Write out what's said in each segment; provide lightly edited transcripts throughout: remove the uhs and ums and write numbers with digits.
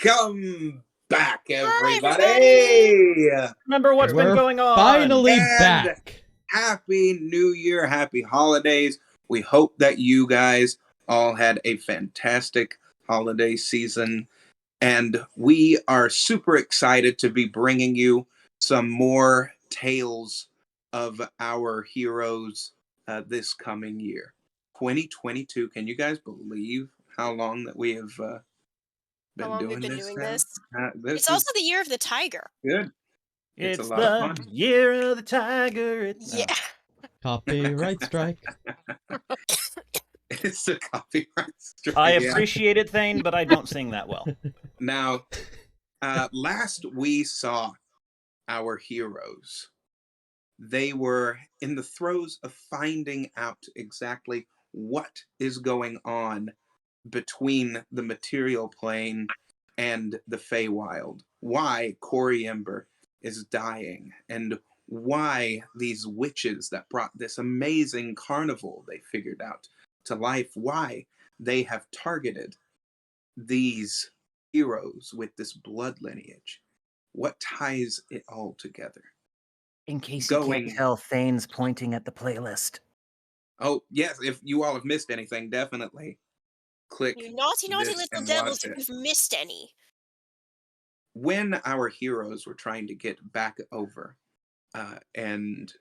Welcome back, Hi, everybody. everybody! Remember what's been We're going on. finally And back. happy New Year, happy holidays. We hope that you guys all had a fantastic holiday season. And we are super excited to be bringing you some more tales of our heroes this coming year. 2022. Can you guys believe how long that we have How been long we've doing been this doing now? this? This It's also is the year of the tiger. good. It's a It's lot of the fun. year of the tiger. Yeah. Copyright strike. It's a copyright strike. I yeah. appreciate it, Thane, but I don't sing that well. Now, last we saw our heroes, they were in the throes of finding out exactly what is going on between the material plane and the Feywild. Why Coriamber is dying, and why these witches that brought this amazing carnival they figured out to life, why they have targeted these heroes with this blood lineage. What ties it all together? In case you Going. can't tell, Thane's pointing at the playlist. Oh, yes, if you all have missed anything, definitely click You naughty, naughty this little and devils watch if it. you've missed any. When our heroes were trying to get back over and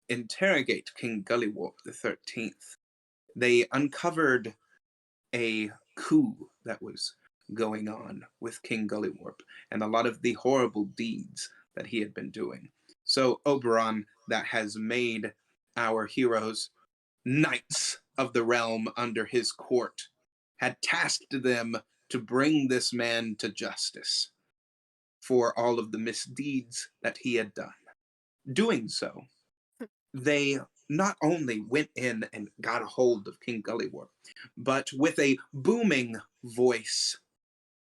interrogate King Gullywarp the 13th, they uncovered a coup that was going on with King Gullywarp and a lot of the horrible deeds that he had been doing. So Oberon, that has made our heroes knights of the realm under his court, had tasked them to bring this man to justice for all of the misdeeds that he had done. Doing so, they not only went in and got a hold of King Gullywarp, but with a booming voice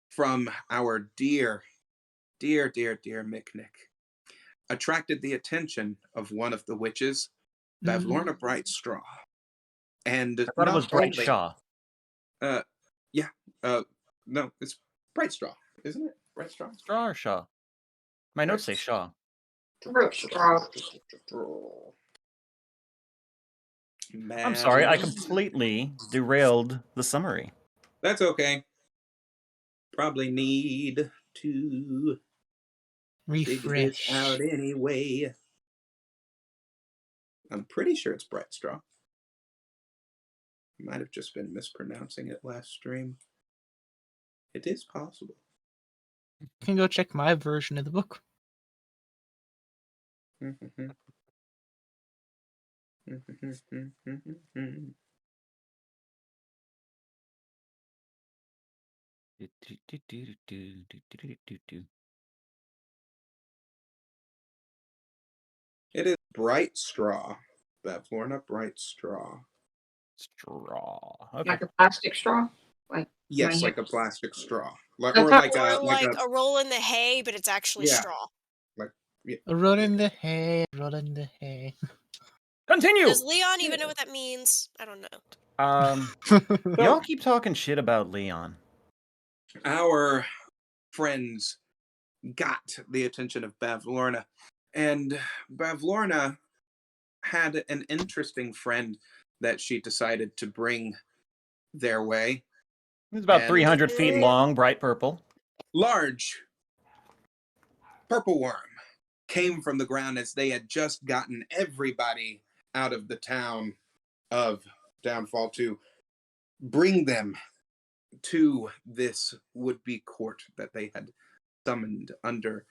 from our dear Micknick, attracted the attention of one of the witches, Bavlorna Brightstraw. And I thought it was Bright only, Shaw. no, it's Brightstraw, isn't it? Brightstraw? Straw or Shaw? My notes say Shaw. I'm sorry, I completely derailed the summary. That's okay. Probably need to figure this out anyway. I'm pretty sure it's Brightstraw. Might have just been mispronouncing it last stream. It is possible. You can go check my version of the book. It is Brightstraw. Bavlorna Brightstraw. Straw. Okay. Like a plastic straw? Yes, like a plastic straw. Like Or like a roll in the hay, but it's actually straw. Run in the hay, run in the hay. Continue! Does Leon even know what that means? I don't know. Y'all keep talking shit about Leon. Our friends got the attention of Bavlorna, and Bavlorna had an interesting friend that she decided to bring their way. He's about 300 feet long, bright purple. Large purple worm came from the ground as they had just gotten everybody out of the town of Downfall to bring them to this would-be court that they had summoned under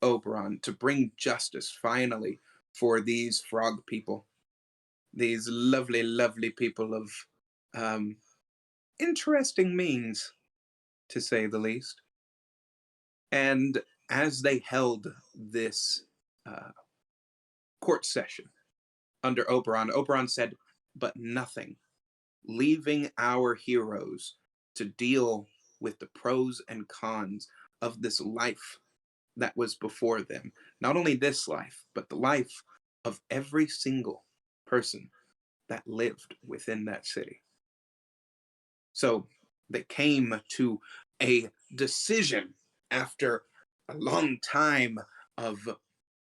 Oberon to bring justice finally for these frog people, these lovely, lovely people of interesting means, to say the least. And as they held this court session under Oberon, Oberon said, but nothing, leaving our heroes to deal with the pros and cons of this life that was before them. Not only this life, but the life of every single person that lived within that city. So they came to a decision after a long time of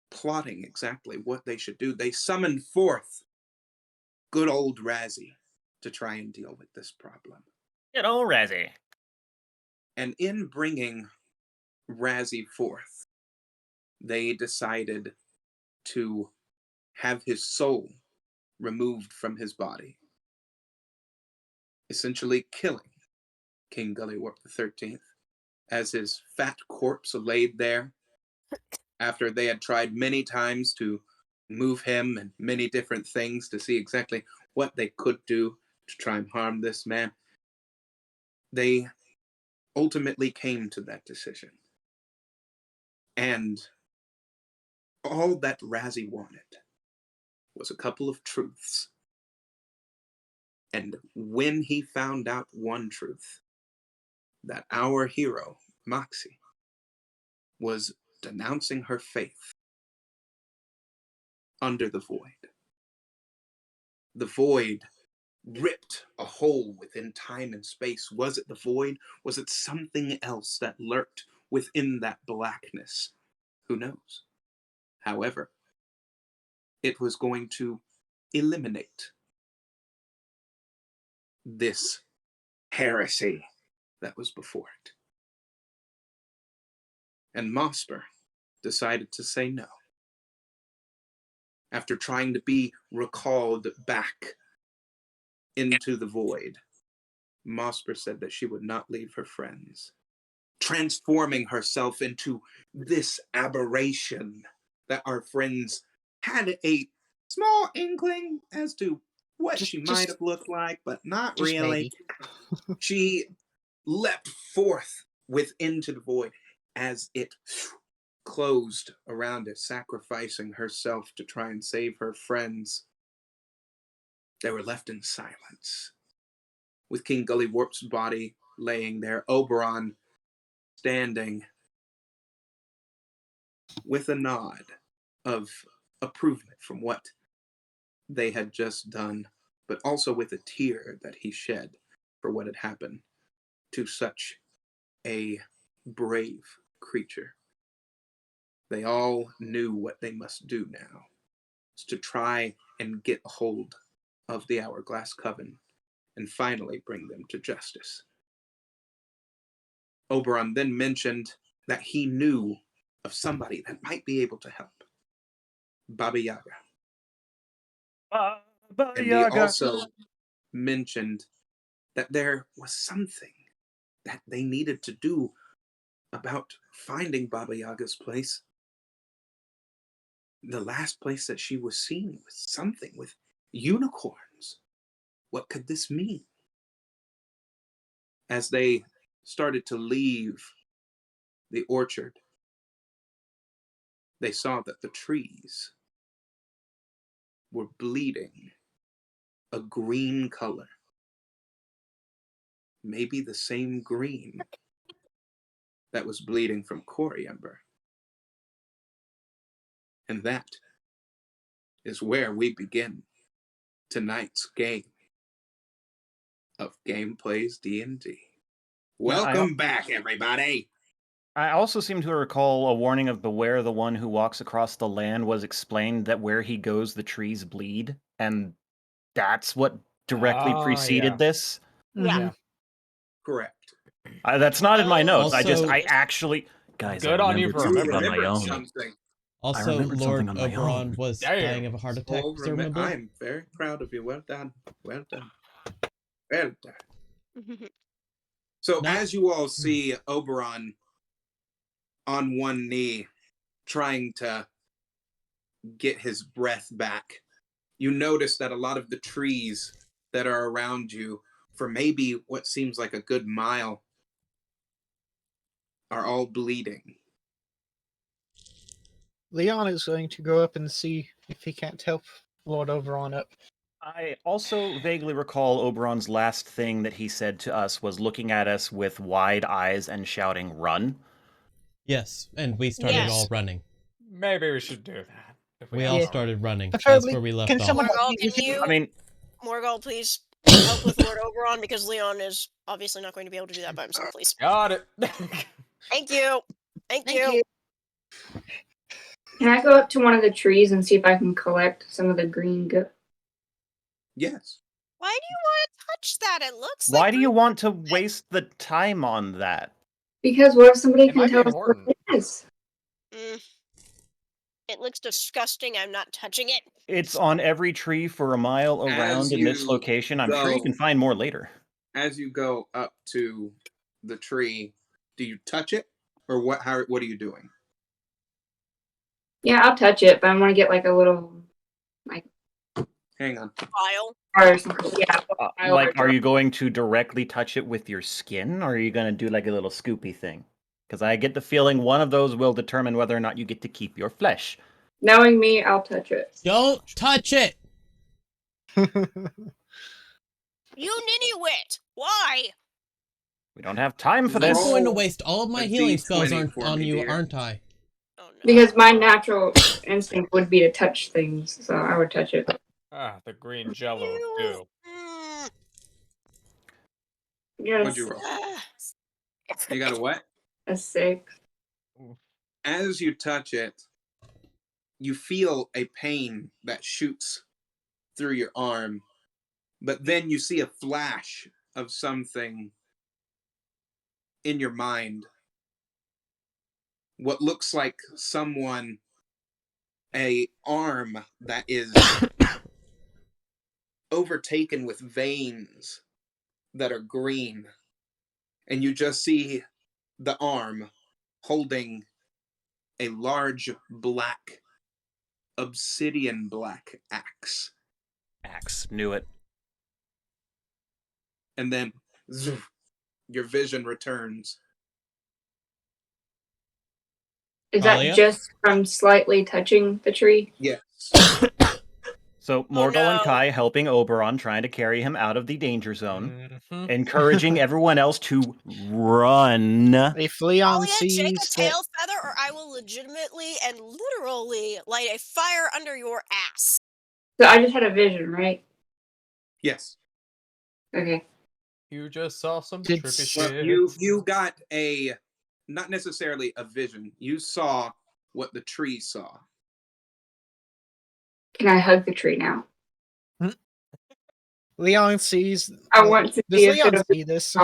plotting exactly what they should do, they summoned forth good old Razzie to try and deal with this problem. Good old Razzie. And in bringing Razzie forth, they decided to have his soul removed from his body, essentially killing King Gullywurp XIII as his fat corpse laid there after they had tried many times to move him and many different things to see exactly what they could do to try and harm this man. They ultimately came to that decision. And all that Razzie wanted was a couple of truths. And when he found out one truth, that our hero, Moxie, was denouncing her faith under the void. The void ripped a hole within time and space. Was it the void? Was it something else that lurked within that blackness? Who knows? However, it was going to eliminate this heresy that was before it. And Mosper decided to say no. After trying to be recalled back into the void, Mosper said that she would not leave her friends, transforming herself into this aberration that our friends had a small inkling as to what she might have looked like, but not really. She leapt forth into the void as it closed around it, sacrificing herself to try and save her friends. They were left in silence, with King Gullywurp's body laying there, Oberon standing with a nod of approval from what they had just done, but also with a tear that he shed for what had happened to such a brave creature. They all knew what they must do now, is to try and get a hold of the Hourglass Coven and finally bring them to justice. Oberon then mentioned that he knew of somebody that might be able to help. Baba Yaga. And he also mentioned that there was something that they needed to do about finding Baba Yaga's place. The last place that she was seen was something with unicorns. What could this mean? As they started to leave the orchard, they saw that the trees were bleeding a green color. Maybe the same green that was bleeding from Coriumber. And that is where we begin tonight's game of Gameplays D&D. Welcome back, everybody! I also seem to recall a warning of beware the one who walks across the land was explained that where he goes, the trees bleed. And that's what directly preceded this. Yeah. Correct. That's not in my notes. Also- I actually... Guys, Good I on you remembered for something on my Remembered own. something. Also, remembered Lord something on my Oberon own. was Damn. dying of a heart attack. Oh, Still remember? I'm very proud of you. Well done. Well done. Well done. So Not- as you all see Oberon on one knee, trying to get his breath back, you notice that a lot of the trees that are around you, for maybe what seems like a good mile, are all bleeding. Leon is going to go up and see if he can't help Lord Oberon up. I also vaguely recall Oberon's last thing that he said to us was looking at us with wide eyes and shouting, "Run." Yes, and we started Yes. all running. Maybe we should do that. If We have all to. started running. That's Preferably, where we left can off. someone- Morgul, can you? I mean, Morgul, please help with Lord Oberon because Leon is obviously not going to be able to do that by himself, please. Got it. Thank you. Thank Thank you. you. Can I go up to one of the trees and see if I can collect some of the green Yes. Why do you want to touch that? It looks Why like do you want to waste the time on that? Because what if somebody It can might be tell us what important. it is? It looks disgusting. I'm not touching it. It's on every tree for a mile As around in this you location. I'm sure you go- can find more later. As you go up to the tree, do you touch it, or what? What are you doing? Yeah, I'll touch it, but I want to get like a little Hang on. File. bar or something. Yeah. Like, are you going to directly touch it with your skin, or are you going to do like a little scoopy thing? Because I get the feeling one of those will determine whether or not you get to keep your flesh. Knowing me, I'll touch it. Don't touch it. You ninny-wit. Why? We don't have time for I'm this. going to waste all of my a healing D20 spells for on me, you, dear. aren't I? Oh no. Because my natural instinct would be to touch things, so I would touch it. Ah, the green jello You- too. Yes, What'd you roll? You got a what? a 6. As you touch it, you feel a pain that shoots through your arm, but then you see a flash of something in your mind. What looks like a arm that is overtaken with veins that are green, and you just see the arm holding a large black, obsidian black axe. Axe, knew it. And then zoof, your vision returns. Is Talia? that just from slightly touching the tree? Yes. So Morgul and no. Kai helping Oberon, trying to carry him out of the danger zone, Mhm. encouraging everyone else to run. If Leon Talia, take a sees that, tail feather, or I will legitimately and literally light a fire under your ass. So I just had a vision, right? Yes. Okay. You just saw some Did trippy Well, shit. you got not necessarily a vision. You saw what the tree saw. Can I hug the tree now? Leon sees, I want to does see if Leon it'll see this?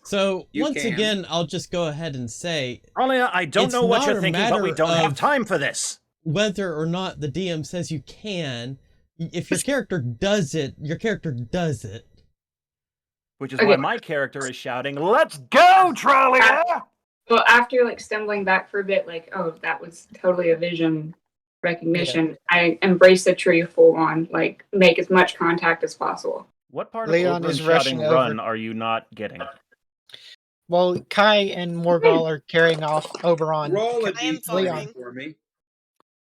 So You once can. again, I'll just go ahead and say Alia, I don't It's know what not you're a thinking, but we matter don't have of- time for this. whether or not the DM says you can. If your character does it, your character does it. Which is Okay. why my character is shouting, "Let's go, Tralia!" Well, after like stumbling back for a bit, like, oh, that was totally a vision recognition. I embrace the tree full on, like make as much contact as possible. What part Leon of Oberon is shouting rushing "run" over. are you not getting? Well, Kai and Morgul are carrying off Oberon. Roll a I am d20 following. for me.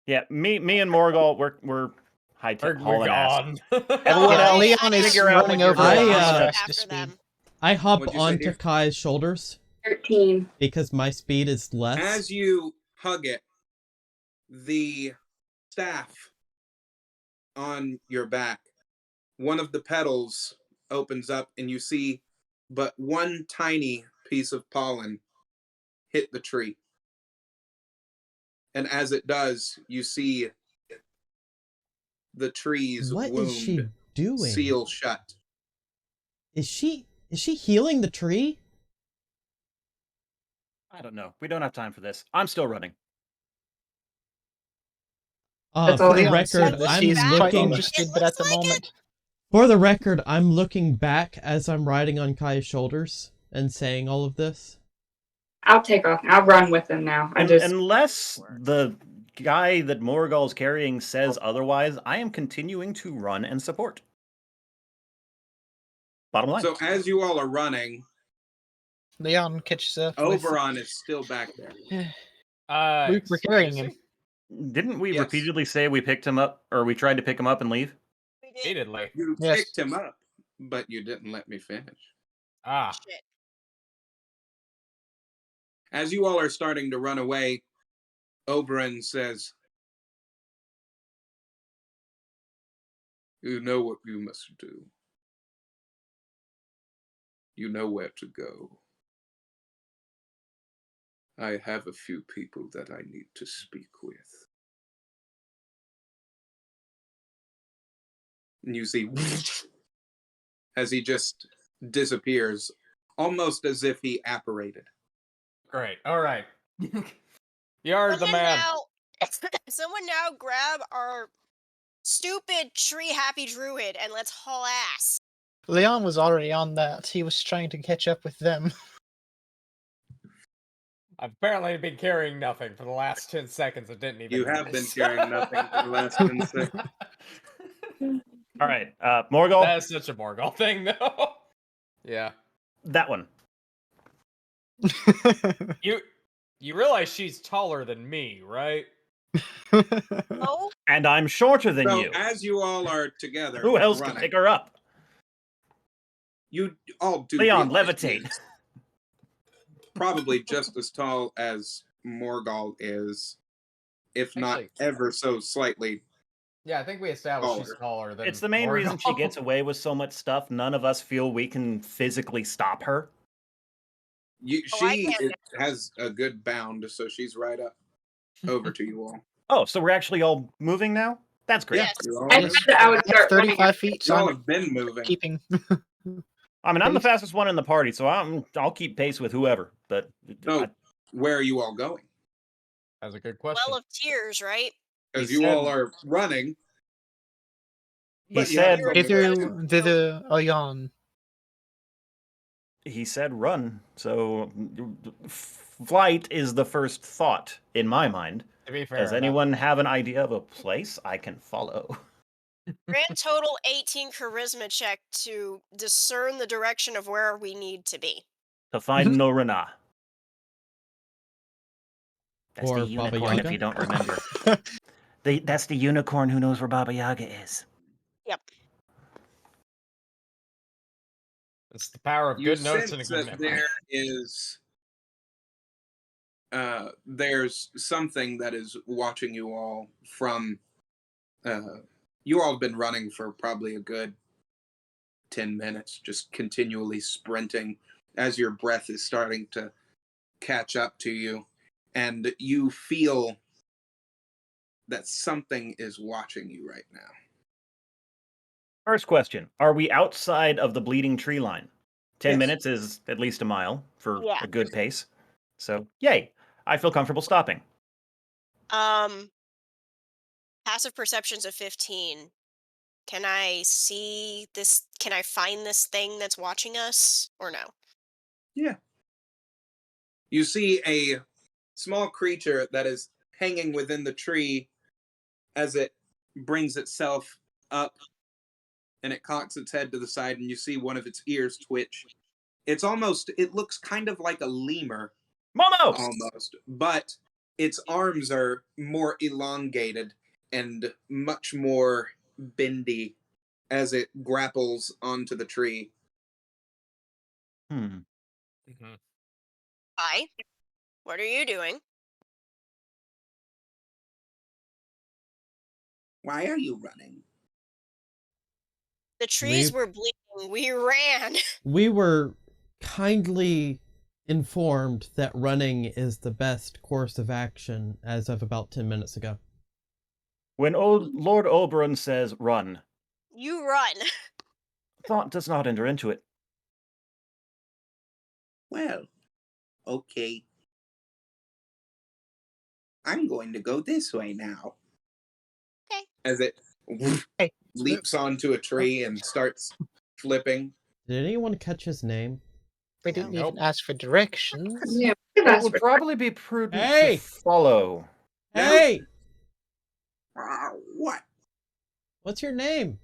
Yeah, me and Morgul, we're We're hauling ass. gone. Everyone Yeah, else, Leon is figure out what running you're over doing. I, at his uh, fastest after speed. them. I hop What'd you say, onto dear? Kai's shoulders 13. because my speed is less. As you hug it, the staff on your back, one of the petals opens up, and you see but one tiny piece of pollen hit the tree. And as it does, you see the tree's What wound is she doing? seal shut. Is she healing the tree? I don't know. We don't have time for this. I'm still running. That's all For the Leon said record, this. I'm He's quite looking. interested, It but at the looks like moment, For the record, I'm looking back as I'm riding on Kai's shoulders and saying all of this. I'll take off. I'll run with them now. Unless the guy that Morgul's carrying says otherwise, I am continuing to run and support. Bottom line. So as you all are running, Leon catches up with Oberon is still back there. Luke. We're carrying him. Didn't we Yes. repeatedly say we picked him up, or we tried to pick him up and leave? We did. Repeatedly. You Yes. picked him up, but you didn't let me finish. Ah. Shit. As you all are starting to run away, Oberon says, "You know what you must do. You know where to go. I have a few people that I need to speak with. And you see, as he just disappears, almost as if he apparated. Great. All right. You're the man. Someone now grab our stupid tree happy druid and let's haul ass. Leon was already on that. He was trying to catch up with them. I've apparently been carrying nothing for the last 10 seconds. It didn't even. You have been notice. carrying nothing for the last 10 seconds. All right, Morgul, That's such a Morgul thing, though. Yeah. that one. You realize she's taller than me, right? Oh, And I'm shorter than So you. as you all are together, Who else running, can pick her up? you all do Leon, realize levitate. he's probably just as tall as Morgul is, if not Actually- ever so slightly. Yeah, I think we established she's Taller. taller than. It's the main reason she Morgul. gets away with so much stuff. None of us feel we can physically stop her. She can. has a good bound, so she's right up over to you all. Oh, so we're actually all moving now? That's great. Yes. You all, I are- said that I would I have start running. 35 feet, you all so I'm have been moving. keeping. I mean, I'm the Pace. fastest one in the party, so I'll keep pace with whoever. But So, where are you all going? That's a good question. well of tears, right? Because He you said- all are running. he but you have said a couple Thither, thither, Ayan. he said run. So flight is the first thought in my mind. To be fair, Does anyone have an idea of a place I can follow? Grand total 18 charisma check to discern the direction of where we need to be. To find Norana. That's Or the Baba unicorn, if Yaga? you don't remember. That's the unicorn who knows where Baba Yaga is. Yep. It's the power of You good notes and a sense good that memory. there is there's something that is watching you all from you all have been running for probably a good 10 minutes, just continually sprinting as your breath is starting to catch up to you, and you feel that something is watching you right now. First question. Are we outside of the bleeding tree line? 10 Yes. minutes is at least a mile for Yeah. a good pace. So, yay. I feel comfortable stopping. Passive perception's of 15. Can I see this? Can I find this thing that's watching us or no? Yeah. You see a small creature that is hanging within the tree as it brings itself up and it cocks its head to the side, and you see one of its ears twitch. It looks kind of like a lemur Momo! almost, but its arms are more elongated and much more bendy as it grapples onto the tree. Hmm. Mhm. Hi. What are you doing? Why are you running? The trees We- were bleeding. We ran. We were kindly informed that running is the best course of action as of about 10 minutes ago. When old Lord Oberon says run, You run. thought does not enter into it. Well, okay. I'm going to go this way now. Okay. As it Hey. leaps onto a tree and starts flipping. Did anyone catch his name? We didn't Nope. even ask for directions. Yeah, It that's would probably be prudent Hey! to follow. No. Hey! What? What's your name?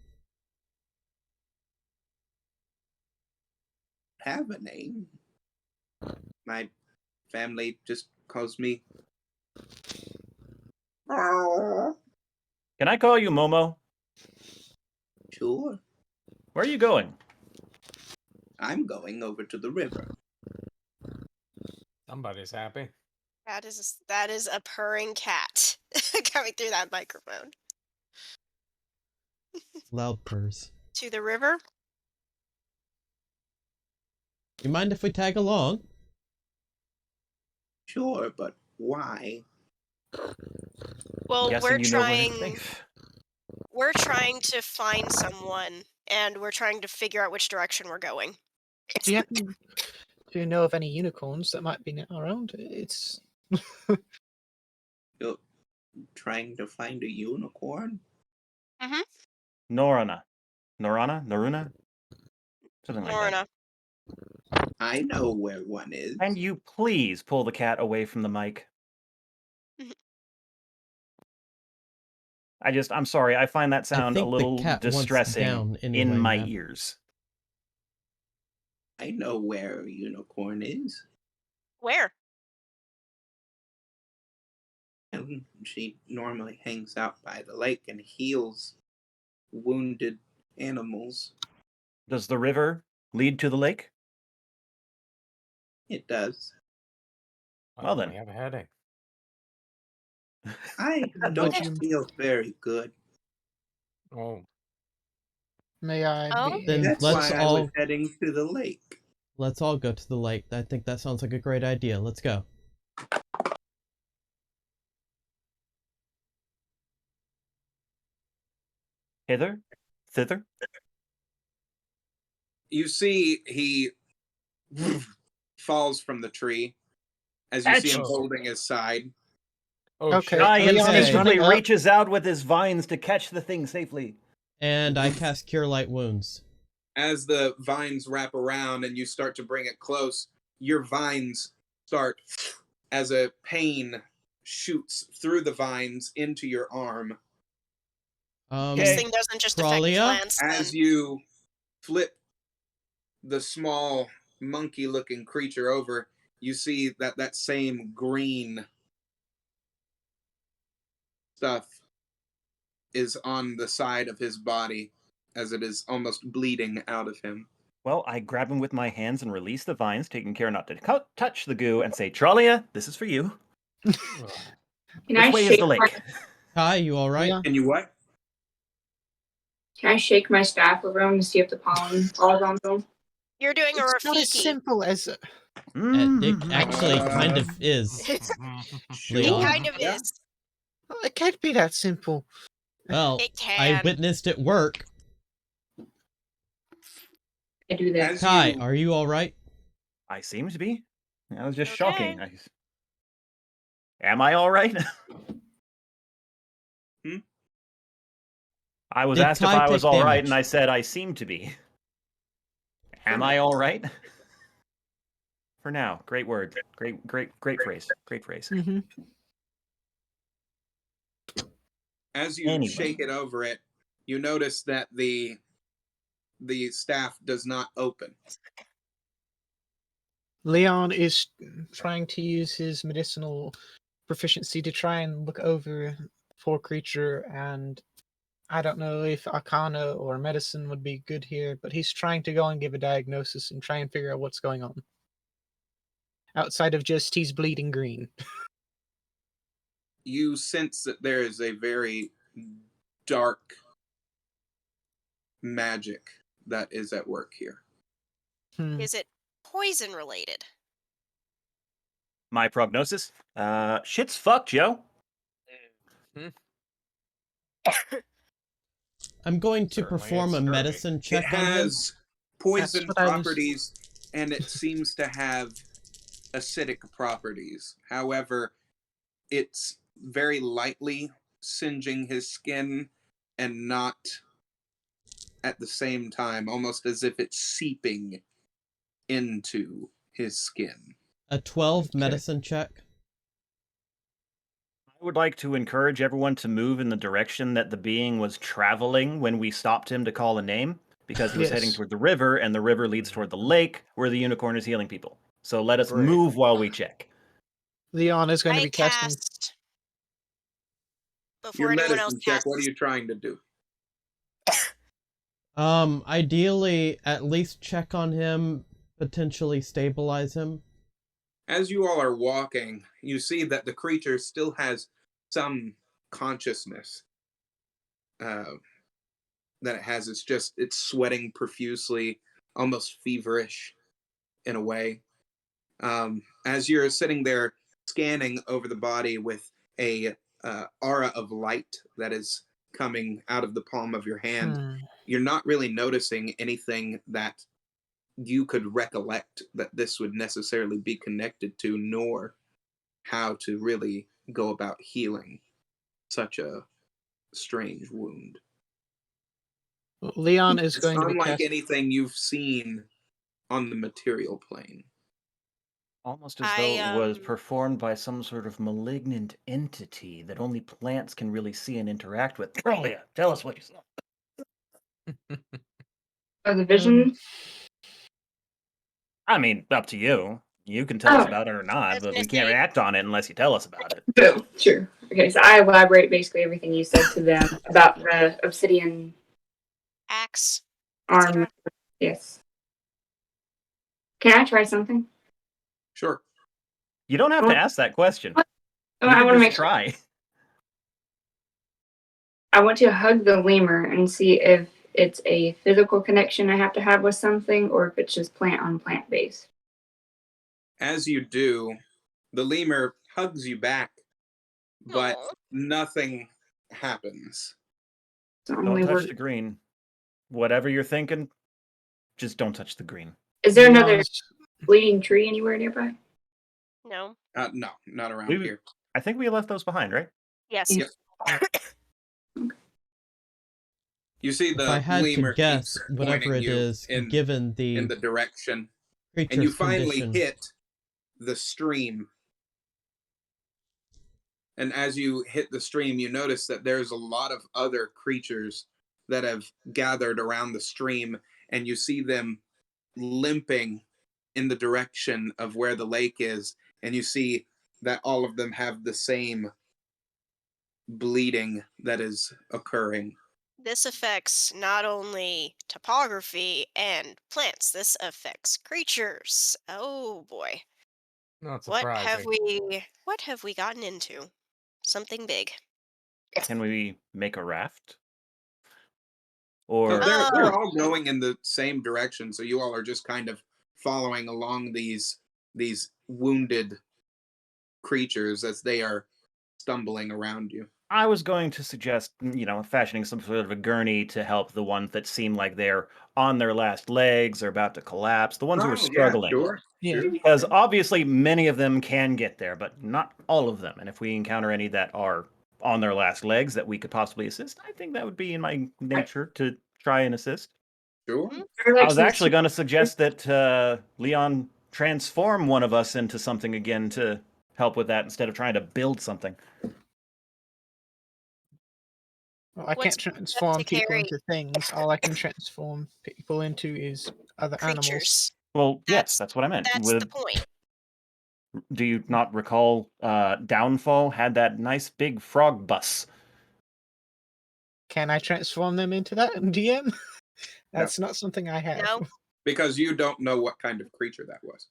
Have a name? My family just calls me. Can I call you Momo? Sure. Where are you going? I'm going over to the river. Somebody's happy. That is a purring cat coming through that microphone. Loud purrs. To the river? You mind if we tag along? Sure, but why? Well, Guessing you know where it's safe. we're trying to find someone, and we're trying to figure out which direction we're going. Do you happen to know of any unicorns that might be around? It's You're trying to find a unicorn? Norana. Noruna? Something like that. Norna. I know where one is. And you please pull the cat away from the mic. I'm sorry, I find that sound a think the little cat wants distressing down in anyway, my man. ears. I know where a unicorn is. Where? And she normally hangs out by the lake and heals wounded animals. Does the river lead to the lake? It does. Well then. I have a headache. I don't feel very good. Oh, may I Oh? be? Then That's let's why I all was heading to the lake. let's all go to the lake. I think that sounds like a great idea. Let's go. Hither? Thither? You see he falls from the tree as you see him Achoo. holding his side. oh Okay. shit. I Leon is instinctively running up. reaches out with his vines to catch the thing safely. And I cast Cure Light Wounds. As the vines wrap around and you start to bring it close, your vines start as a pain shoots through the vines into your arm. This Okay. thing doesn't just affect Crawlia? plants. As Then. you flip the small monkey-looking creature over, you see that same green stuff is on the side of his body as it is almost bleeding out of him. Well, I grab him with my hands and release the vines, taking care not to touch the goo, and say, Tralia, this is for you. Can Which I way is shake the lake? Kai, you alright? Leon? And you what? Can I shake my staff around to see if the pollen falls onto them? You're doing a It's not as Rafiki. simple as It Mm. actually kind of is. It Leon. kind of Yeah. is. it can't be that simple. Well, It I can. witnessed it work. I do that. As Kai, you- are you alright? I seem to be. That was just Okay. shocking. Am I all right? I was Did asked if Kai I was take all right, damage? and I said I seem to be. Am I all right? For now. Great word. Great phrase. Great phrase. Mm-hmm. As you Anyway. shake it over it, you notice that the staff does not open. Leon is trying to use his medicinal proficiency to try and look over the poor creature, and I don't know if Arcana or medicine would be good here, but he's trying to go and give a diagnosis and try and figure out what's going on. Outside of just he's bleeding green. You sense that there is a very dark magic that is at work here. Is it poison related? My prognosis? Shit's fucked, Joe. I'm going to Certainly perform a disturbing. medicine It check on him. has poison what I was- properties and it seems to have acidic properties. However, it's very lightly singeing his skin and not at the same time, almost as if it's seeping into his skin. A 12 Okay. medicine check. I would like to encourage everyone to move in the direction that the being was traveling when we stopped him to call a name, because he was heading Yes. toward the river, and the river leads toward the lake, where the unicorn is healing people. So let us Great. move while we check. Leon is going to I be casting. cast Your before anyone else medicine check, casts. what are you trying to do? Ideally, at least check on him, potentially stabilize him. As you all are walking, you see that the creature still has some consciousness that it has. It's sweating profusely, almost feverish in a way. As you're sitting there scanning over the body with a aura of light that is coming out of the palm of your hand. You're not really noticing anything that you could recollect that this would necessarily be connected to, nor how to really go about healing such a strange wound. Leon is It's going to be unlike cast... anything you've seen on the material plane. Almost as though it was performed by some sort of malignant entity that only plants can really see and interact with. Curlia, tell us what you saw. Oh, the vision? I mean, up to you. You can tell us Oh. about it or I not, was but gonna we can't say- react on it unless you tell us about it. Oh, sure. Okay, so I elaborate basically everything you said to them about the obsidian Axe. arm. etc. Yes. Can I try something? Sure. You don't have to ask that question. Oh, You I can want to just make sure. try. I want to hug the lemur and see if it's a physical connection I have to have with something, or if it's just plant on plant based. As you do, the lemur hugs you back, but Aw. nothing happens. So Don't only touch word. the green. Whatever you're thinking, just don't touch the green. Is there another Leon's- bleeding tree anywhere nearby? No. No, not around We- here. I think we left those behind, right? Yes. Yep. You see If the I had lemur to guess, keeps whatever pointing it you is, given in the direction, and you creature's finally condition, hit the stream. And as you hit the stream, you notice that there's a lot of other creatures that have gathered around the stream, and you see them limping in the direction of where the lake is, and you see that all of them have the same bleeding that is occurring. This affects not only topography and plants, this affects creatures. Oh boy. Not What surprising. have we gotten into? Something big. Can we make a raft? So Or they're all going in the same direction, so you all are just kind of following along these wounded creatures as they are stumbling around you. I was going to suggest, fashioning some sort of a gurney to help the ones that seem like they're on their last legs or about to collapse, the ones who are struggling. Sure. Yeah. Sure. Because obviously many of them can get there, but not all of them. And if we encounter any that are on their last legs that we could possibly assist, I think that would be in my nature to try and assist. Sure. Or like I was some actually going to suggest that Leon transform one of us into something again to help with that instead of trying to build something. Well, I What's can't best transform to people carry? into things. All I can transform people into is other animals. Creatures. Well, yes, That's- that's what I meant. That's the point. Do you not recall Downfall had that nice big frog bus? Can I transform them into that, DM? That's not something I have. No, Because you don't know what kind of creature that was.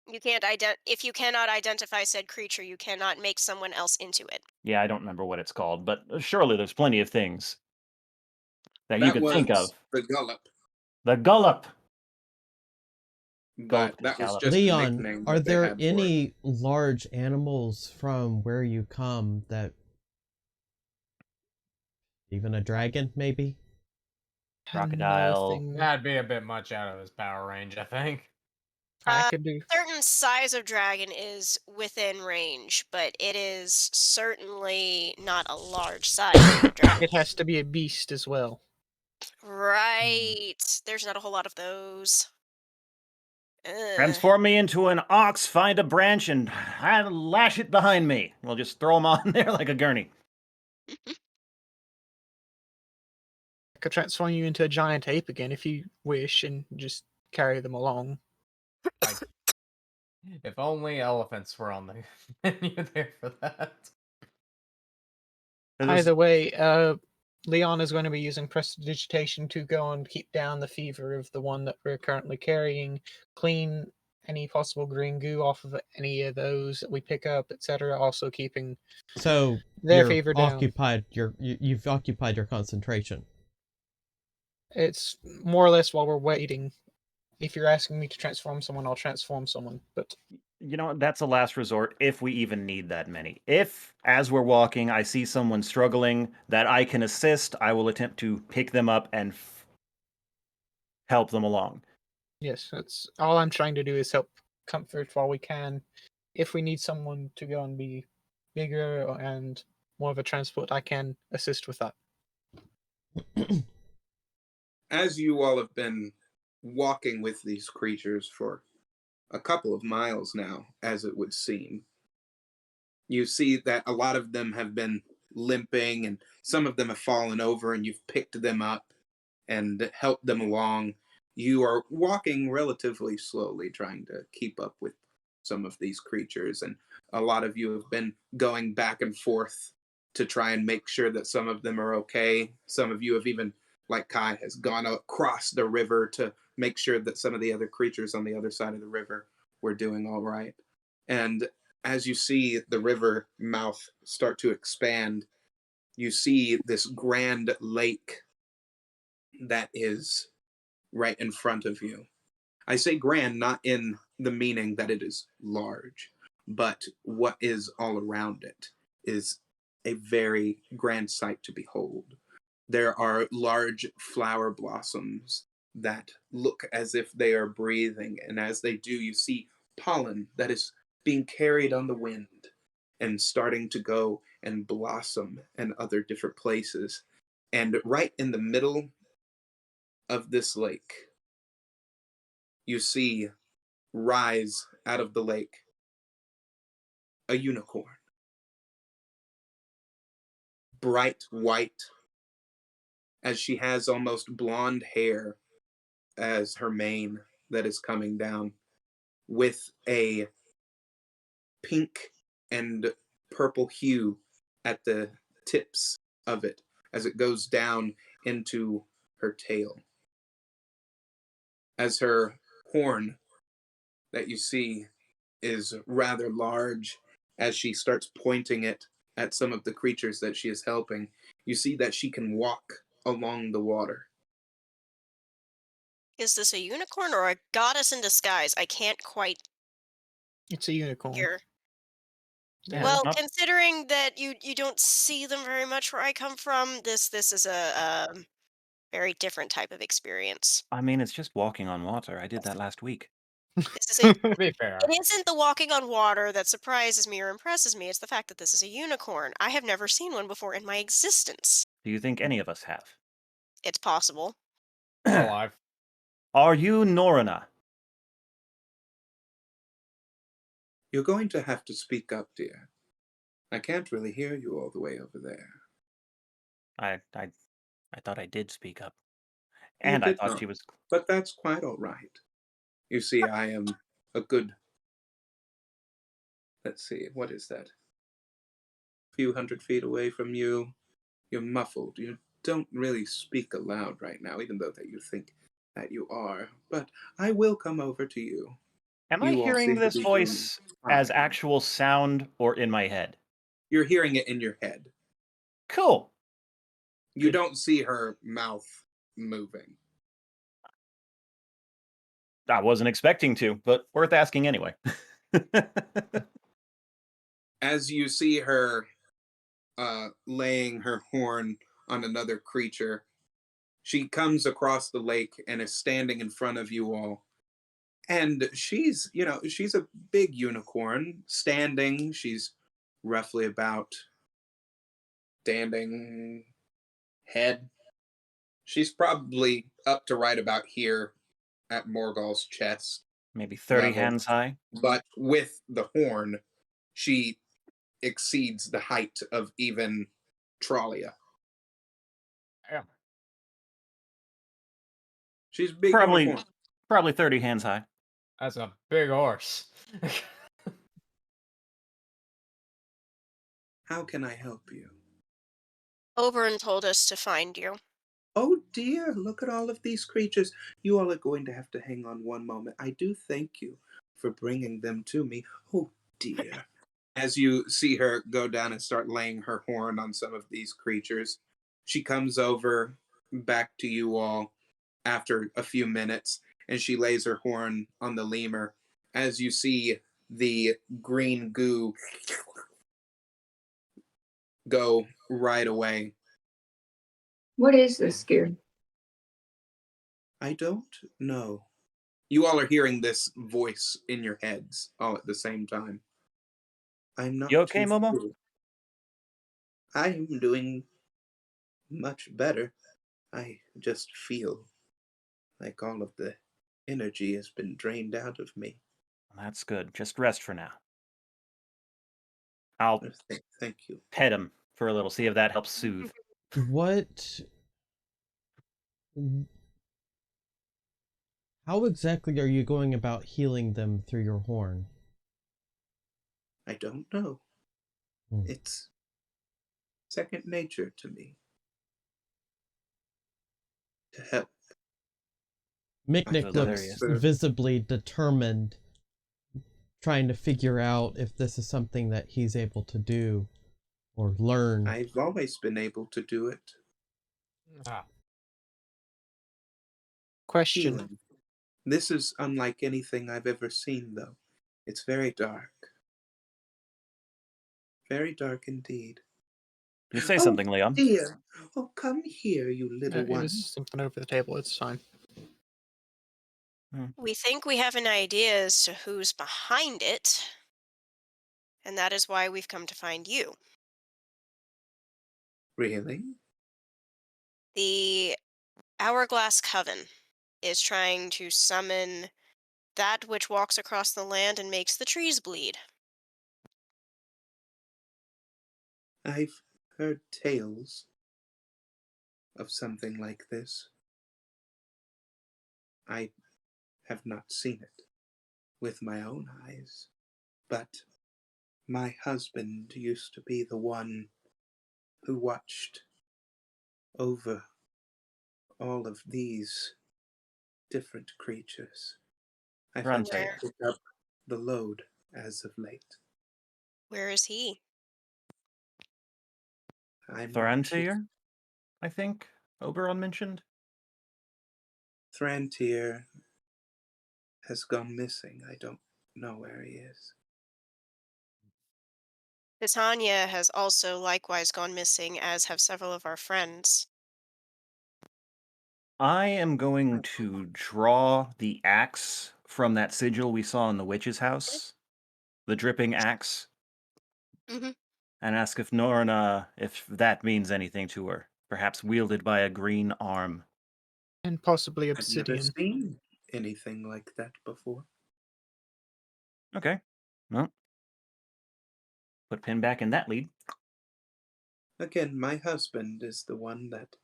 you can't if you cannot identify said creature, you cannot make someone else into it. Yeah, I don't remember what it's called, but surely there's plenty of things that you That could was think of. the Gullop, The Gullop! but Gulp, that was Gallop. just a Leon, nickname are that they there had for it. any large animals from where you come that... Even a dragon, maybe? Crocodile. Nothing That'd be a bit much out of his power range, I think. I could do. Certain size of dragon is within range, but it is certainly not a large size of dragon. It has to be a beast as well. Right. There's not a whole lot of those. Transform me into an ox, find a branch, and lash it behind me. We'll just throw them on there like a gurney. I could transform you into a giant ape again if you wish, and just carry them along. If only elephants were on the menu there for that. Either way, Leon is going to be using prestidigitation to go and keep down the fever of the one that we're currently carrying, clean any possible green goo off of any of those that we pick up, etc. Also keeping So their you're fever down. occupied. You've occupied your concentration. It's more or less while we're waiting. If you're asking me to transform someone, I'll transform someone. But You know, that's a last resort if we even need that many. If, as we're walking, I see someone struggling that I can assist, I will attempt to pick them up and help them along. Yes, that's all I'm trying to do is help comfort while we can. If we need someone to go and be bigger and more of a transport, I can assist with that. As you all have been walking with these creatures for a couple of miles now, as it would seem, you see that a lot of them have been limping and some of them have fallen over, and you've picked them up and helped them along. You are walking relatively slowly, trying to keep up with some of these creatures, and a lot of you have been going back and forth to try and make sure that some of them are okay. Some of you have even, like Kai, has gone across the river to make sure that some of the other creatures on the other side of the river were doing all right. And as you see the river mouth start to expand, you see this grand lake that is right in front of you. I say grand not in the meaning that it is large, but what is all around it is a very grand sight to behold. There are large flower blossoms that look as if they are breathing, and as they do, you see pollen that is being carried on the wind and starting to go and blossom in other different places. And right in the middle of this lake, you see rise out of the lake a unicorn. Bright white, as she has almost blonde hair as her mane that is coming down, with a pink and purple hue at the tips of it as it goes down into her tail. As her horn that you see is rather large, as she starts pointing it at some of the creatures that she is helping, you see that she can walk along the water. Is this a unicorn or a goddess in disguise? I can't quite It's a unicorn. hear. Yeah, Well, not- considering that you don't see them very much where I come from, this is a very different type of experience. I mean, it's just walking on water. I did that last week. This is a To be fair. It isn't the walking on water that surprises me or impresses me. It's the fact that this is a unicorn. I have never seen one before in my existence. Do you think any of us have? It's possible. Alive. Are you Norina? You're going to have to speak up, dear. I can't really hear you all the way over there. I thought I did speak up. You And I did thought not, she was. but that's quite all right. You see, I am a good, let's see, what is that? A few hundred feet away from you. You're muffled. You don't really speak aloud right now, even though that you think that you are. But I will come over to you. Am I You all hearing seem to this be voice doing as fine. actual sound or in my head? You're hearing it in your head. Cool. You Good. don't see her mouth moving. I wasn't expecting to, but worth asking anyway. As you see her laying her horn on another creature, she comes across the lake and is standing in front of you all. And she's, she's a big unicorn standing. She's roughly about standing head. She's probably up to right about here at Morgul's chest Maybe 30 level. hands high. But with the horn, she exceeds the height of even Trollia. Yeah. She's a big Probably unicorn. 30 hands high. That's a big horse. How can I help you? Oberon told us to find you. Oh dear, look at all of these creatures. You all are going to have to hang on one moment. I do thank you for bringing them to me. Oh dear. As you see her go down and start laying her horn on some of these creatures, she comes over back to you all after a few minutes, and she lays her horn on the lemur. As you see the green goo go right away. What is this gear? I don't know. You all are hearing this voice in your heads all at the same time. I'm not You okay, too Momo? sure. I am doing much better. I just feel like all of the energy has been drained out of me. That's good. Just rest for now. I'll Thank you. pet him for a little, see if that helps soothe. What? How exactly are you going about healing them through your horn? I don't know. Hmm. It's second nature to me. To help. Miknik feel looks very- visibly determined, trying to figure out if this is something that he's able to do or learn. I've always been able to do it. Ah. Question. Healing. This is unlike anything I've ever seen, though. It's very dark. Very dark indeed. You say Oh, something, Leon. Dear. Oh, come here, you little It one. was something over the table. It's fine. We think we have an idea as to who's behind it, and that is why we've come to find you. Really? The Hourglass Coven is trying to summon that which walks across the land and makes the trees bleed. I've heard tales of something like this. I have not seen it with my own eyes, but my husband used to be the one who watched over all of these different creatures. I've had to Frontier. pick up the load as of late. Where is he? I'm Thorantir, I think Oberon mentioned. Thrantir has gone missing. I don't know where he is. Titania has also likewise gone missing, as have several of our friends. I am going to draw the axe from that sigil we saw in the witch's house, the dripping axe, Mhm. and ask if Norna, if that means anything to her. Perhaps wielded by a green arm. And possibly I've never obsidian. seen anything like that before. Okay. Well, put pin back in that lead. Again, my husband is the one that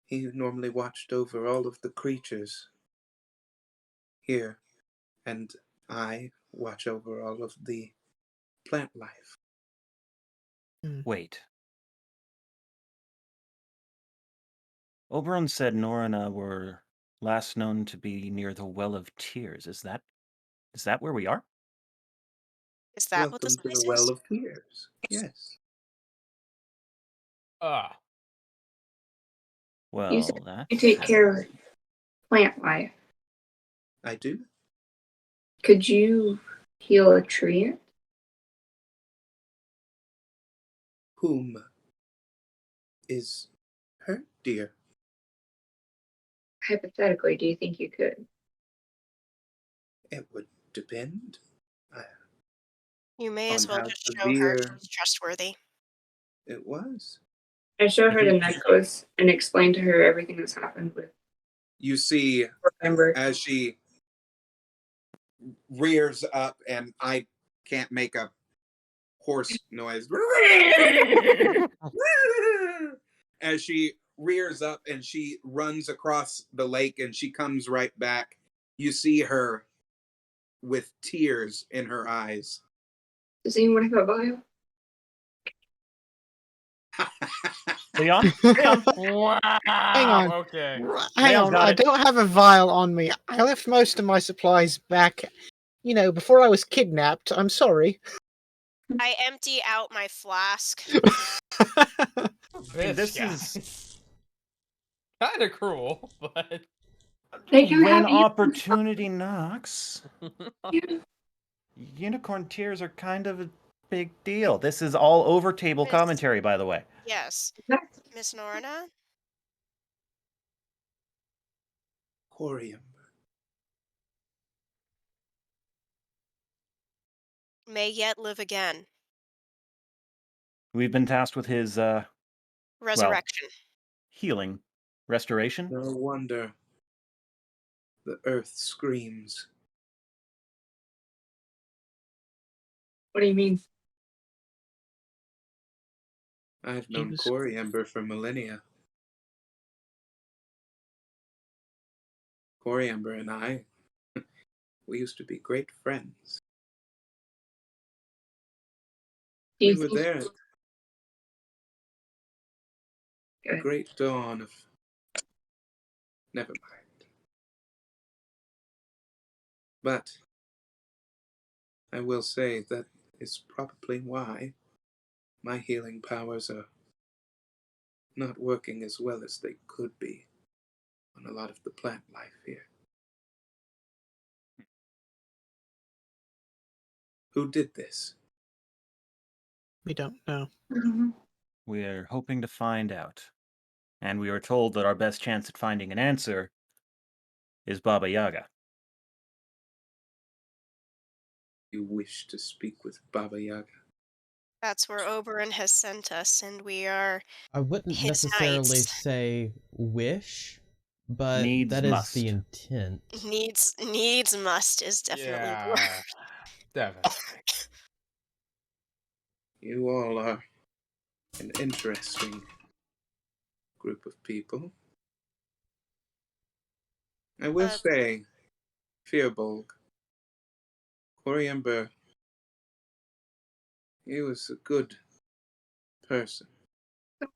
he normally watched over all of the creatures here, and I watch over all of the plant life. Wait. Oberon said Norna were last known to be near the Well of Tears. Is that where we are? Is that what Welcome this to place the Well is? of Tears. Yes. Ah. Well, said that You take care of plant life. I do. Could you heal a tree? Whom is hurt, dear? Hypothetically, do you think you could? It would depend. You may as On well how just show her severe- she's trustworthy. It was. I show her the Mhm. necklace and explain to her everything that's happened with You see, Remember. as she rears up, and I can't make a horse noise. As she rears up and she runs across the lake and she comes right back, you see her with tears in her eyes. Does anyone have a vial? Leon? Leon? Wow. Hang on. Okay. Hang Leon's on, got I it. don't have a vial on me. I left most of my supplies back, before I was kidnapped. I'm sorry. I empty out my flask. This guy. is Kind of cruel, but They can when have you. opportunity knocks. Yeah. Unicorn tears are kind of a big deal. This is all over table Miss- commentary, by the way. Yes. That's Miss Norna? Corium. May yet live again. We've been tasked with his Resurrection. healing, restoration. No wonder the earth screams. what do you mean? I've He known was- Coriember for millennia. Coriember and I, we used to be great friends. Do We you were think- there at the Good. great dawn of. Never mind. But I will say that is probably why my healing powers are not working as well as they could be on a lot of the plant life here. Who did this? We don't know. Mhm. We're hoping to find out. And we were told that our best chance at finding an answer is Baba Yaga. You wish to speak with Baba Yaga? That's where Oberon has sent us, and we are I wouldn't His necessarily knights. say wish, but Needs that is must. the intent. needs must is definitely the word. Yeah, definitely. You all are an interesting group of people. I will say, Fearbolg, Coriember, he was a good person.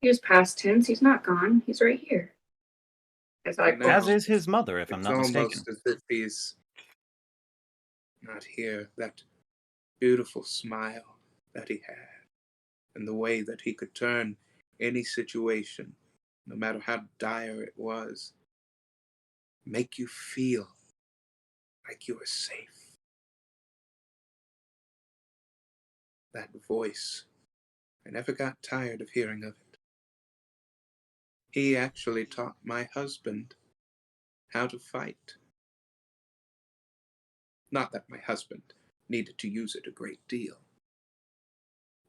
He was past tense. He's not gone. He's right here. As I And As now is his mother, if I'm it's not mistaken. almost as if he's not here. That beautiful smile that he had, and the way that he could turn any situation, no matter how dire it was, make you feel like you were safe. That voice, I never got tired of hearing of it. He actually taught my husband how to fight. Not that my husband needed to use it a great deal,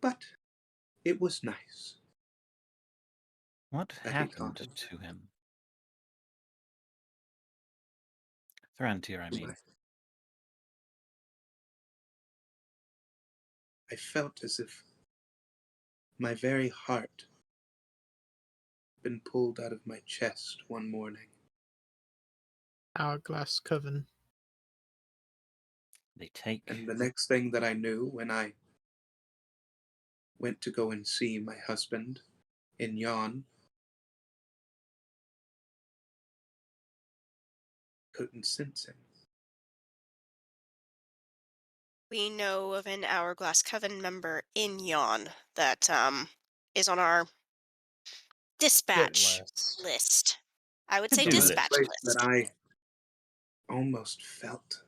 but it was nice. What That he happened taught him. to him? Thrantir, I mean. I felt as if my very heart had been pulled out of my chest one morning. Hourglass Coven. They take. And the next thing that I knew, when I went to go and see my husband in Yon, couldn't sense him. We know of an Hourglass Coven member in Yon that is on our dispatch list. list. I would say To-do list. dispatch Place list. that I almost felt.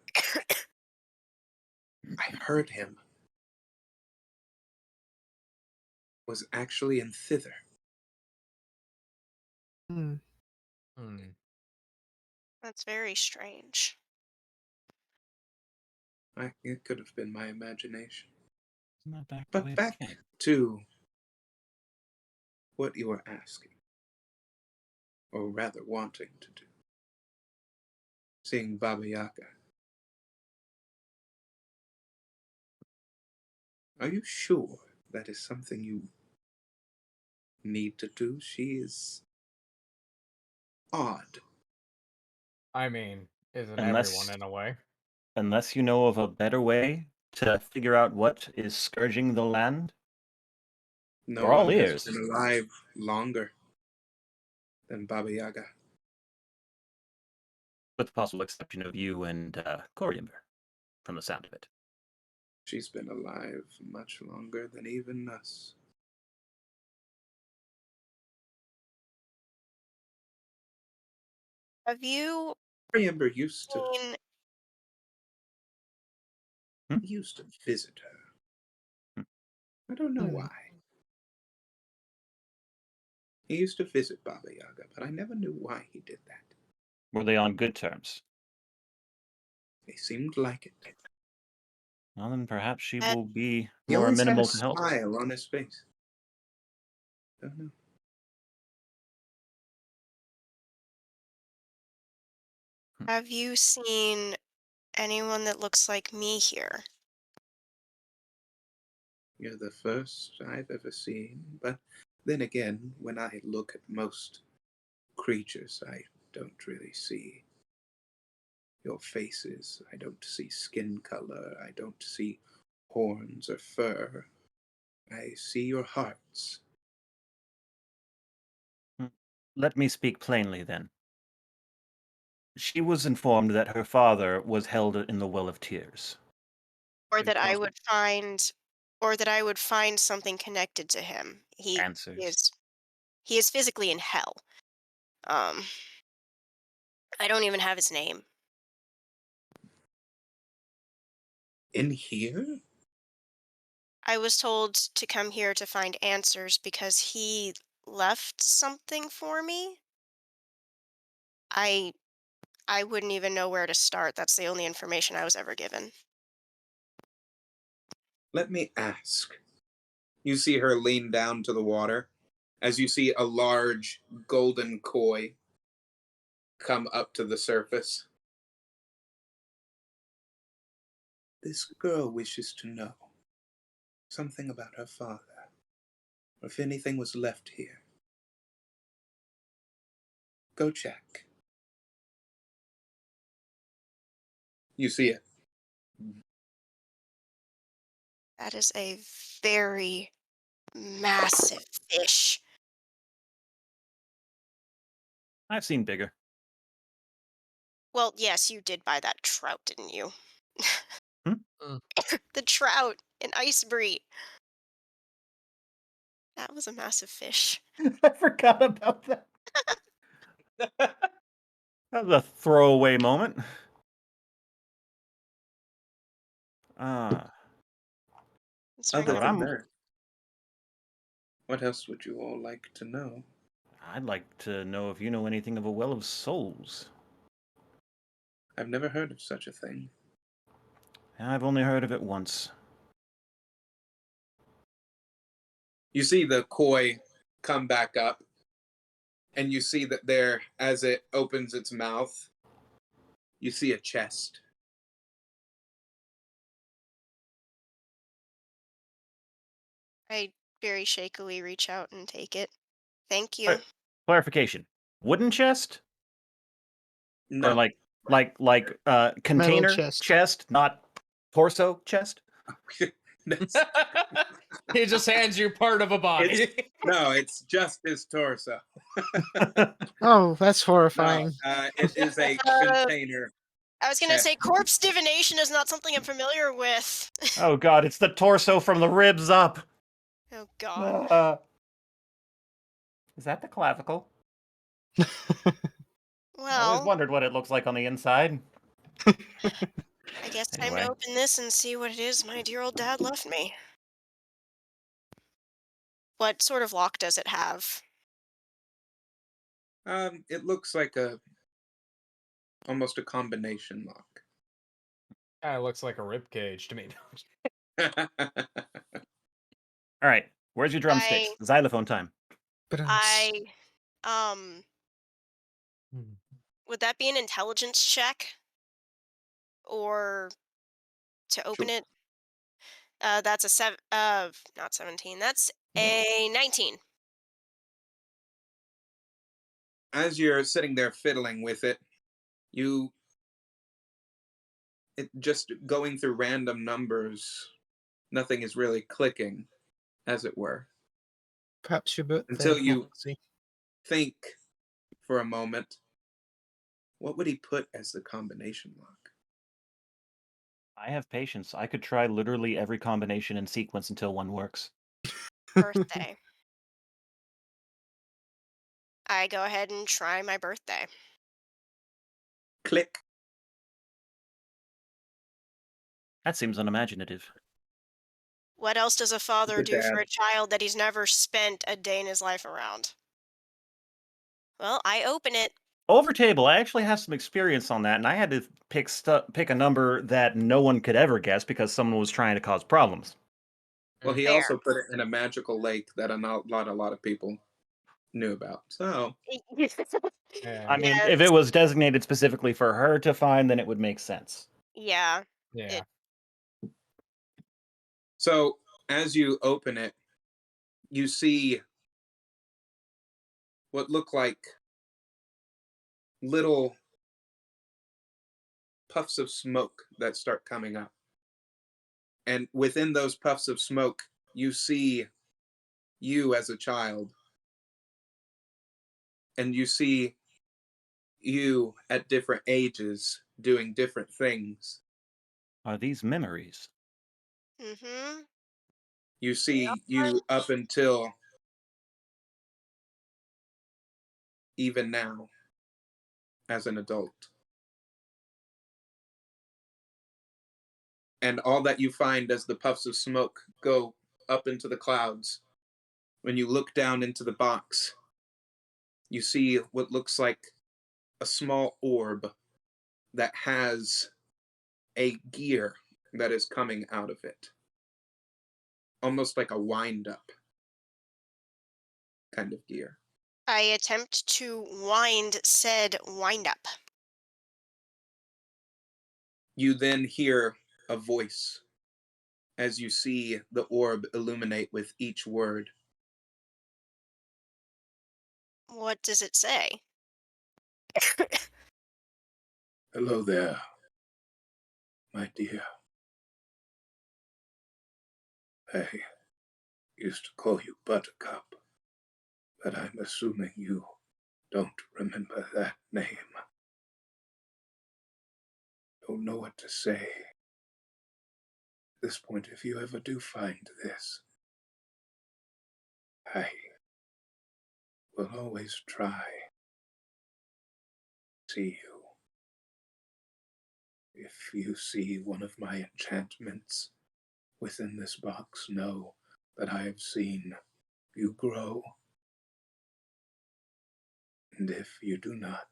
I heard him. Was actually in thither. Hmm. That's very strange. It could have been my imagination. Isn't that back the way But it back came? to what you were asking, or rather wanting to do. Seeing Baba Yaga. Are you sure that is something you need to do? She is odd. I mean, isn't Unless- everyone in a way? Unless you know of a better way to figure out what is scourging the land. No We're all one has ears. been alive longer than Baba Yaga. With the possible exception of you and Coriember, from the sound of it. She's been alive much longer than even us. Have you Coriember used to seen Hmm? He used to visit her. Hmm. I don't know Hmm. why. He used to visit Baba Yaga, but I never knew why he did that. Were they on good terms? They seemed like it. Well, then perhaps she That- will be He more always had a amenable to help. smile on his face. Don't know. Have you seen anyone that looks like me here? You're the first I've ever seen, but then again, when I look at most creatures, I don't really see your faces. I don't see skin color. I don't see horns or fur. I see your hearts. Let me speak plainly then. She was informed that her father was held in the Well of Tears. Or that I Impossible. would find or that I would find something connected to him. He Answers. is physically in hell. Um I don't even have his name. In here? I was told to come here to find answers because he left something for me. I I wouldn't even know where to start. That's the only information I was ever given. Let me ask. You see her lean down to the water as you see a large golden koi come up to the surface. This girl wishes to know something about her father, or if anything was left here. Go check. You see it. That is a very massive fish. I've seen bigger. Well, yes, you did buy that trout, didn't you? Hmm? The trout in Iceberry. That was a massive fish. I forgot about that. That was a throwaway moment. Ah, It's very Other what good. than I'm- that, what else would you all like to know? I'd like to know if you know anything of a Well of Souls. I've never heard of such a thing. I've only heard of it once. You see the koi come back up, and you see that there, as it opens its mouth, you see a chest. I very shakily reach out and take it. Thank you. Right. Clarification: wooden chest No. or like container chest. not torso chest. That's- He just hands you part of a body. no, it's just his torso. Oh, that's No, horrifying. it is a Uh, container. I was gonna chest. say corpse divination is not something I'm familiar with. Oh god, it's the torso from the ribs up. Oh god. Is that the clavicle? I always Well, wondered what it looks like on the inside. I guess time Anyway. to open this and see what it is my dear old dad left me. What sort of lock does it have? It looks like almost a combination lock. Kind of looks like a rib cage to me. All right, where's your drumsticks? Xylophone time. But I um Hmm. would that be an intelligence check? Or to open Sure. it? That's a not 17. That's a 19. As you're sitting there fiddling with it, it just going through random numbers, nothing is really clicking, as it were. perhaps your birthday. Until you- Let's see. Think for a moment. What would he put as the combination lock? I have patience. I could try literally every combination in sequence until one works. Birthday. I go ahead and try my birthday. Click. That seems unimaginative. What else does a father Good do for dad. a child that he's never spent a day in his life around? Well, I open it. Over table, I actually have some experience on that, and I had to pick a number that no one could ever guess because someone was trying to cause problems. Well, he Fair. also put it in a magical lake that a lot of people knew about. So Yeah. I mean, if it Yes. was designated specifically for her to find, then it would make sense. Yeah. Yeah. So as you open it, you see what look like little puffs of smoke that start coming up. And within those puffs of smoke, you see you as a child. And you see you at different ages doing different things. Are these memories? Mm-hmm. You see you up until even now as an adult. And all that you find as the puffs of smoke go up into the clouds, when you look down into the box, you see what looks like a small orb that has a gear that is coming out of it. Almost like a wind-up kind of gear. I attempt to wind said wind-up. You then hear a voice as you see the orb illuminate with each word. What does it say? Hello there, my dear. I used to call you Buttercup, but I'm assuming you don't remember that name. Don't know what to say. At this point, if you ever do find this, I will always try to see you. If you see one of my enchantments within this box, know that I have seen you grow. And if you do not,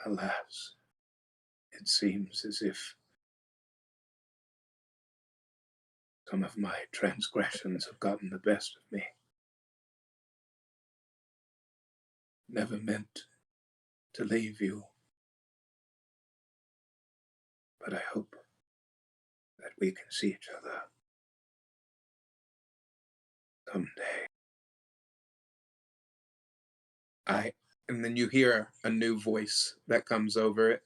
alas, it seems as if some of my transgressions have gotten the best of me. Never meant to leave you, but I hope that we can see each other someday. And then you hear a new voice that comes over it.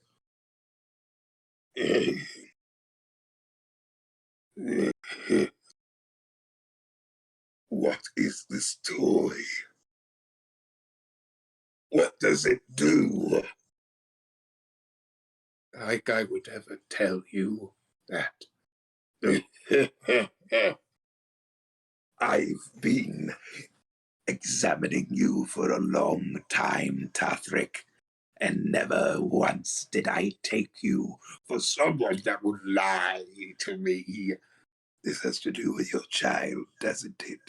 What is this toy? What does it do? Like I would ever tell you that. I've been examining you for a long time, Tathric, and never once did I take you for someone that would lie to me. This has to do with your child, doesn't it?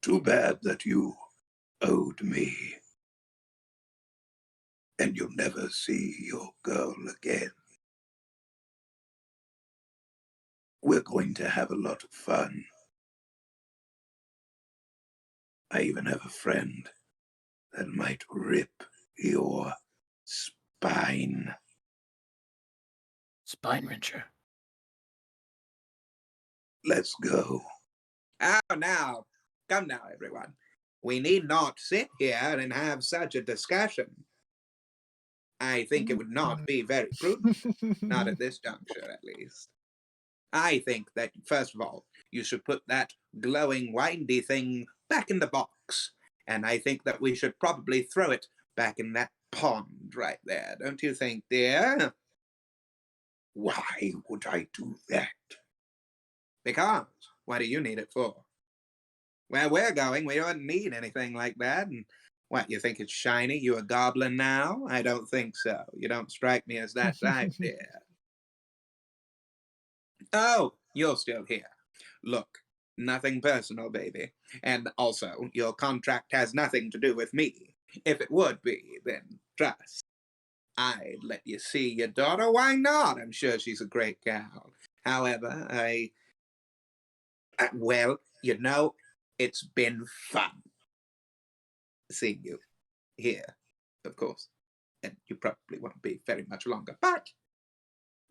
Too bad that you owed me. And you'll never see your girl again. We're going to have a lot of fun. I even have a friend that might rip your spine. Spine wrencher. Let's go. Oh, now. Come now, everyone. We need not sit here and have such a discussion. I think it would not be very prudent. Not at this juncture, at least. I think that, first of all, you should put that glowing, windy thing back in the box. And I think that we should probably throw it back in that pond right there. Don't you think, dear? Why would I do that? Because. What do you need it for? Where we're going, we don't need anything like that. And What, you think it's shiny? You a goblin now? I don't think so. You don't strike me as that type, dear. Oh, you're still here. Look, nothing personal, baby. And also, your contract has nothing to do with me. If it would be, then trust. I'd let you see your daughter. Why not? I'm sure she's a great gal. However, well, you know, it's been fun seeing you here, of course. And you probably won't be very much longer. But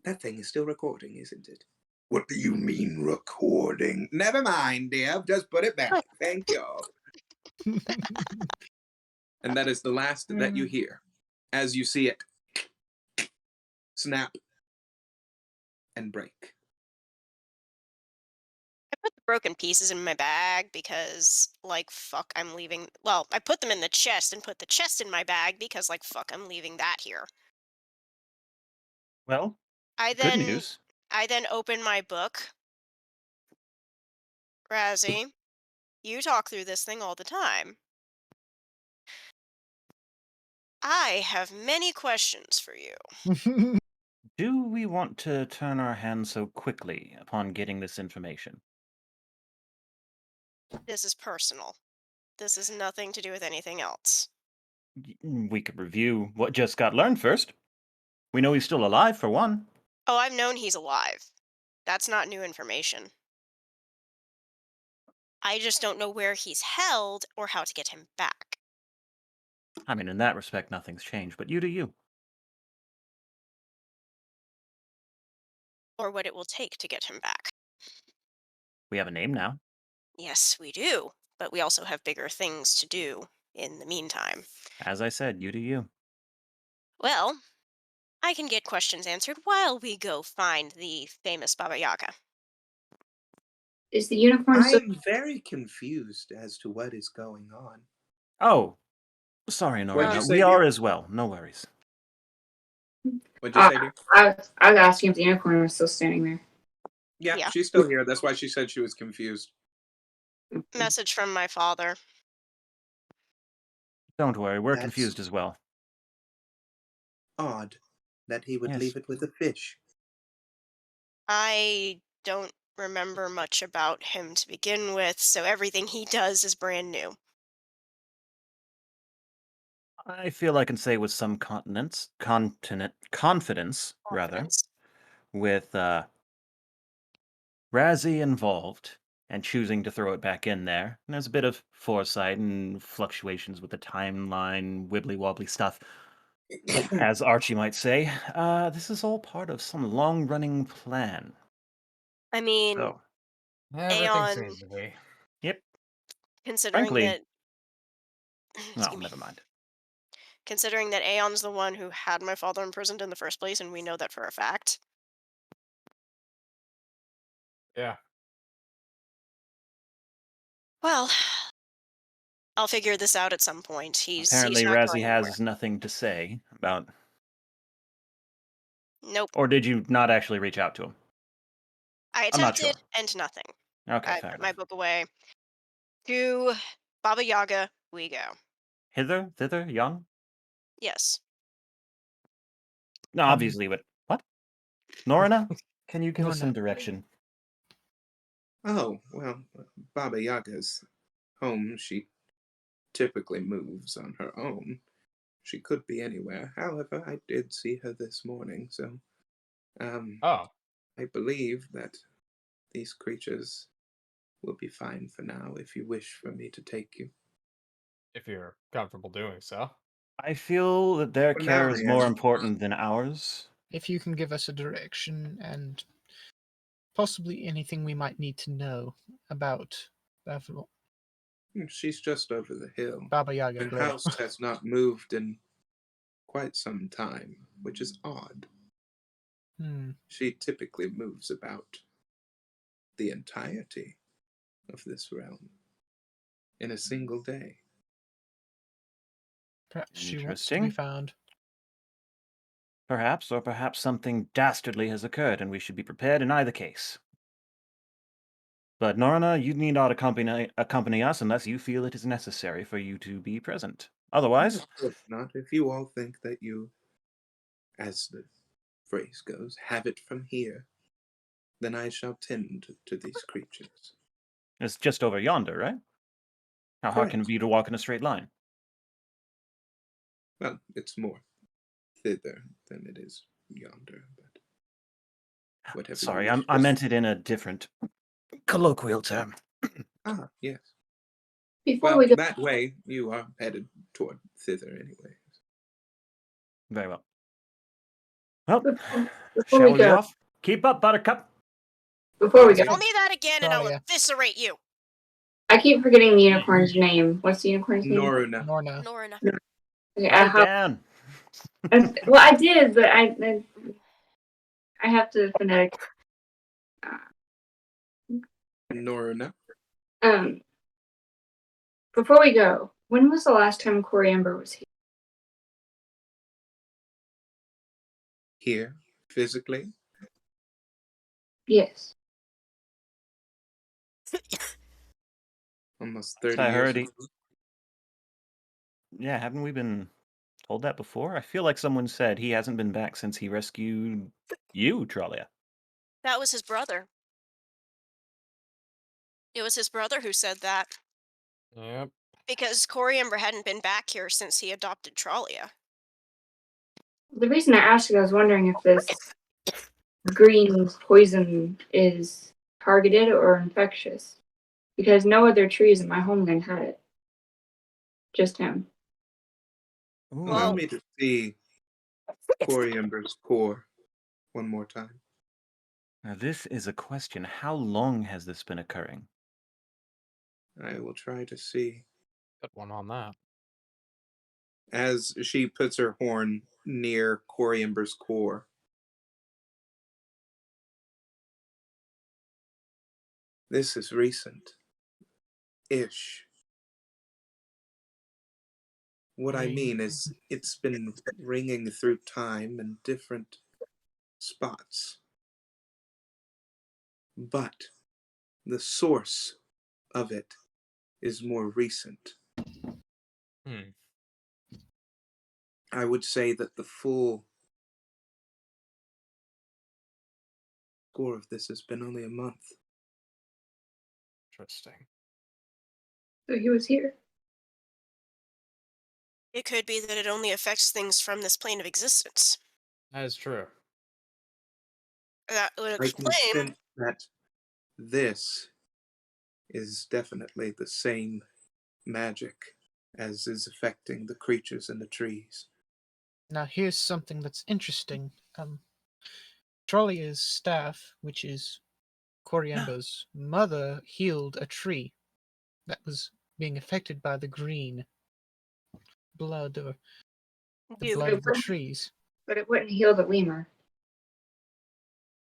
that thing is still recording, isn't it? What do you mean, recording? Never mind, dear. Just put it back. Thank you. And that is the last that you hear as you see it snap and break. I put the broken pieces in my bag because, like, fuck, I'm leaving. Well, I put them in the chest and put the chest in my bag because, like, fuck, I'm leaving that here. Well, I good then, news. I then open my book. Razzie, you talk through this thing all the time. I have many questions for you. Do we want to turn our hands so quickly upon getting this information? This is personal. This has nothing to do with anything else. We could review what just got learned first. We know he's still alive, for one. Oh, I've known he's alive. That's not new information. I just don't know where he's held or how to get him back. I mean, in that respect, nothing's changed, but you do you. Or what it will take to get him back. We have a name now. Yes, we do. But we also have bigger things to do in the meantime. As I said, you do you. Well, I can get questions answered while we go find the famous Baba Yaga. Is the unicorn still? I'm very confused as to what is going on. Oh, sorry, What'd Norina. you say, We dear? are as well. No worries. What'd you say, dear? I was asking if the unicorn was still standing there. Yeah, she's still here. That's why she said she was confused. Message from my father. Don't worry, we're That's- confused as well. Odd that he would Yes. leave it with a fish. I don't remember much about him to begin with, so everything he does is brand new. I feel I can say with some confidence, rather, Confidence. with Razzie involved and choosing to throw it back in there. And there's a bit of foresight and fluctuations with the timeline, wibbly wobbly stuff, as Archie might say. This is all part of some long running plan. I mean, So, Everything Aeon, seems to be. yep. considering Frankly, that. No, Excuse me. never mind. Considering that Aeon's the one who had my father imprisoned in the first place, and we know that for a fact. Yeah. Well, I'll figure this out at some point. Apparently, he's not Razzie going anywhere. has nothing to say about. Nope. Or did you not actually reach out to him? I I'm not attempted sure. and nothing. Okay, I fair put my enough. book away. To Baba Yaga we go. Hither, thither, young? Yes. No, obviously, but what? Norina, can you give us some Norina. direction? Oh, well, Baba Yaga's home. She typically moves on her own. She could be anywhere. However, I did see her this morning, so Oh, I believe that these creatures will be fine for now if you wish for me to take you. if you're comfortable doing so. I feel that their For care now, is yes. more important than ours. If you can give us a direction and possibly anything we might need to know about She's just over the hill. Baba Yaga. Her Glow. house has not moved in quite some time, which is odd. She typically moves about the entirety of this realm in a single day. Perhaps she wants to be Interesting. found. Perhaps, or perhaps something dastardly has occurred, and we should be prepared in either case. But Norina, you need not accompany us unless you feel it is necessary for you to be present. Otherwise, Of course not. If you all think that you, as the phrase goes, have it from here, then I shall tend to these creatures. it's just over yonder, right? How hard can it Correct. be to walk in a straight line? Well, it's more thither than it is yonder, but whatever. Sorry, you wish I to meant say. it in a different colloquial term. Ah, yes. Before Well, we go, that way you are headed toward thither anyway. Very well. Well, before shall we we be go, off? Keep up, Buttercup. before we go, Tell me that again and I'll Talia. eviscerate you. I keep forgetting the unicorn's name. What's the unicorn's name? Noruna. Norna. Norna. Okay, Write it down. well, I did, but I have to phonetic. Noruna. Before we go, when was the last time Coriamber was here? Here, physically. Yes. Almost 30 I years heard ago. Yeah, haven't we been told that before? I feel like someone said he hasn't been back since he rescued you, Tralia. That was his brother. It was his brother who said that. Yep. Because Coriamber hadn't been back here since he adopted Tralia. The reason I asked is I was wondering if this green poison is targeted or infectious. Because no other trees in my homeland had it. Just him. Allow Well- me to see Coriamber's core one more time. Now, this is a question. How long has this been occurring? I will try to see. Good one on that. As she puts her horn near Coriamber's core. This is recent. Ish. What I mean is, it's been ringing through time in different spots. But the source of it is more recent. Hmm. I would say that the full score of this has been only a month. Interesting. So he was here. It could be that it only affects things from this plane of existence. That is true. That would I can explain. sense that this is definitely the same magic as is affecting the creatures in the trees. Now here's something that's interesting. Trollia's staff, which is Coriamber's mother, healed a tree that was being affected by the green blood or the You. blood of the trees. But it wouldn't heal the lemur.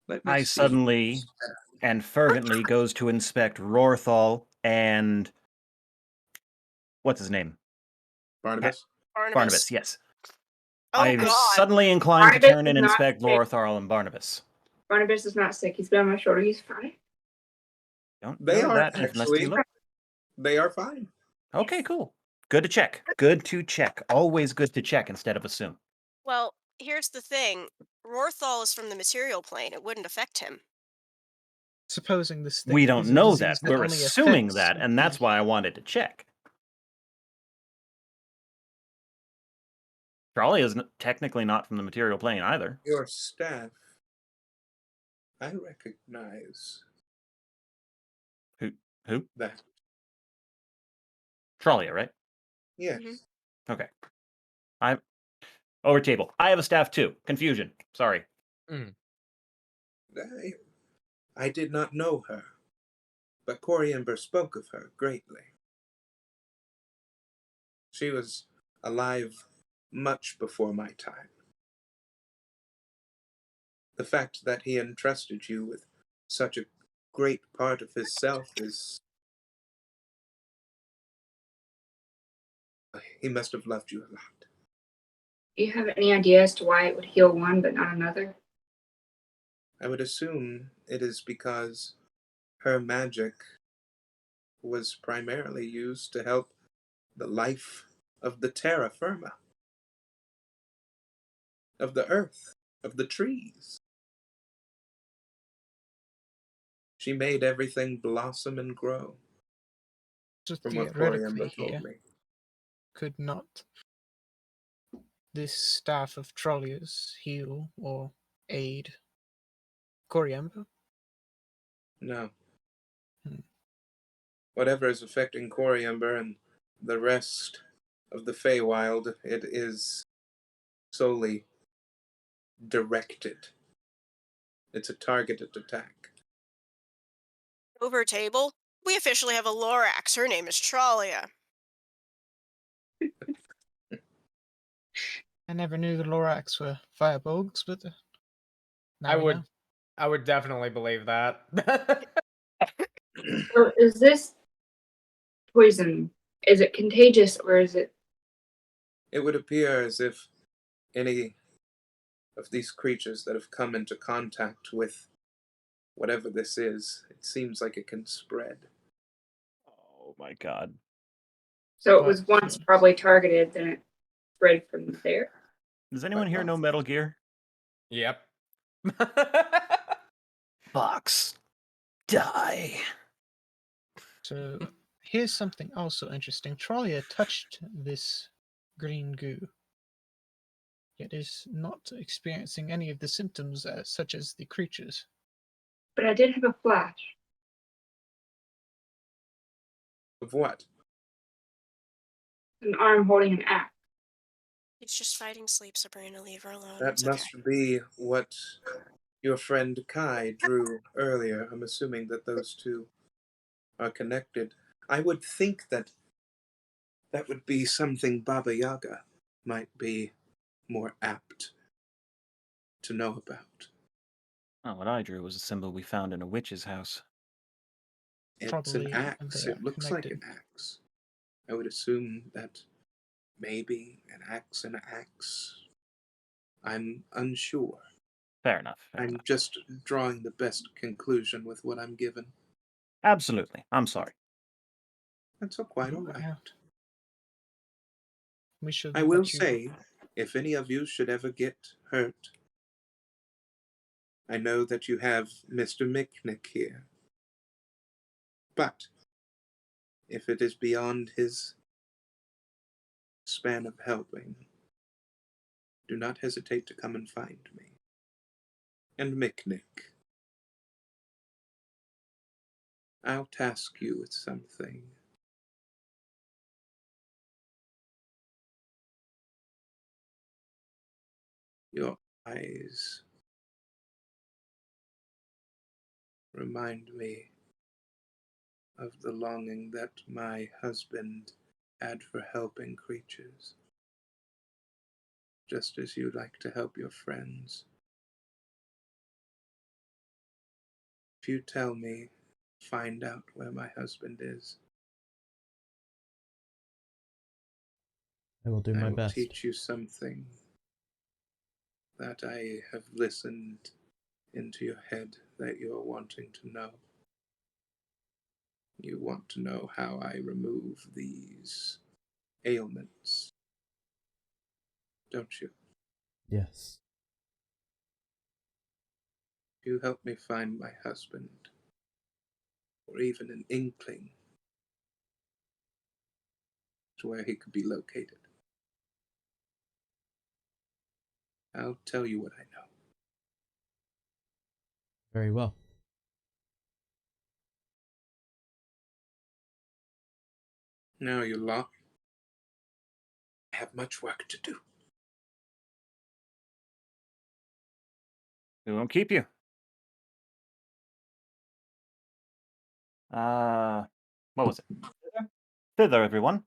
Let me I see. suddenly and fervently goes to inspect Rorthal and what's his name? Barnabas. Barnabas, yes. Oh I'm God. suddenly inclined to Barnabas turn and is not inspect sick. Lorthal and Barnabas. Barnabas is not sick. He's been on my shoulder. He's fine. Don't They know are that unless you actually. look. They are fine. Okay, cool. Good to check. Good to check. Always good to check instead of assume. Well, here's the thing. Rorthal is from the material plane. It wouldn't affect him. Supposing this thing We is don't a know disease that. We're only assuming affects that, and that's the- why I wanted to check. Trolley is technically not from the material plane either. Your staff, I recognize Who? that. Trollia, right? Yes. Mhm. Okay. Over table. I have a staff too. Confusion. Sorry. I did not know her, but Coriamber spoke of her greatly. She was alive much before my time. The fact that he entrusted you with such a great part of his self is... He must have loved you a lot. Do you have any idea as to why it would heal one but not another? I would assume it is because her magic was primarily used to help the life of the terra firma, of the earth, of the trees. She made everything blossom and grow, So from what theoretically Coriumber told here, me. could not this staff of Trollius heal or aid Coriumber? No. Hmm. Whatever is affecting Coriumber and the rest of the Feywild, it is solely directed. It's a targeted attack. Over table, we officially have a Lorax. Her name is Trollia. I never knew the Lorax were firebolgs, but now we know. I would definitely believe that. So is this poison? Is it contagious or is it? It would appear as if any of these creatures that have come into contact with whatever this is, it seems like it can spread. Oh my god. So it was once probably targeted, then it spread from there. Does anyone here know Metal Gear? Yep. Box. Die. So here's something also interesting. Trollia touched this green goo, yet is not experiencing any of the symptoms such as the creatures. But I did have a flash. Of what? An arm holding an axe. He's just fighting sleep, Sabrina. Leave her alone. That It's must okay. be what your friend Kai drew earlier. I'm assuming that those two are connected. I would think that that would be something Baba Yaga might be more apt to know about. Oh, what I drew was a symbol we found in a witch's house. It's Probably an axe. they are It looks like an axe. I would assume that maybe an axe and an axe. I'm unsure. Fair enough. Fair I'm enough. just drawing the best conclusion with what I'm given. Absolutely. I'm sorry. That's all quite all Yeah. right. We should I will let you- say, if any of you should ever get hurt, I know that you have Mr. Micknick here. But if it is beyond his span of helping, do not hesitate to come and find me. And Micknick, I'll task you with something. Your eyes remind me of the longing that my husband had for helping creatures, just as you like to help your friends. If you tell me, find out where my husband is, I will do my I will best. teach you something that I have listened into your head that you are wanting to know. You want to know how I remove these ailments, don't you? Yes. If you help me find my husband, or even an inkling to where he could be located, I'll tell you what I know. Very well. Now, you lot, I have much work to do. We won't keep you. What was it? Thither, everyone.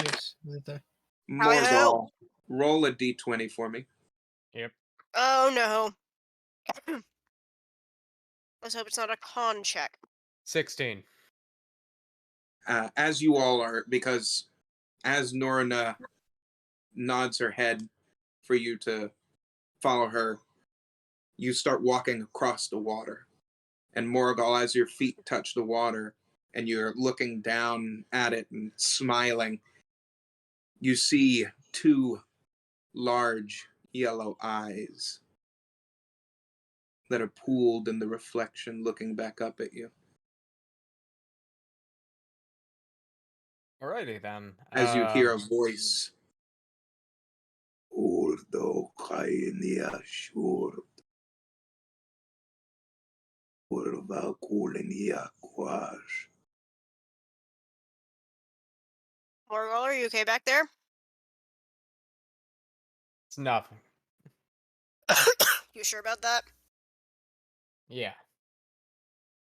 Yes, the Morgall, roll a d20 for me. Yep. Oh no. Let's hope it's not a con check. 16. As you all are, because as Norna nods her head for you to follow her, you start walking across the water. And Morgall, as your feet touch the water and you're looking down at it and smiling, You see two large yellow eyes that are pooled in the reflection looking back up at you. Alrighty then. As you hear a voice. Urdo Kainia Shur Urva Kulinia Kwash. Morgul, are you okay back there? It's nothing. You sure about that? Yeah.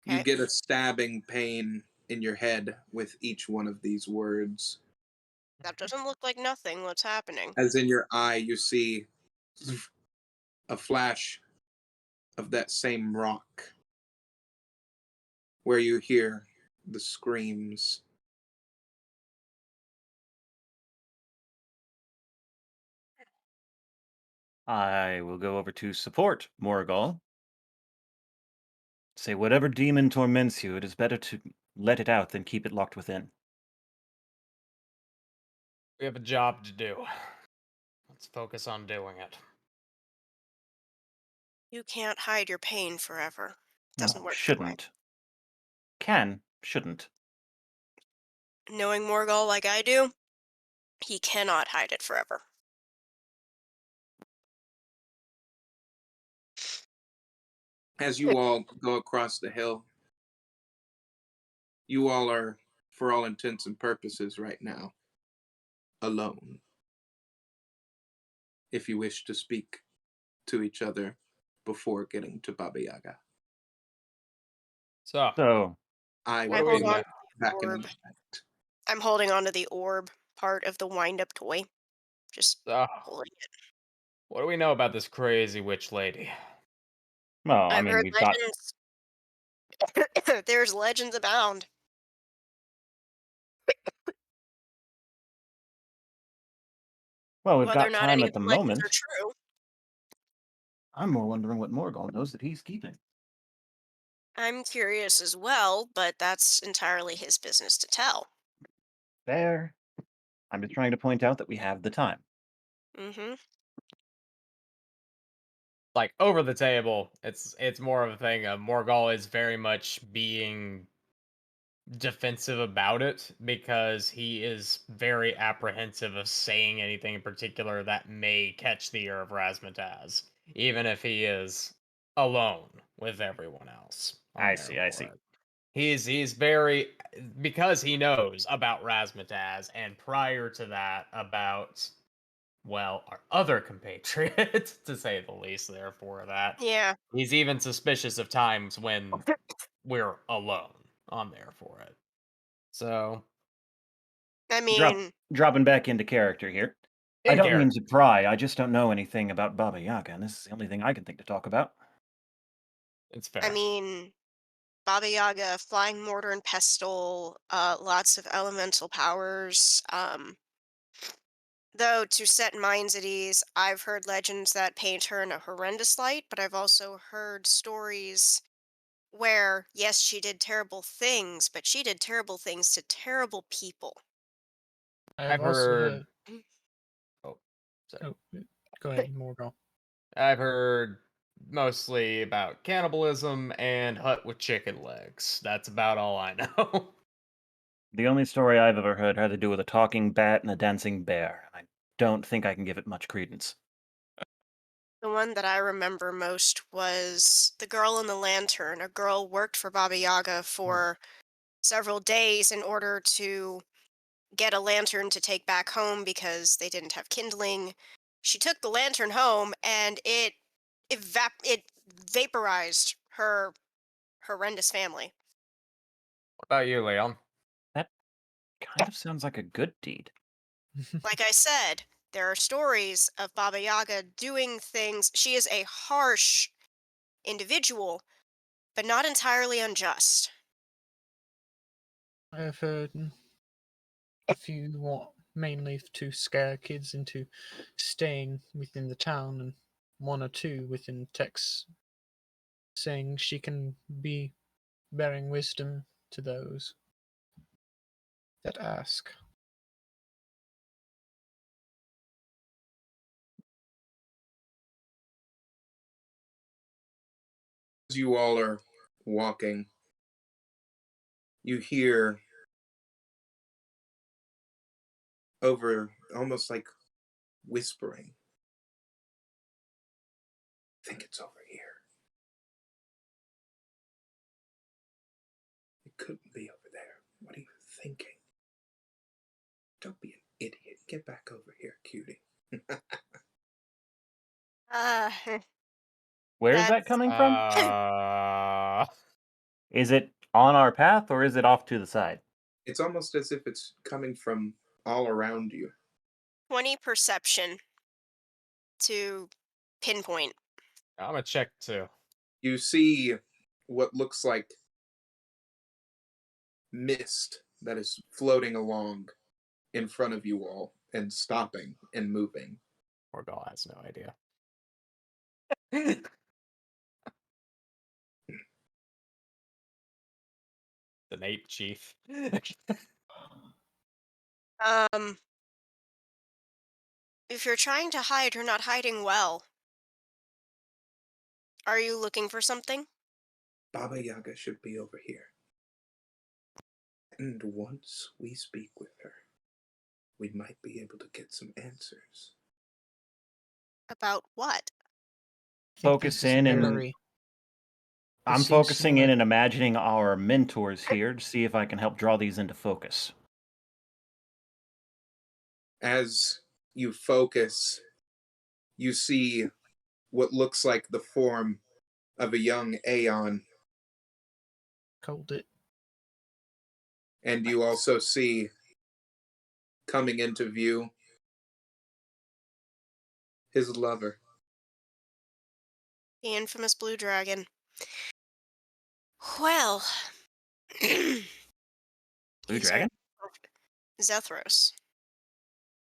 You Okay. get a stabbing pain in your head with each one of these words. That doesn't look like nothing. What's happening? As in your eye, you see a flash of that same rock where you hear the screams. I will go over to support Morgul. Say, whatever demon torments you, it is better to let it out than keep it locked within. We have a job to do. Let's focus on doing it. You can't hide your pain forever. Doesn't No, work that way. shouldn't. Can, shouldn't. Knowing Morgul like I do, he cannot hide it forever. As you all go across the hill, you all are, for all intents and purposes right now, alone. If you wish to speak to each other before getting to Baba Yaga. So, I What will do we be hold on know? back in a orb. moment. I'm holding onto the orb part of the wind-up toy. Just So, holding it. what do we know about this crazy witch lady? well, I I've mean, heard we've got legends. There's legends abound. we've Whether or got not time any at of the the legends are moment. true. I'm more wondering what Morgul knows that he's keeping. I'm curious as well, but that's entirely his business to tell. There. I'm just trying to point out that we have the time. Mm-hmm. Like over the table, it's more of a thing of Morgul is very much being defensive about it because he is very apprehensive of saying anything in particular that may catch the ear of Razmataz, even if he is alone with everyone else. I see. It. He's very because he knows about Razmataz and prior to that about our other compatriots, to say the least, therefore that Yeah. he's even suspicious of times when we're alone on there for it. So, I mean, Dropping back into character here. I in don't mean character. to pry, I just don't know anything about Baba Yaga, and this is the only thing I can think to talk about. It's I fair. mean, Baba Yaga, flying mortar and pestle, lots of elemental powers. Though to set minds at ease, I've heard legends that paint her in a horrendous light, but I've also heard stories where, yes, she did terrible things, but she did terrible things to terrible people. I've also heard. heard. Oh, sorry. Oh, go ahead, Morgul. I've heard mostly about cannibalism and hut with chicken legs. That's about all I know. The only story I've ever heard had to do with a talking bat and a dancing bear. I don't think I can give it much credence. The one that I remember most was the girl in the lantern. A girl worked for Baba Yaga for several days in order to get a lantern to take back home because they didn't have kindling. She took the lantern home and it vaporized her horrendous family. What about you, Leon? That kind of sounds like a good deed. Like I said, there are stories of Baba Yaga doing things. She is a harsh individual, but not entirely unjust. I've heard a few want mainly to scare kids into staying within the town, and one or two within Tex saying she can be bearing wisdom to those that ask. you all are walking, you hear over almost like whispering. I think it's over here. It couldn't be over there. What are you thinking? Don't be an idiot. Get back over here, cutie. Uh, Where is that that's coming from? Is it on our path or is it off to the side? It's almost as if it's coming from all around you. 20 perception to pinpoint. I'm gonna check too. You see what looks like mist that is floating along in front of you all and stopping and moving. Morgul has no idea. The Nate chief. Um, if you're trying to hide, you're not hiding well. Are you looking for something? Baba Yaga should be over here. And once we speak with her, we might be able to get some answers. About what? I think Focus this is in and very- I'm seems focusing in similar. and imagining our mentors here to see if I can help draw these into focus. As you focus, you see what looks like the form of a young Aeon, Called it. and you also see coming into view his lover. The infamous blue dragon. Well, Blue he's dragon? Zethros.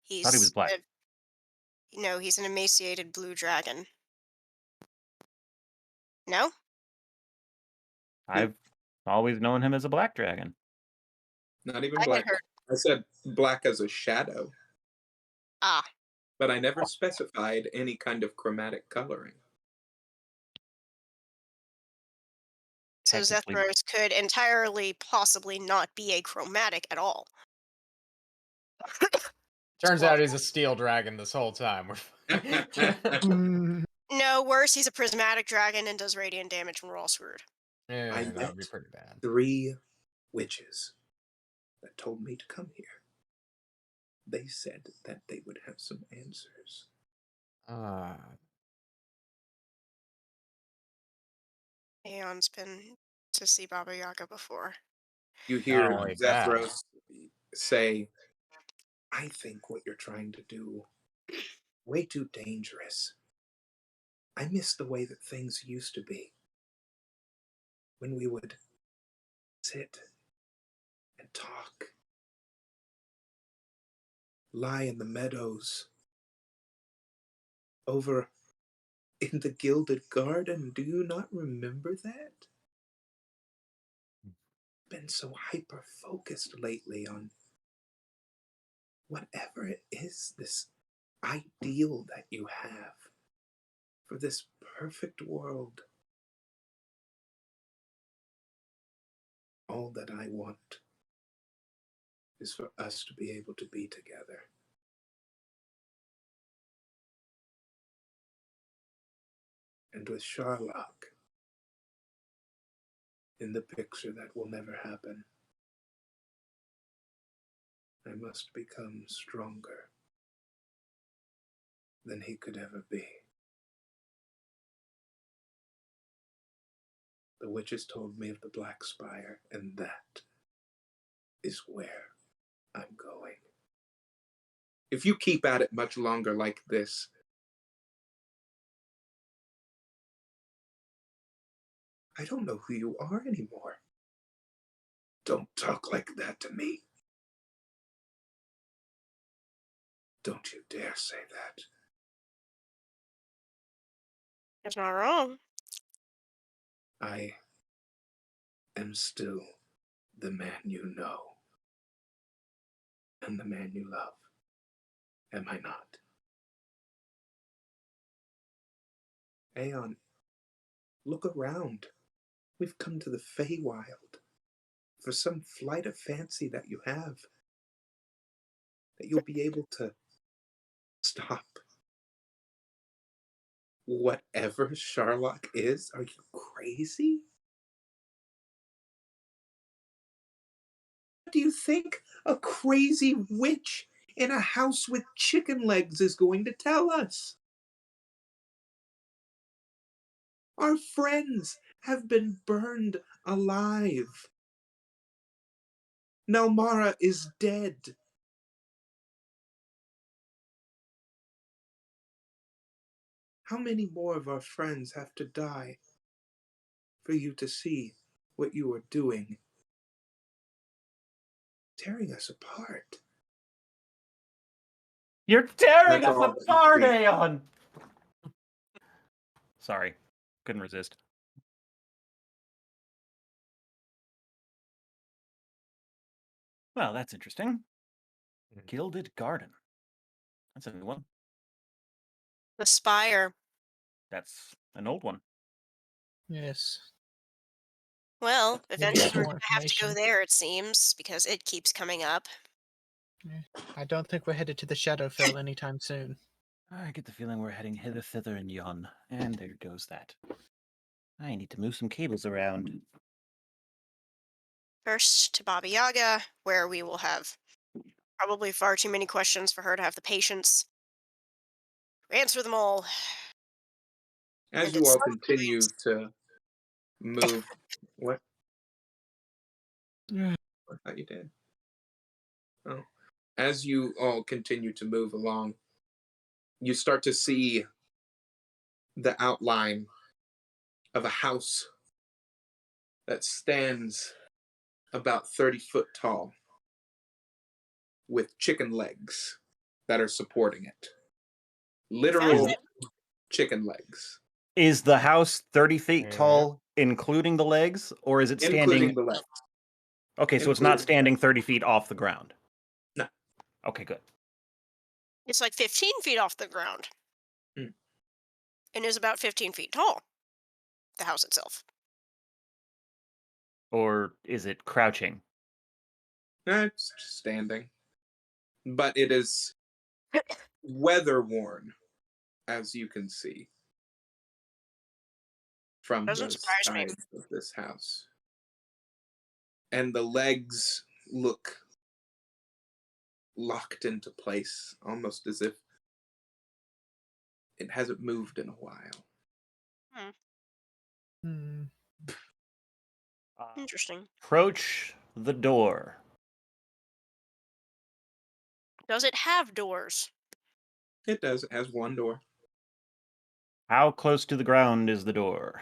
He's Thought he was black. No, he's an emaciated blue dragon. No? I've always known him as a black dragon. Not even I black. had heard. I said black as a shadow, Ah, but I never specified any kind of chromatic coloring. so Technically. Zethros could entirely possibly not be a chromatic at all. Turns out he's a steel dragon this whole time. Mm, No, worse, he's a prismatic dragon and does radiant damage, and we're all screwed. Yeah, I that would be met pretty bad. 3 witches that told me to come here. They said that they would have some answers. Aeon's been to see Baba Yaga before. You hear Not only that. Zethros say, I think what you're trying to do, way too dangerous. I miss the way that things used to be. When we would sit and talk, lie in the meadows, over in the Gilded Garden. Do you not remember that? Been so hyper focused lately on whatever it is, this ideal that you have for this perfect world. All that I want is for us to be able to be together. And with Sherlock in the picture, that will never happen. I must become stronger than he could ever be. The witches told me of the Black Spire, and that is where I'm going. If you keep at it much longer like this, I don't know who you are anymore. Don't talk like that to me. Don't you dare say that. It's not wrong. I am still the man you know and the man you love. Am I not? Aeon, look around. We've come to the Feywild for some flight of fancy that you have. That you'll be able to stop whatever Sherlock is? Are you crazy? What do you think a crazy witch in a house with chicken legs is going to tell us? Our friends have been burned alive. Nelmara is dead. How many more of our friends have to die for you to see what you are doing? Tearing us apart. You're tearing That's us all that you apart, see. Aeon! Sorry. Couldn't resist. Well, that's interesting. Gilded Garden. That's a new one. The spire. That's an old one. Yes. Well, Maybe eventually some we're more going to have to go information. there, it seems, because it keeps coming up. I don't think we're headed to the Shadowfell anytime soon. I get the feeling we're heading hither, thither, and yon. And there goes that. I need to move some cables around. First to Baba Yaga, where we will have probably far too many questions for her to have the patience to answer them all. As And you at all some continue point, to move, what? Yeah. I thought you did. Oh. As you all continue to move along, you start to see the outline of a house that stands about 30 foot tall with chicken legs that are supporting it. Literal Found chicken legs, Is the house 30 feet Mhm. tall, including the legs, or is it standing? including the legs. Okay, so it's not including- standing 30 feet off the ground. No. Okay, good. it's like 15 feet off the ground. Hmm. And is about 15 feet tall. The house itself. Or is it crouching? It's standing. But it is weather worn, as you can see from Doesn't the surprise me. sides of this house. And the legs look locked into place, almost as if it hasn't moved in a while. Hmm. Interesting. Approach the door. Does it have doors? It does. It has one door. How close to the ground is the door?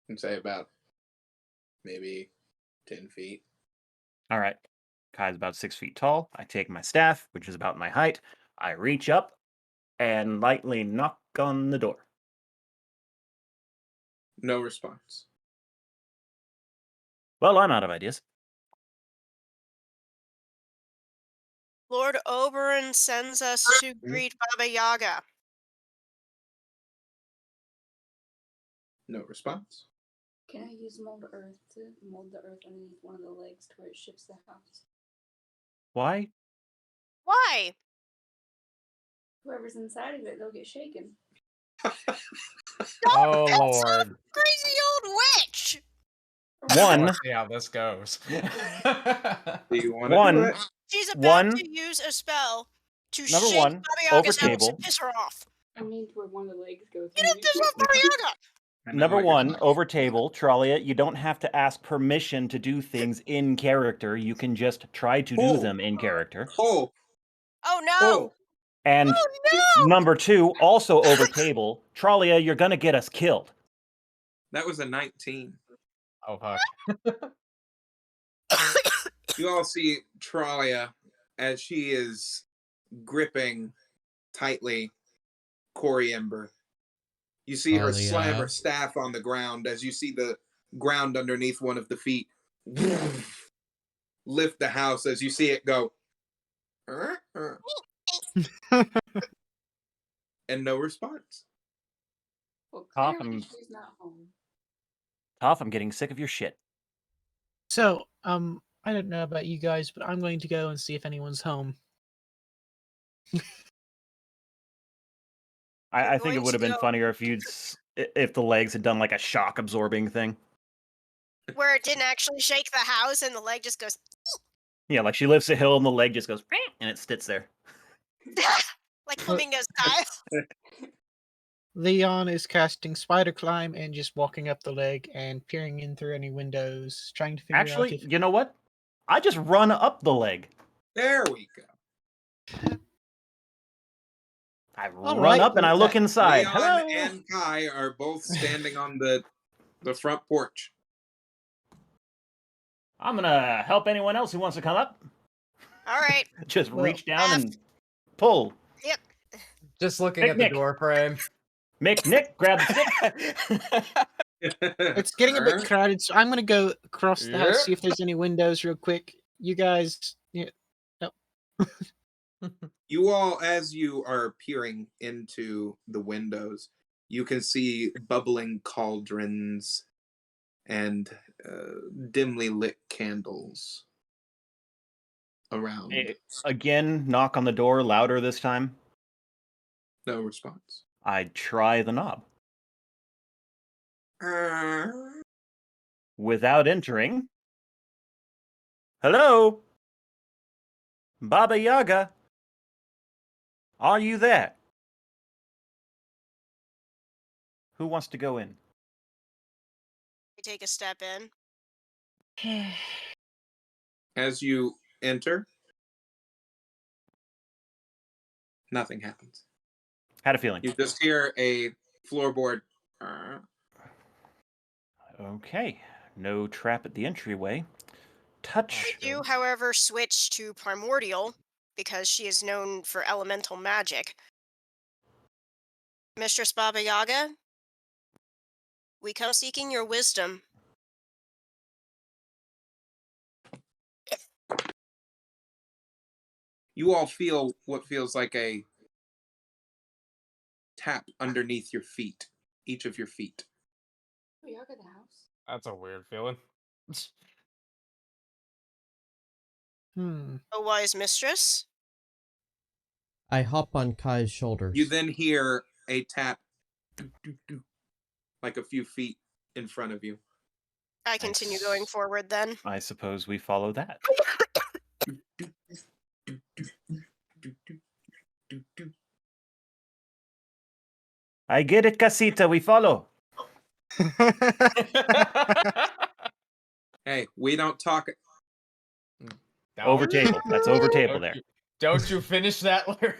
And say about maybe 10 feet. All right. Kai's about 6 feet tall. I take my staff, which is about my height. I reach up and lightly knock on the door. No response. Well, I'm out of ideas. Lord Oberon sends us to greet Baba Yaga. No response. Can I use mold earth to mold the earth underneath one of the legs to where it shifts the house? Why? Why? Whoever's inside of it, they'll get shaken. Oh That's lord. Crazy old witch! I One, wanna see how this goes. Do you want to One. do it? She's about One- to use a spell to Number shake one, Baba over Yaga's house table. and piss her off. I mean, where one of the legs goes. Get up this off Baba Yaga! I know Number what you're one, saying. over table. Tralia, you don't have to ask permission to do things in character. You can just try to do Oh. them in character. Oh, Oh no! oh. And Oh no! number two, also over table. Tralia, you're going to get us killed. That was a 19. Oh fuck. You all see Tralia as she is gripping tightly Corey Ember. You see her slam her staff on the ground as you see the ground underneath one of the feet lift the house as you see it go. And no response. Well, Cough, clearly I'm- she's not home. Toph, I'm getting sick of your shit. So, I don't know about you guys, but I'm going to go and see if anyone's home. You're I think it going would have to been go- funnier if the legs had done like a shock absorbing thing. Where it didn't actually shake the house and the leg just goes Yeah, like she lifts a hill and the leg just goes and it sits there. like flamingo style. Leon is casting spider climb and just walking up the leg and peering in through any windows, trying to figure Actually, out if you know what? I just run up the leg. There we go. I All run right, up and I look that- inside. Leon Hello. and Kai are both standing on the front porch. I'm gonna help anyone else who wants to come up. All right. Just Well, reach down and pull. Just looking at the Nick. door frame. Nick, grab the stick. it's getting a bit crowded, so I'm going to go across the house, Yep. see if there's any windows real quick. You guys, yeah, You all, as you are peering into the windows, you can see bubbling cauldrons and dimly lit candles around. Again, knock on the door louder this time. No response. I try the knob. Without entering. Hello? Baba Yaga? Are you there? Who wants to go in? You take a step in. As you enter, nothing happens. Had a feeling. You just hear a floorboard. Okay. No trap at the entryway. Touch. We do, however, switch to primordial because she is known for elemental magic. Mistress Baba Yaga, we come seeking your wisdom. You all feel what feels like a tap underneath your feet, each of your feet. Oh, y'all got the house. That's a weird feeling. O wise mistress. I hop on Kai's shoulders. You then hear a tap, doo, doo, doo, like a few feet in front of you. I continue going forward then. I suppose we follow that. Doo, doo, doo, doo, doo, doo, doo. I get it, Casita. We follow. Hey, we don't talk. Over table. That's over table there. Don't you finish that lyric?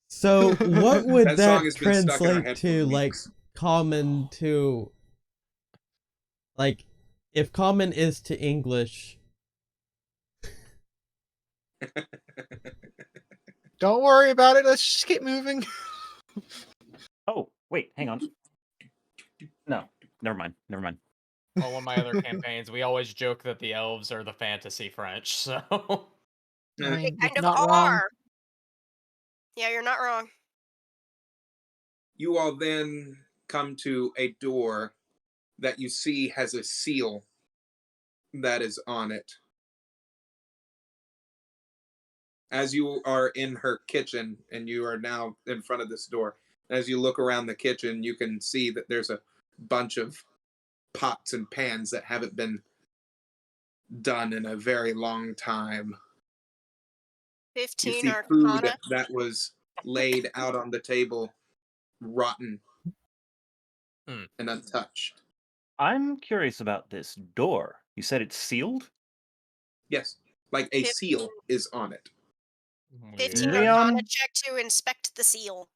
So what would That song that has been stuck in our translate head for to, like, weeks. common to... Like, if common is to English... don't worry about it. Let's just keep moving. Oh, wait, hang on. No, never mind. Never mind. All of my other campaigns, we always joke that the elves are the fantasy French, so I mean, Kind it's of not are. wrong. Yeah, you're not wrong. You all then come to a door that you see has a seal that is on it. As you are in her kitchen and you are now in front of this door, as you look around the kitchen, you can see that there's a bunch of pots and pans that haven't been done in a very long time. You 15 see Arcana. food that was laid out on the table, rotten and untouched. I'm curious about this door. You said it's sealed? Yes, like a seal is on it. 15 Leon? Arcana check to inspect the seal.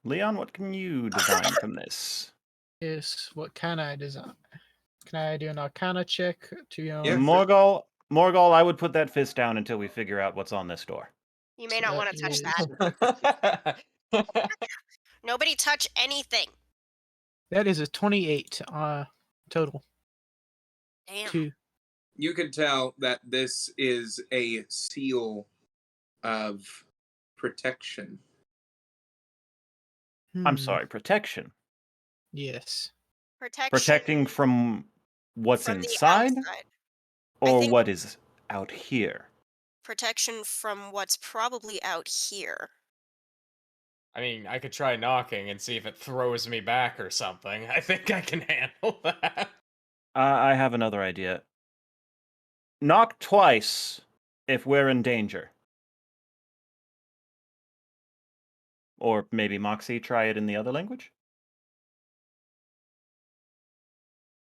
Leon, what can you divine from this? Yes, what can I design? Can I do an Arcana check to Yeah, sure. Morgul, I would put that fist down until we figure out what's on this door. You may not want to touch that. that. Nobody touch anything. That is a 28 total. Damn. 2. You can tell that this is a seal of protection. I'm Hmm, sorry, protection. Yes. Protecting from what's from the inside outside. I or think what is out here? protection from what's probably out here. I mean, I could try knocking and see if it throws me back or something. I think I can handle that. I have another idea. Knock twice if we're in danger. Or maybe Moxie, try it in the other language?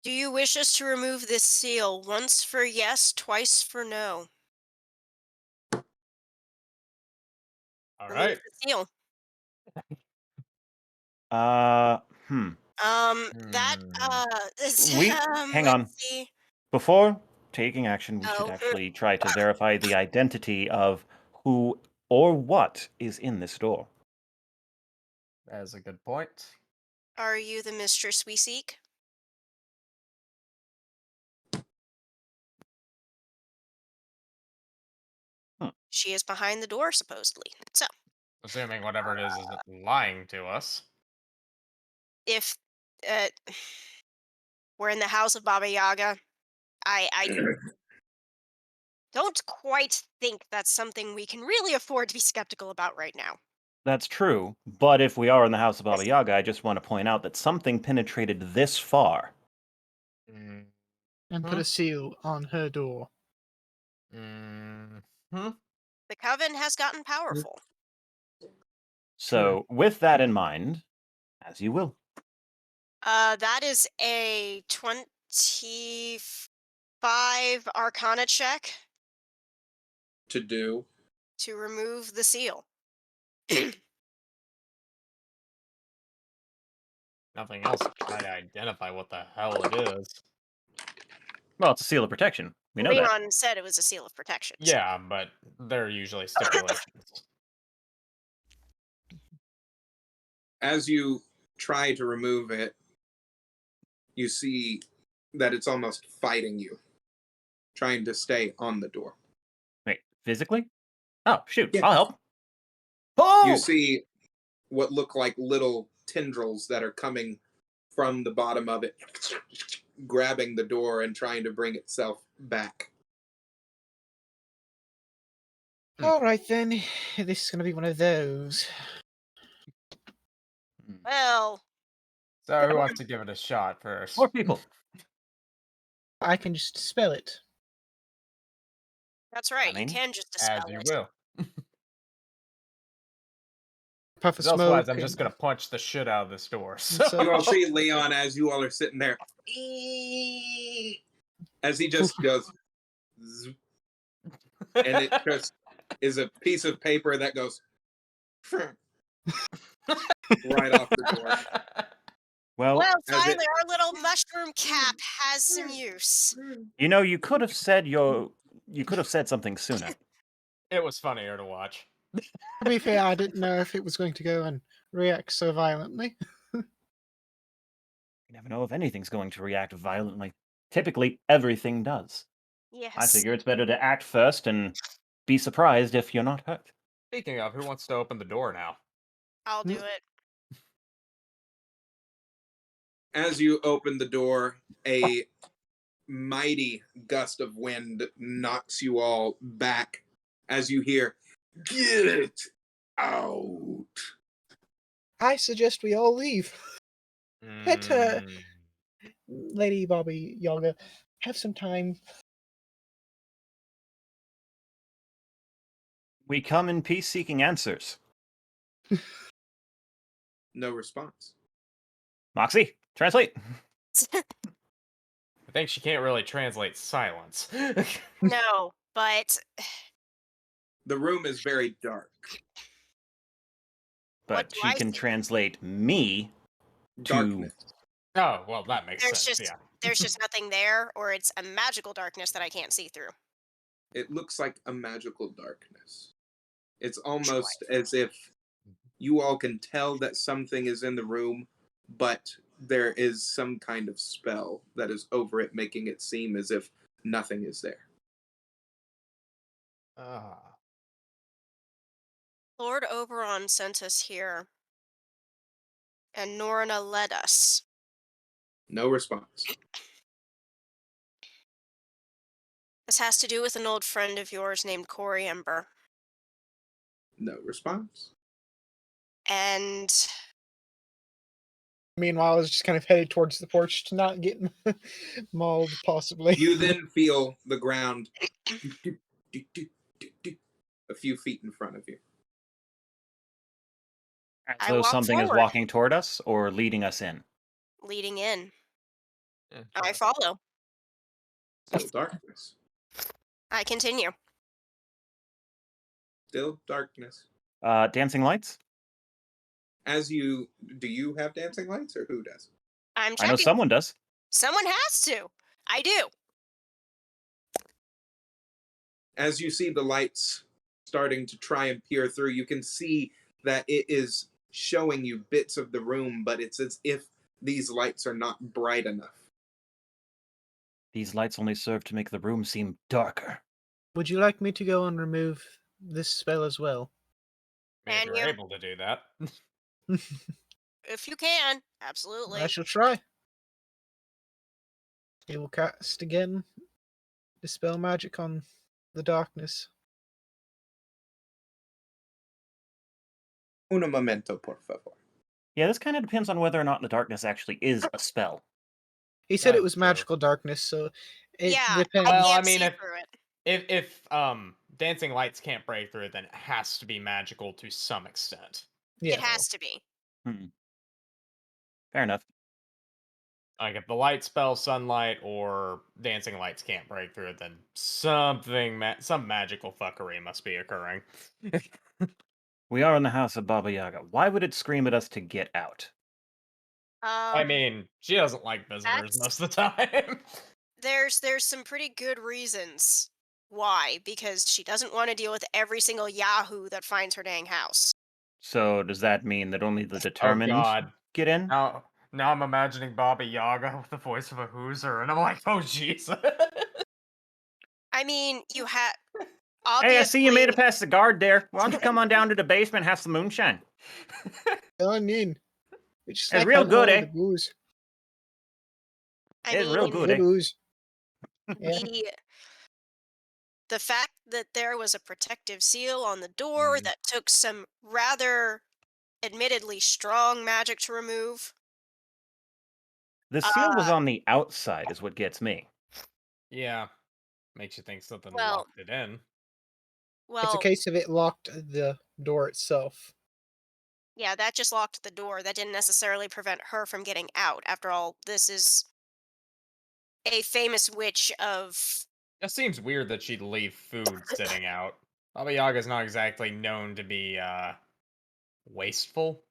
Do you wish us to remove this seal once for yes, twice for no? All Remove right. the seal. Uh, hmm. That is, Hang on. let's see. Before taking action, we should Oh, actually try to verify the identity of who or what is in this door. That is a good point. are you the mistress we seek? Hmm. She is behind the door, supposedly. So, Assuming whatever it is isn't lying to us. if uh, we're in the house of Baba Yaga, I don't quite think that's something we can really afford to be skeptical about right now. That's true, but if we are in the house of Baba Yaga, I just want to point out that something penetrated this far. Mm, And put a seal on her door. mm, The coven has gotten powerful. So, with that in mind, as you will. That is a 25 Arcana check To do. to remove the seal. nothing else to try to identify what the hell it is. Well, it's a seal of protection. We know that. Leon said it was a seal of protection. so- Yeah, but there are usually stipulations. As you try to remove it, you see that it's almost fighting you, trying to stay on the door. Wait, physically? Oh, shoot, Yeah. I'll help. Oh! You see what look like little tendrils that are coming from the bottom of it, grabbing the door and trying to bring itself back. All right then, this is going to be one of those. Well, So who wants to give it a shot first? More people. I can just spell it. that's right. mean, you can just As dispel you it. will. Puff of Because smoke. otherwise, I'm just gonna punch the shit out of this door. So, So- You all see Leon as you all are sitting there, as he just goes, zoop, and it just is a piece of paper that goes right off the door. Well, Well, as it- finally, our little mushroom cap has some use. you know, you could have said something sooner. it was funnier to watch. To be fair, I didn't know if it was going to go and react so violently. You never know if anything's going to react violently. Typically, everything does. Yes. I figure it's better to act first and be surprised if you're not hurt. Speaking of, who wants to open the door now? I'll do it. As you open the door, a mighty gust of wind knocks you all back as you hear, "Get it out." I suggest we all leave. Let Mm, Lady Bobby Yaga have some time. We come in peace seeking answers. No response. Moxie, translate. I think she can't really translate silence. No, but The room is very dark. But do she I can see? translate me Darkness. oh, well, that makes there's sense. just Yeah. there's just nothing there, or it's a magical darkness that I can't see through. It looks like a magical darkness. It's almost as if you all can tell that something is in the room, but there is some kind of spell that is over it, making it seem as if nothing is there. Ah. Lord Oberon sent us here And Norna led us. No response. This has to do with an old friend of yours named Corey Ember. No response. And Meanwhile, I was just kind of headed towards the porch to not get mauled, possibly. You then feel the ground a few feet in front of you. As I though walk something is forward. walking toward us or leading us in. leading in. Yeah, I sure. follow. Still darkness. I continue. Still darkness. Dancing lights? Do you have dancing lights or who does? I'm I know checking. someone does. Someone has to. I do. As you see the lights starting to try and peer through, you can see that it is showing you bits of the room, but it's as if these lights are not bright enough. These lights only serve to make the room seem darker. Would you like me to go and remove this spell as well? I mean, if And you're you- able to do that. If you can, absolutely. I shall try. He will cast again. Dispel magic on the darkness. Un momento, por favor. Yeah, this kind of depends on whether or not the darkness actually is a spell. He said it That's was true. magical darkness, so it Yeah, depends. I Well, can't I mean, see if- through it. If dancing lights can't break through it, then it has to be magical to some extent. Yeah, It has to be. Fair enough. Like if the light spell, sunlight, or dancing lights can't break through it, then some magical fuckery must be occurring. We are in the house of Baba Yaga. Why would it scream at us to get out? I mean, she doesn't like visitors that's- most of the time. There's some pretty good reasons why, because she doesn't want to deal with every single Yahoo that finds her dang house. So does that mean that only the Oh determined God! get in? Now I'm imagining Baba Yaga with the voice of a Hooser, and I'm like, oh Jesus! I mean, you have Hey, obviously. I see you made it past the guard there. Why don't you come on down to the basement and have some moonshine? going in. It's just It's like real having good, all eh? the booze. I It's mean, real good, Good eh? booze. Yeah. the fact that there was a protective seal on the door Mhm. that took some rather admittedly strong magic to remove. The seal was on the outside, is what gets me. Yeah, makes you think something Well- locked it in. Well, It's a case of it locked the door itself. yeah, that just locked the door. That didn't necessarily prevent her from getting out. After all, this is a famous witch of. It seems weird that she'd leave food sitting out. Baba Yaga's not exactly known to be wasteful.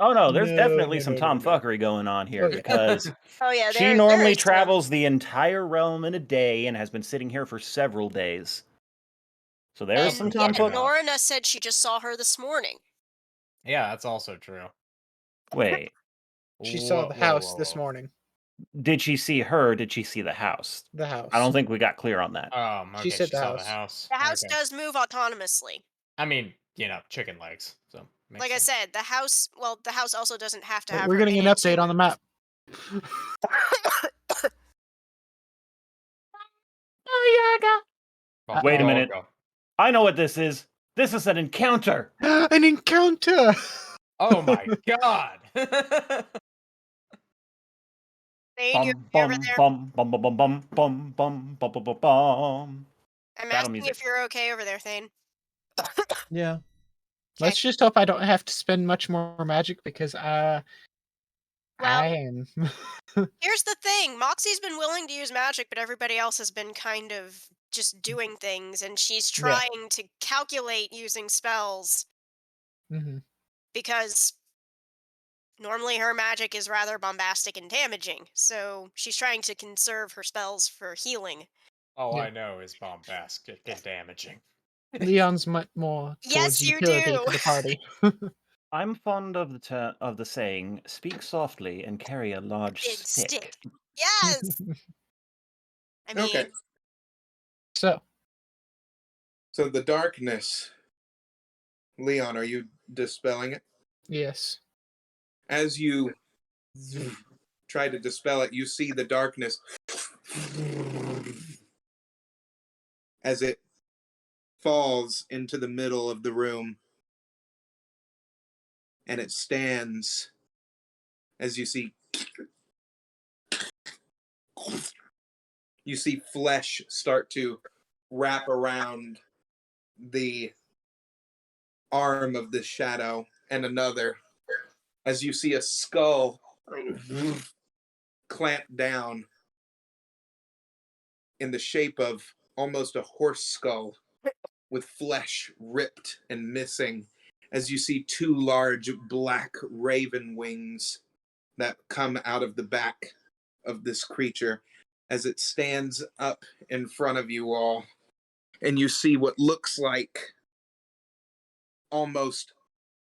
Oh no, there's No, definitely no, some no, no, no. tomfuckery going on here Oh, yeah. because Oh yeah, she normally travels the entire realm in a day and has been sitting here for several days. So there's And some yet tomfuck. Norna said she just saw her this morning. Yeah, that's also true. Wait, She saw the house this morning. did she see her? Did she see the house? The house. I don't think we got clear on that. Okay, She said the saw house. the house. The house Okay. does move autonomously. I mean, chicken legs. So makes Like sense. I said, the house. Well, the house also doesn't have to have. We're her getting an name update to on the map. Wait a Oh, minute. okay. I know what this is. This is an encounter. An encounter! Oh my god! Thane, you're Bum over bum there. bum bum bum bum bum bum bum bum bum bum. I'm battle asking music. if you're okay over there, Thane. Yeah. Let's just hope I don't have to spend much more magic because I am. Here's the thing: Moxie's been willing to use magic, but everybody else has been kind of just doing things, and she's Yeah. trying to calculate using spells hmm because normally her magic is rather bombastic and damaging. So she's trying to conserve her spells for healing. All Yeah. I know is bombastic and damaging. Leon's much more Yes, towards you utility do. to the party. I'm fond of the saying, "Speak softly and carry a large Big stick." stick. Yes. I mean, Okay. So, So the darkness. Leon, are you dispelling it? yes. As you try to dispel it, you see the darkness as it falls into the middle of the room, and it stands as you see flesh start to wrap around the arm of the shadow, and another as you see a skull clamp down in the shape of almost a horse skull with flesh ripped and missing, as you see two large black raven wings that come out of the back of this creature as it stands up in front of you all, and you see what looks like almost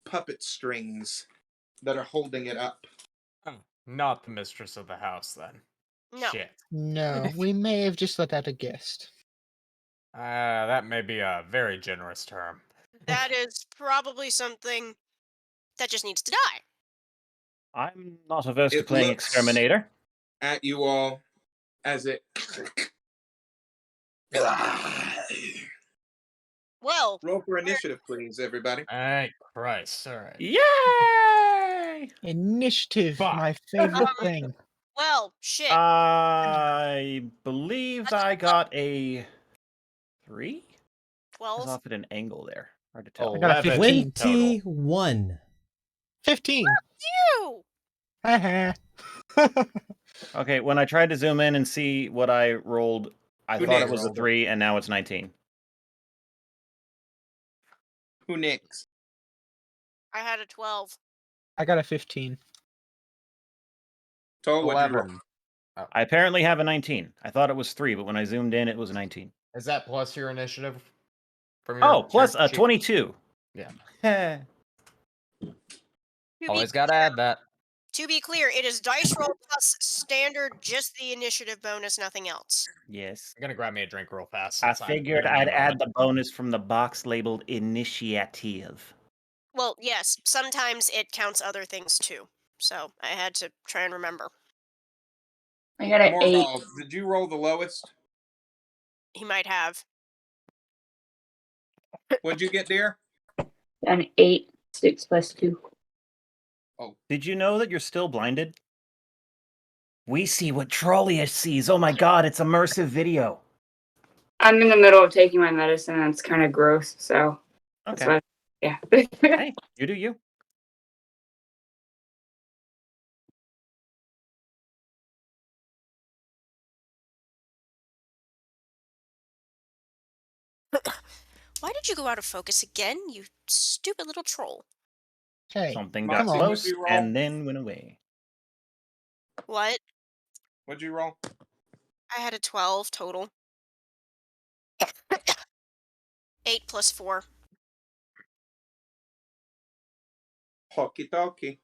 puppet strings that are holding it up. Oh, not the mistress of the house, then. No. Shit. No, we may have just let out a guest. That may be a very generous term. That is probably something that just needs to die. I'm not averse to It playing looks- Exterminator. At you all as it Well, roll for initiative, please, everybody. Hey, Christ. All right. Yay! Initiative, Fuck. my favorite thing. shit. I believe I got a 3? I was 12. off at an angle there. Hard to tell. I got a 11 15 total. 21. 15. You! Haha. Okay, when I tried to zoom in and see what I rolled, I Who thought it next? was a 3, and now it's 19. Who next? I had a 12. I got a 15. Toll, what'd you roll? 11. I apparently have a 19. I thought it was 3, but when I zoomed in, it was 19. Is that plus your initiative? From your Oh, plus a character sheet? 22. Yeah. Heh. To Always be, gotta add that. to be clear, it is dice roll plus standard, just the initiative bonus, nothing else. Yes. I'm gonna grab me a drink real fast. I since I'm figured giving I'd you a add moment. the bonus from the box labeled initiative. Well, yes, sometimes it counts other things too. So I had to try and remember. I got an 8. Morval, did you roll the lowest? He might have. What'd you get, dear? An 8. 6 plus 2. Did you know that you're still blinded? We see what Trollius sees. Oh my god, it's immersive video. I'm in the middle of taking my medicine and it's kind of gross, so that's Okay. why. Yeah. Hey, you do you. Why did you go out of focus again, you stupid little troll? Hey, Something Moxie, got what'd close you roll? and then went away. What? What'd you roll? I had a 12 total. 8 plus 4. Hockey talkie.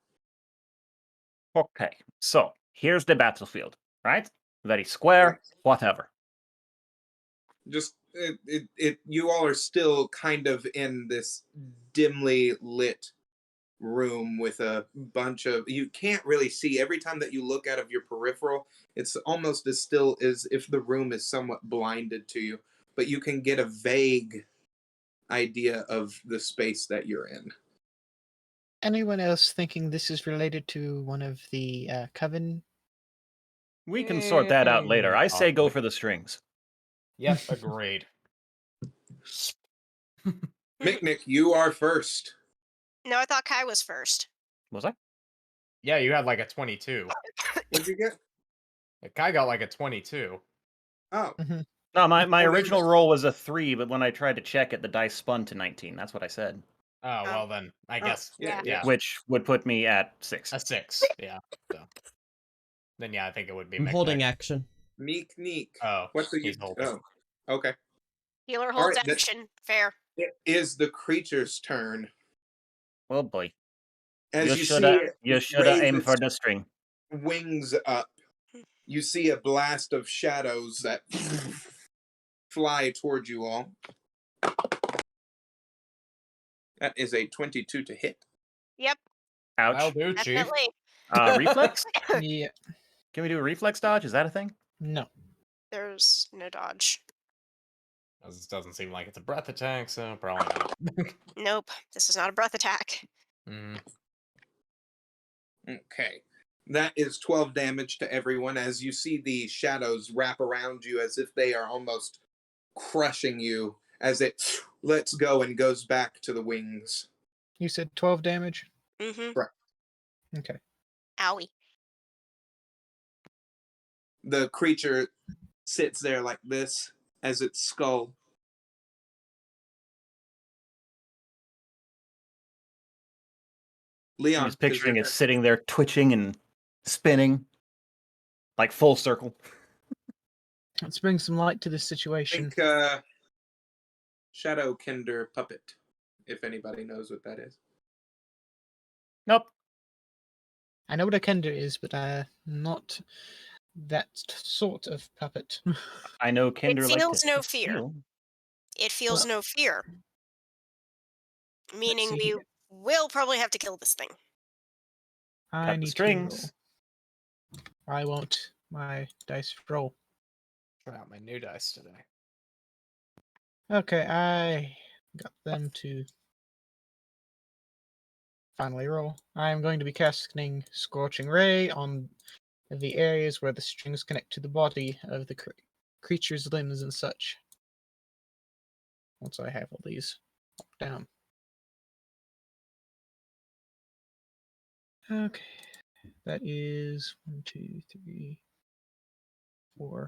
Okay, so here's the battlefield, right? Very square, whatever. Just you all are still kind of in this dimly lit room with a bunch of, you can't really see. Every time that you look out of your peripheral, it's almost as still as if the room is somewhat blinded to you, but you can get a vague idea of the space that you're in. anyone else thinking this is related to one of the coven? We can sort that out later. I say go Possibly. for the strings. Yep, agreed. Mick, you are first. No, I thought Kai was first. Was I? Yeah, you had like a 22. What'd you get? Kai got like a 22. Oh, No, my Oh, original there's- roll was a 3, but when I tried to check it, the dice spun to 19. That's what I said. Oh, well then, I Oh, guess, yeah, yeah, Which would put me at 6. a 6, yeah. So. Then yeah, I think it would be I'm holding Mick. action. Meek Neek. Oh, What do you? he's holding. Oh, okay. Healer holds Alright, action. Fair. It is the creature's turn. Oh boy. As You you shoulda see, aim raise for its the string. wings up. You see a blast of shadows that fly toward you all. That is a 22 to hit. Yep. I'll Ouch. do, Chief. Definitely. Reflex? Yeah. Can we do a reflex dodge? Is that a thing? No. There's no dodge. This doesn't seem like it's a breath attack, so probably not. Nope. This is not a breath attack. Mm. Okay. That is 12 damage to everyone as you see the shadows wrap around you as if they are almost crushing you as it lets go and goes back to the wings. You said 12 damage? Mm-hmm. Right. Okay. Owie. The creature sits there like this as its skull. Leon, I'm just picturing is it sitting there twitching and spinning. Like full circle. Let's bring some light to this I situation. think Shadow Kinder Puppet, if anybody knows what that is. Nope. I know what a kender is, but not that sort of puppet. I know Kinder like feels to no sit fear. still. It feels Well, no fear. Meaning see we here. will probably have to kill this thing. I Cut the need strings. to roll. I won't. My dice roll. Try out my new dice today. Okay, I got them to finally roll. I'm going to be casting Scorching Ray on the areas where the strings connect to the body of the creature's limbs and such. Once I have all these down. Okay, that is 1, 2, 3, 4.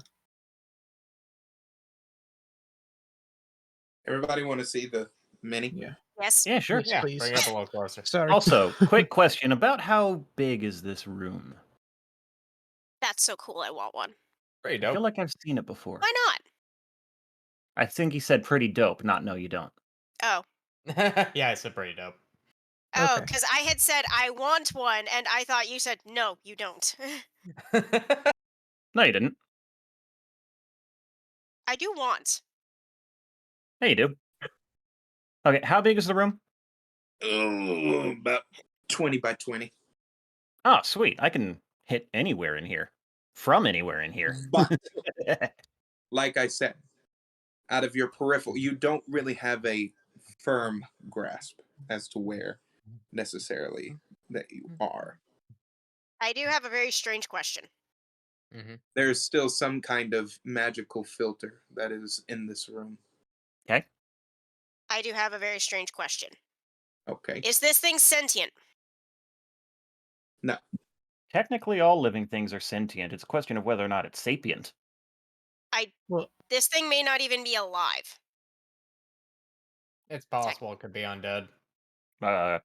Everybody want to see the mini? Yeah. Yes. Yeah, sure. Yes, Yeah, please. bring it up a little closer. Sorry. Also, quick question about how big is this room? That's so cool. I want one. Pretty I feel dope. like I've seen it before. Why not? I think he said pretty dope, not no you don't. Oh. Yeah, it's a pretty dope. Oh, Okay. because I had said I want one, and I thought you said no, you don't. No, you didn't. I do want. Hey, you do. Okay, how big is the room? Oh, about 20 by 20. Oh, sweet. I can hit anywhere in here. From anywhere in here. But, like I said, out of your peripheral, you don't really have a firm grasp as to where necessarily that you are. I do have a very strange question. Mm-hmm. There's still some kind of magical filter that is in this room. Okay. I do have a very strange question. Okay. Is this thing sentient? No. Technically, all living things are sentient. It's a question of whether or not it's sapient. Well, This thing may not even be alive. It's possible it could be undead.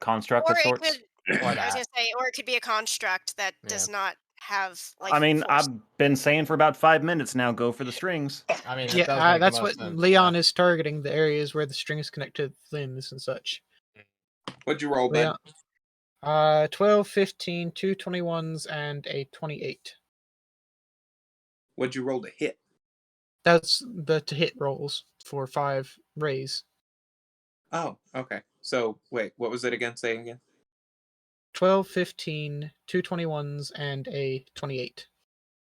Construct Or of it sorts. could Or I was that. gonna say, or it could be a construct that does Yeah. not have like I mean, force. I've been saying for about 5 minutes now, go for the strings. I mean, it yeah, does make the that's most what sense, Leon yeah. is targeting, the areas where the strings connect to limbs and such. What'd you roll, Leon, bud? 12, 15, 2 21s, and a 28. What'd you roll to hit? That's the to hit rolls for 5 rays. Oh, okay. So, wait, what was it again? Say it again. 12, 15, 2 21s, and a 28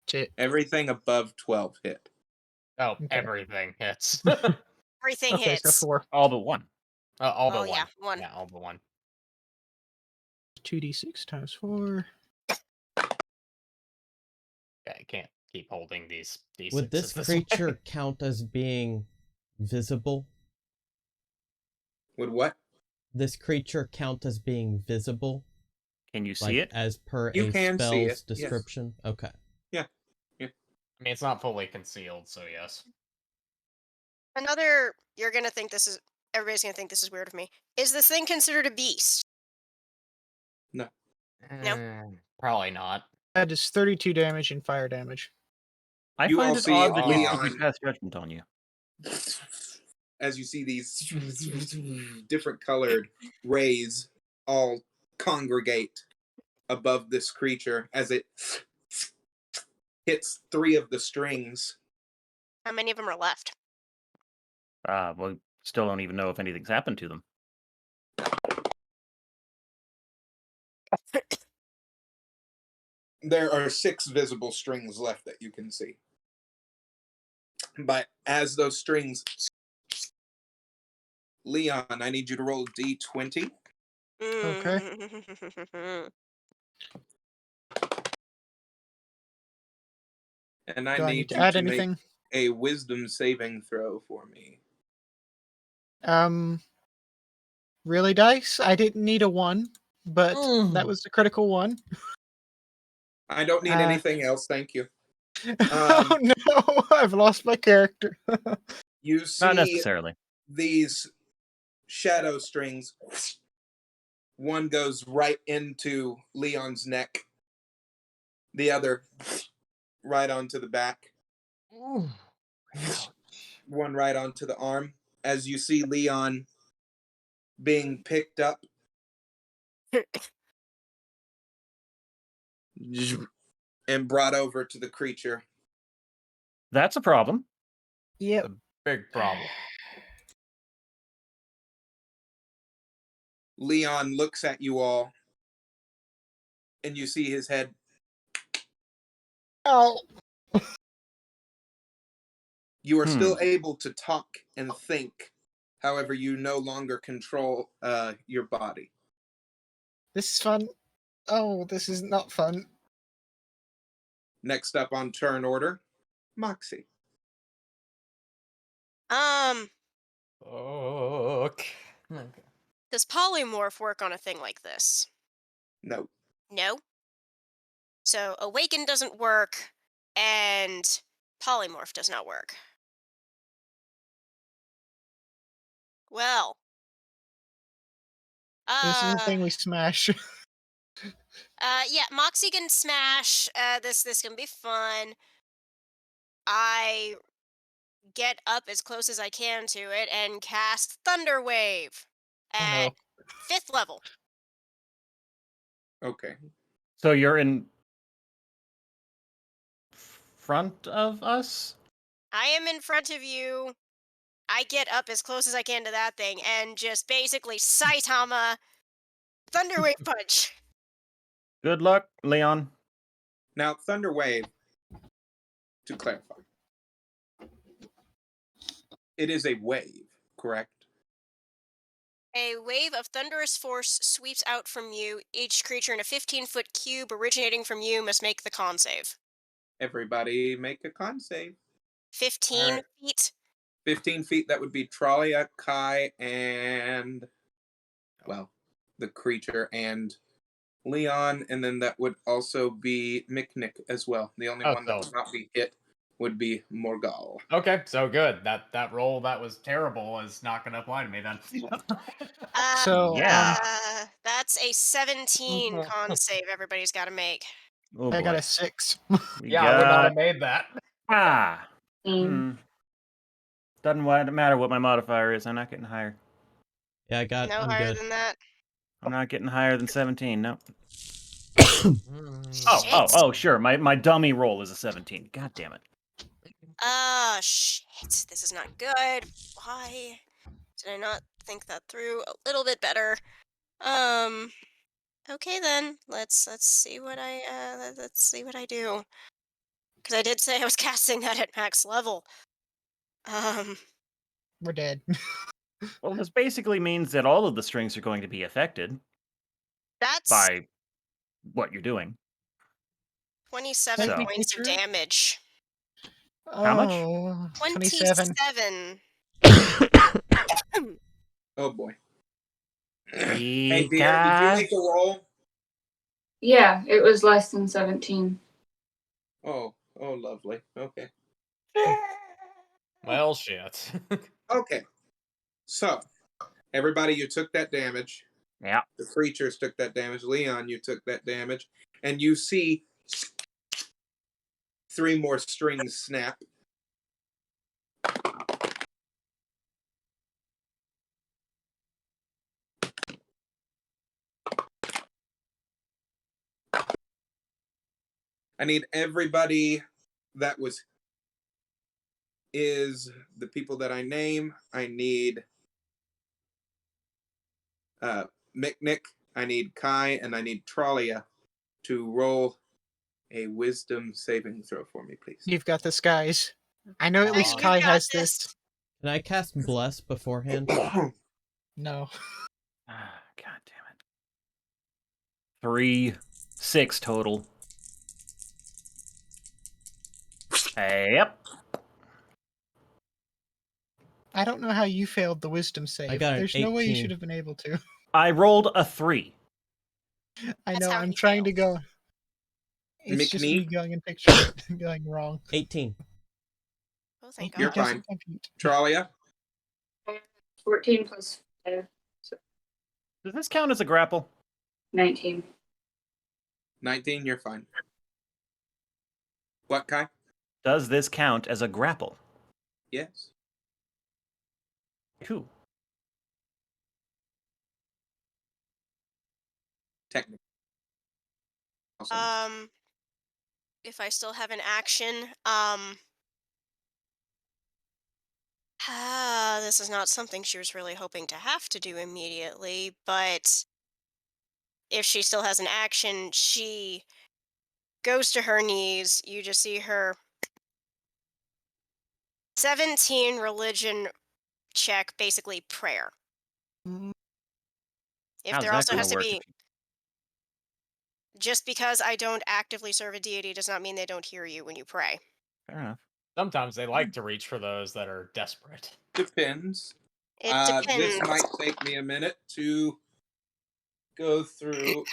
to hit. Everything above 12 hit. Oh, Okay. everything hits. Everything Okay, hits. so 4. All but one. All Oh but one. yeah, one. Yeah, all but one. 2d6 times 4. Yeah, I can't keep holding these D6s Would this way. creature count as being visible? Would what? This creature count as being visible? Can you see Like it? as per You a can see spell's it, yes. description? Okay. I mean, it's not fully concealed, so yes. Another, you're gonna think this is. Everybody's gonna think this is weird of me. Is this thing considered a beast? No. Probably not. That is 32 damage and fire damage. I You all find it see odd that you Leon. think we pass judgment on you. As you see these different colored rays all congregate above this creature as it hits 3 of the strings. How many of them are left? Well, still don't even know if anything's happened to them. there are 6 visible strings left that you can see. But as those strings, Leon, I need you to roll d20. Okay. And I Do I need need to you add to make anything? a wisdom saving throw for me. Really, Dice? I didn't need a 1, but that was the critical one. I don't need anything else, thank you. Oh no, I've lost my character. You Not see necessarily. these shadow strings. One goes right into Leon's neck. The other right onto the back. One right onto the arm. As you see Leon being picked up and brought over to the creature. That's a problem. Yep. Big problem. Leon looks at you all, and you see his head. Oh. You are still able to talk and think. However, you no longer control your body. This is fun. Oh, this is not fun. Next up on turn order, Moxie. Okay. Does polymorph work on a thing like this? No. No. So awaken doesn't work, and polymorph does not work. Well. This is the thing we smash. Yeah, Moxie can smash. This can be fun. I get up as close as I can to it and cast Thunder Wave at 5th level. Okay. So you're in front of us? I am in front of you. I get up as close as I can to that thing and just basically Saitama Thunder Wave punch. Good luck, Leon. Now, Thunder Wave, to clarify, it is a wave, correct? A wave of thunderous force sweeps out from you. Each creature in a 15-foot cube originating from you must make the con save. Everybody make a con save. 15 feet. 15 feet, that would be Tralia, Kai, and, well, the creature, and Leon, and then that would also be Miknik as well. The only one that would not be hit would be Morgal. Okay, so good. That roll that was terrible is not going to apply to me then. So, That's a 17 con save everybody's got to make. Oh, I got boy. a 6. Yeah, I would not have made that. Doesn't matter what my modifier is. I'm not getting higher. Yeah, No I'm higher good. than that. I'm not getting higher than 17. No. Shit. Oh, sure. My dummy roll is a 17. God damn it. Shit. This is not good. Why did I not think that through a little bit better? Okay then. Let's see what I do. Because I did say I was casting that at max level. We're dead. Well, this basically means that all of the strings are going to be affected by what you're doing. 27 So- points of damage. How much? 27. 27. Oh boy. Hey, Hey, dear, did you make a roll? Yeah, it was less than 17. Oh, lovely. Okay. Well, shit. Okay. So, everybody, you took that damage. Yeah. The creatures took that damage. Leon, you took that damage. And you see 3 more strings snap. I need everybody that is the people that I name. I need Miknik, I need Kai, and I need Tralia to roll a wisdom saving throw for me, please. You've got this, guys. I know at least You Kai got has this. this. Can I cast Bless beforehand? No. Ah, God damn it. 3, 6 total. Yep. I don't know how you failed the wisdom save. got an There's no way you 18. should have been able to. I rolled a 3. I That's know, how I'm he trying to failed. go. It's just me McNeek? going in picture going wrong. 18. Oh, thank You're God. fine. Compute. Tralia? 14 plus 5, so Does this count as a grapple? 19. 19, you're fine. What, Kai? Does this count as a grapple? Yes. Cool. Technically. Awesome. If I still have an action, this is not something she was really hoping to have to do immediately, but if she still has an action, she goes to her knees. You just see her 17 religion check, basically prayer. If How's there that also gonna has to work be, if just because I don't actively serve a deity does not mean they don't hear you when you pray. Fair enough. Sometimes they like to reach for those that are desperate. Depends. It This depends. might take me a minute to go through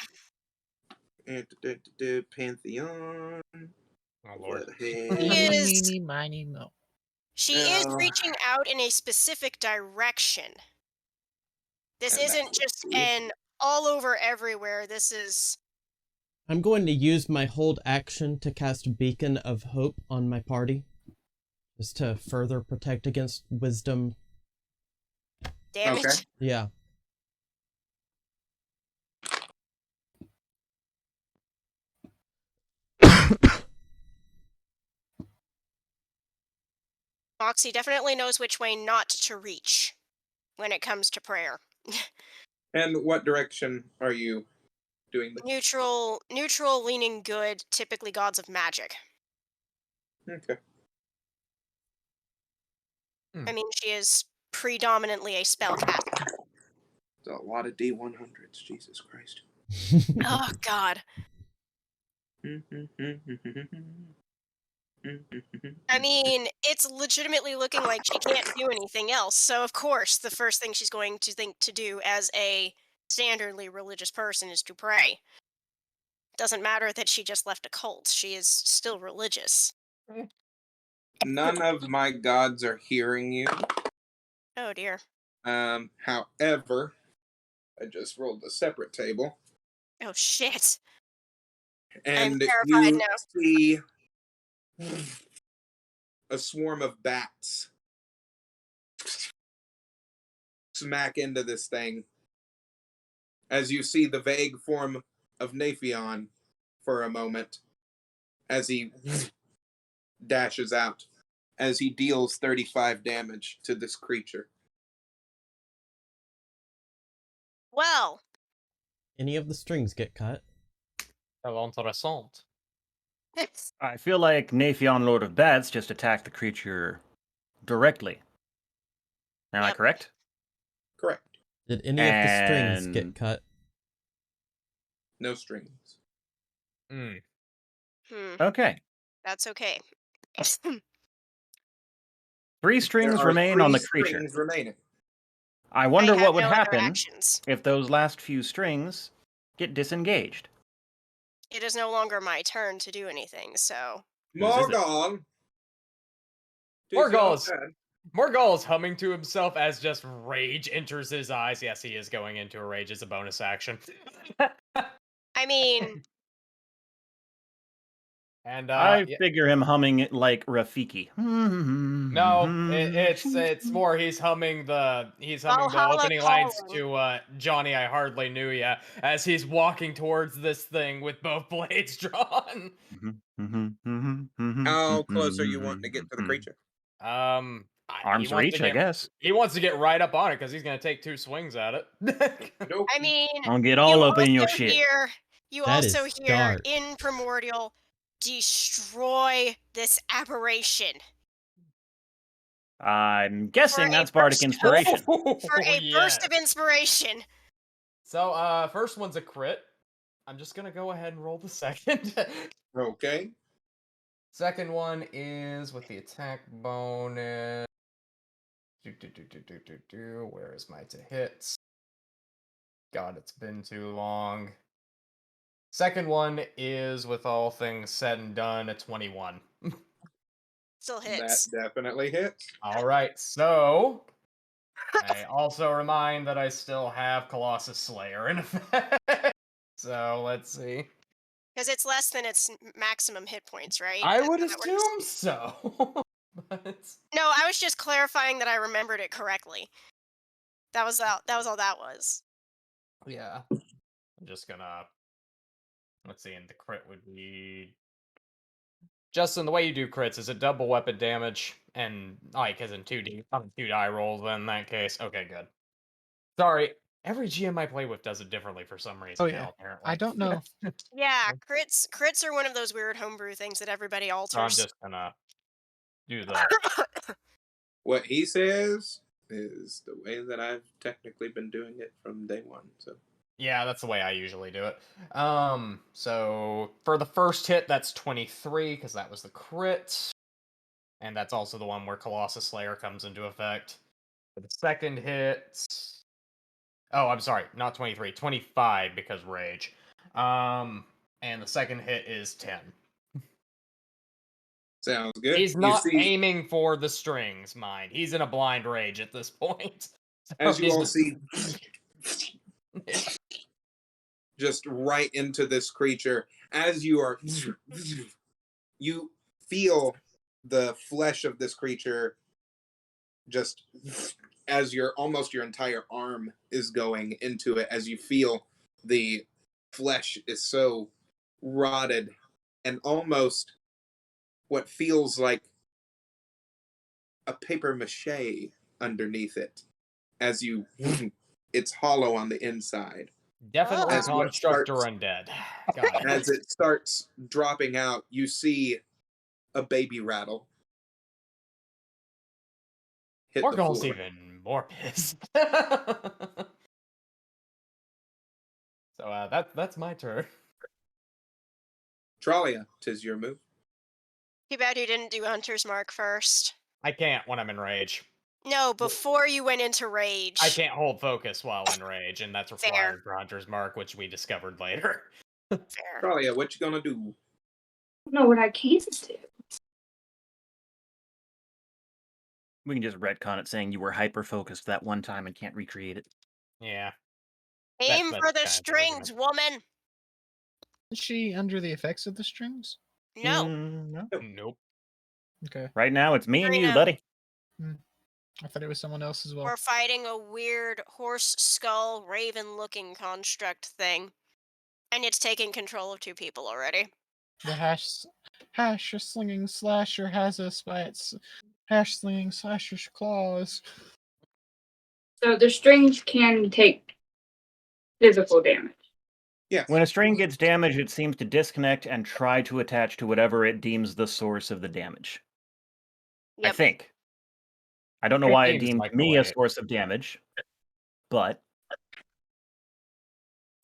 Pantheon. Oh Lord. She Eeny, is meeny, miny, mo. She is Uh, reaching out in a specific direction. This And that isn't would just be- an all over everywhere. This is I'm going to use my hold action to cast Beacon of Hope on my party. Just to further protect against wisdom. damage. Okay. Yeah. Moxie definitely knows which way not to reach when it comes to prayer. And what direction are you doing this? Neutral, leaning good, typically gods of magic. Okay. I mean, she is predominantly a spellcaster. It's a lot of D100s, Jesus Christ. Oh, God. I mean, it's legitimately looking like she can't do anything else. So, of course, the first thing she's going to think to do as a standardly religious person is to pray. Doesn't matter that she just left a cult. She is still religious. None of my gods are hearing you. Oh, dear. However, I just rolled a separate table, Oh, shit. and terrified you now. see a swarm of bats smack into this thing as you see the vague form of Naphion for a moment as he dashes out, as he deals 35 damage to this creature. Well, Any of the strings get cut. How intéressant. I feel like Naphion, Lord of Bats, just attacked the creature directly. Am I Yep. correct? Correct. Did any of the strings And- get cut? No strings. Okay. That's okay. 3 strings There are remain on the 3 creature. strings remaining. I wonder have what would no other happen actions. if those last few strings get disengaged. It is no longer my turn to do anything, so Whose is it? Morgul! Morgul is humming to himself as just rage enters his eyes. Yes, he is going into a rage as a bonus action. I mean, And I yeah. figure him humming it like Rafiki. No, it's more he's humming the Valhalla opening lines calling. to Johnny I Hardly Knew Ya as he's walking towards this thing with both blades drawn. How close are you wanting to get to the creature? Arm's reach, I guess. He wants to get right up on it because he's going to take 2 swings at it. Nope. I mean, I'll get all you up in your also shit. You That also is hear dark. in Primordial, destroy this aberration. I'm guessing a that's bardic burst- inspiration. For a burst of Yes. inspiration. So, first one's a crit. I'm just gonna go ahead and roll the second. Okay. Second one is with the attack bonus. Where is my to hits? God, it's been too long. Second one is with all things said and done, a 21. Still hits. That definitely hits. All right, so I also remind that I still have Colossus Slayer in effect. So let's see. Because it's less than its maximum hit points, right? I That's would how that works? assume so. But No, I was just clarifying that I remembered it correctly. That was all that was. yeah, I'm just gonna. Let's see, and the crit would be. Justin, the way you do crits is a double weapon damage, and like as in 2D, on 2 die rolls. Then in that case, okay, good. Sorry, every GM I play with does it differently for some reason. Oh, yeah. now, apparently. I don't know. Yeah, crits are one of those weird homebrew things that everybody So I'm alters. just gonna do that. What he says is the way that I've technically been doing it from day one. So Yeah, that's the way I usually do it. So for the first hit, that's 23 because that was the crit, and that's also the one where Colossus Slayer comes into effect. For the second hit, oh, I'm sorry, not 23, 25 because rage. And the second hit is 10. sounds good. He's You not see, aiming for the strings, mind. He's in a blind rage at this point. So as you he's all just- see, just right into this creature. As you are, you feel the flesh of this creature just as your almost your entire arm is going into it, as you feel the flesh is so rotted and almost what feels like a paper mache underneath it, as you it's hollow on the inside. Definitely As what construct or starts- undead. Got it. As it starts dropping out, you see a baby rattle hit the Morgul's floor. even more pissed. So that's my turn. Tralia, 'tis your move. Too bad you didn't do Hunter's Mark first. I can't when I'm in rage. No, before you went into rage. I can't hold focus while in rage, and that's Fair. required for Hunter's Mark, which we discovered later. Fair. Tralia, what you gonna do? I don't know what I can do. We can just retcon it saying you were hyper focused that one time and can't recreate it. Yeah. Aim that's for the kind of strings, woman. Is she under the effects of the strings? No. No. Nope. Okay. Right now, it's me and you, Karina. buddy. I thought it was someone else as well. We're fighting a weird horse skull raven looking construct thing. And it's taking control of 2 people already. The hash slinging slasher has us by its hash slinging slasher's claws. So the strings can take physical damage. Yes. When a string gets damaged, it seems to disconnect and try to attach to whatever it deems the source of the damage. I Yep. think. I don't know It why it seems deemed like the me a way- source of damage, but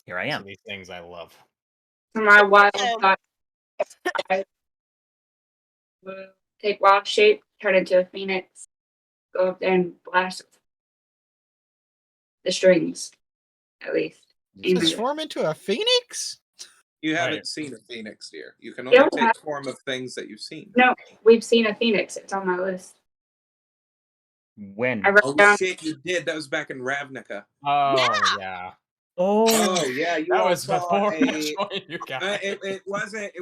here I So am. these things I love. For my wild So- thought, I will take wild shape, turn into a phoenix, go up there and blast the strings, at least. Aim at it. Transform into a phoenix? You haven't Right. seen a phoenix, dear. You can Yeah, only I take form of things that you've seen. No, we've seen a phoenix. It's on my list. When? I wrote Oh down. shit, you did. That was back in Ravnica. Oh yeah. Oh yeah, you That all was saw before I a. joined you guys. It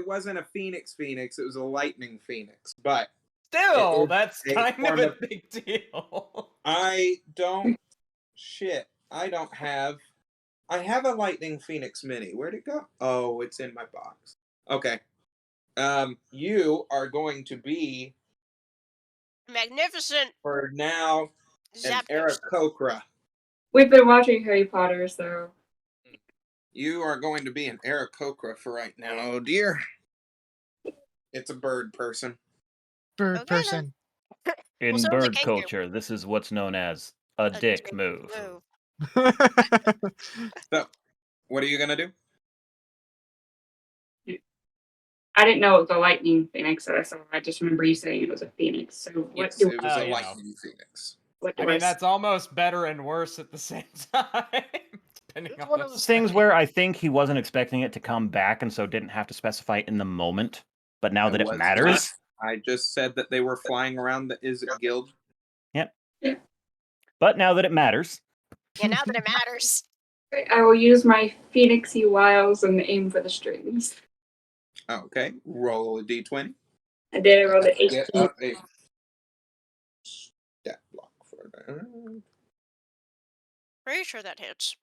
wasn't a phoenix. It was a lightning phoenix. But Still, is that's a kind of form a of- big deal. I don't. Shit, I don't have. I have a lightning phoenix mini. Where'd it go? Oh, it's in my box. Okay. You are going to be Magnificent for now an Zapdos. Aarakocra. We've been watching Harry Potter, so You are going to be an Aarakocra for right now, oh dear. It's a bird person. Bird Okay, then. person. In so is a bird kangaroo. culture, this is what's known as a dick move. So, what are you gonna do? I didn't know it was a lightning phoenix, so I just remember you saying it was a phoenix. So what Yes, do it was a you know. lightning phoenix. what do I mean, I that's almost better and worse at the same time. Depending It's on one the of those things setting. where I think he wasn't expecting it to come back and so didn't have to specify in the moment. But now I that it was matters, I just said that they were flying around the Izzet Guild. but now that it matters, Yeah, now that it matters. I will use my phoenixy wiles and aim for the strings. Okay, roll a d20. I did. I rolled an 18. Get up a stat block for that. Pretty sure that hits.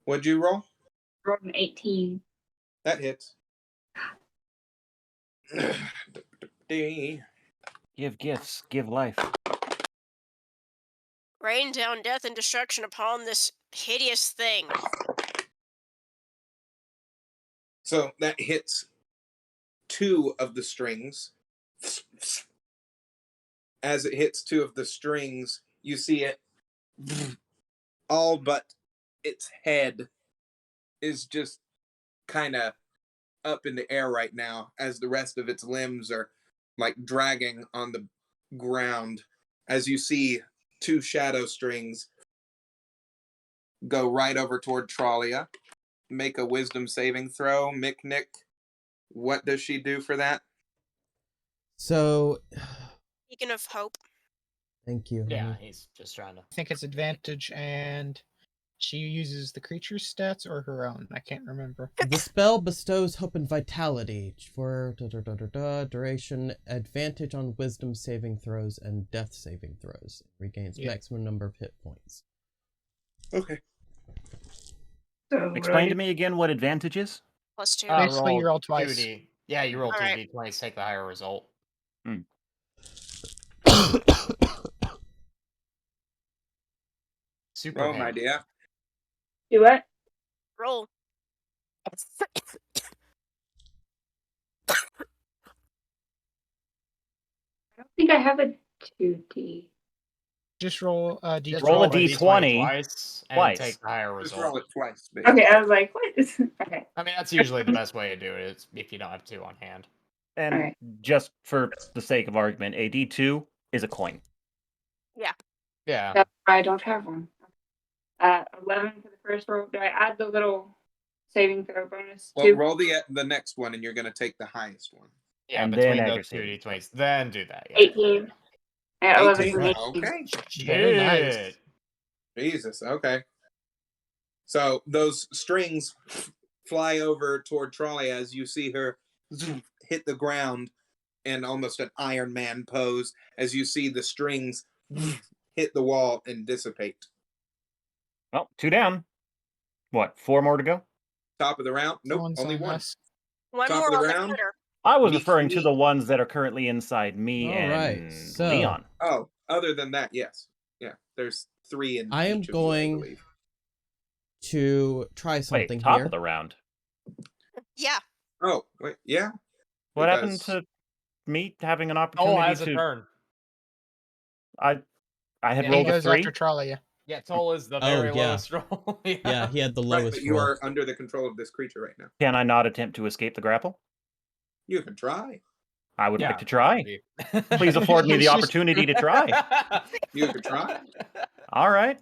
What'd you roll? Rolled an 18. That hits. give gifts, give life. Rain down death and destruction upon this hideous thing. So that hits 2 of the strings. As it hits 2 of the strings, you see it all but its head is just kind of up in the air right now as the rest of its limbs are like dragging on the ground as you see 2 shadow strings go right over toward Trollia. Make a wisdom saving throw. Mick, what does she do for that? So, Beacon of hope. thank you. Yeah, honey. he's just trying to. I think it's advantage, and she uses the creature's stats or her own. I can't remember. The spell bestows hope and vitality for duration, advantage on wisdom saving throws and death saving throws. Regains maximum number of hit points. Okay. So Explain to me again what advantage is. +2. Basically, you roll twice. 2D. Yeah, you roll All 2d20, take the higher result. Super. Roll, my dear. do what? Roll. I don't think I have a 2D. Just roll d20. Just Roll a the d20 twice and twice. take the higher Just result. roll it twice, baby. Okay, I was like, what? Okay. I mean, that's usually the best way to do it. Is if you don't have 2 on hand. And Alright. just for the sake of argument, a d2 is a coin. Yeah. That's why I don't have one. 11 for the first roll. Do I add the little saving throw bonus Well, too? roll the next one, and you're going to take the highest one. Yeah, And then between add those your 2 saving d20s. Then do that. Yeah. 18. Yeah, 11 18. from 18. Okay. Very nice. Shit. Jesus. Okay. So those strings fly over toward Trolley as you see her hit the ground in almost an Iron Man pose as you see the strings hit the wall and dissipate. Well, 2 down. What, 4 more to go? Top of the round? Nope, Someone's only on one. us. One Top more of the on the round? critter. I was Me- referring to me. the ones that are currently inside me All and right, so- Leon. Oh, other than that, yes. Yeah, there's 3 in I am each of going- you, I believe. To try something Wait, top here. of the round. Yeah. Oh, wait, yeah. What happened Because- to me having an Oh, opportunity has a to? turn. I had Yeah, He rolled a goes 3. after Trolley. Yeah, Toll is the Oh, very yeah. lowest roll. Yeah, he had the Right, lowest but you roll. are under the control of this creature right now. Can I not attempt to escape the grapple? You can try. I would Yeah, like to try. probably. Please afford me the opportunity to try. You can try. All right.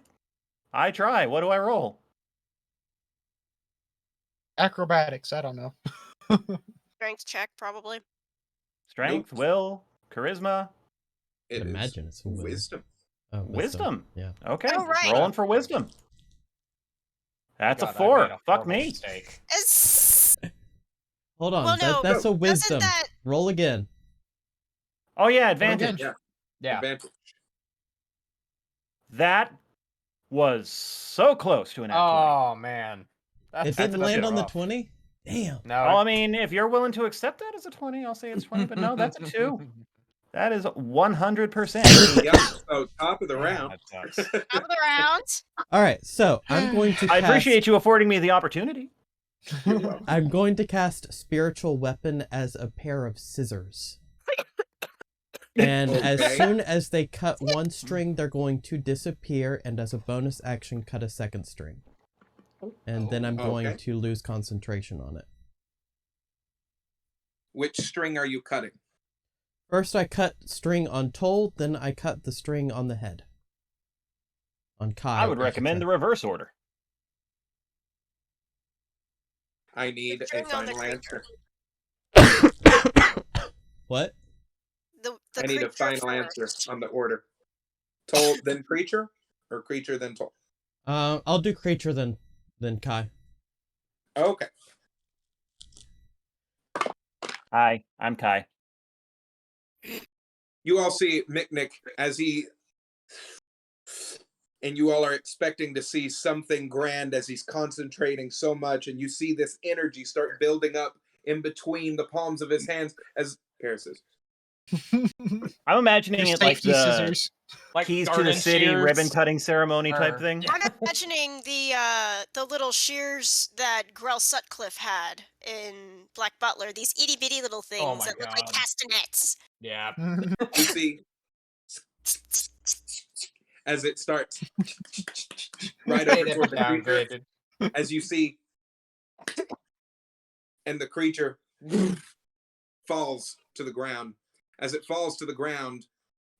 I try. What do I roll? Acrobatics, I don't know. Strength check, probably. Strength, Nope. will, charisma, I It could is imagine it's will. wisdom. Oh, wisdom. Yeah. Okay. Oh, right. Rolling for wisdom. That's God, a I 4. made a Fuck horrible me. mistake. It's... Hold on. Well, no, that's a Doesn't wisdom. that... Roll again. Oh yeah, again. advantage. Yeah, Yeah. advantage. That was so close to an nat 20. Oh man. It That's didn't a land bit on the rough. 20? Damn. No. Well, I mean, if you're willing to accept that as a 20, I'll say it's 20, but no, that's a 2. That is 100%. Yep. So top of the Man, round. that sucks. Top of the round. All right, so I'm going to I cast... appreciate you affording me the opportunity. You're welcome. I'm going to cast Spiritual Weapon as a pair of scissors. And as Okay. soon as they cut one string, they're going to disappear, and as a bonus action, cut a second string. And then I'm going Okay. to lose concentration on it. Which string are you cutting? First I cut string on Toll, then I cut the string on the head. On Kai. I would recommend the reverse order. I need a string on the final answer. What? The I need a creature final answer first. on the order. Toll, then creature, or creature, then toll? I'll do creature then Kai. Okay. Hi, I'm Kai. You all see Miknik as he, and you all are expecting to see something grand as he's concentrating so much, and you see this energy start building up in between the palms of his hands as Paris. I'm imagining Your it like safety the scissors. Like keys to the garden city shears. ribbon cutting ceremony type Or- thing. I'm imagining the little shears that Grell Sutcliffe had in Black Butler. These itty bitty little things Oh my that look like God. castanets. Yeah. You see, as it starts right over They toward the creature, downgraded. as you see, and the creature falls to the ground. As it falls to the ground,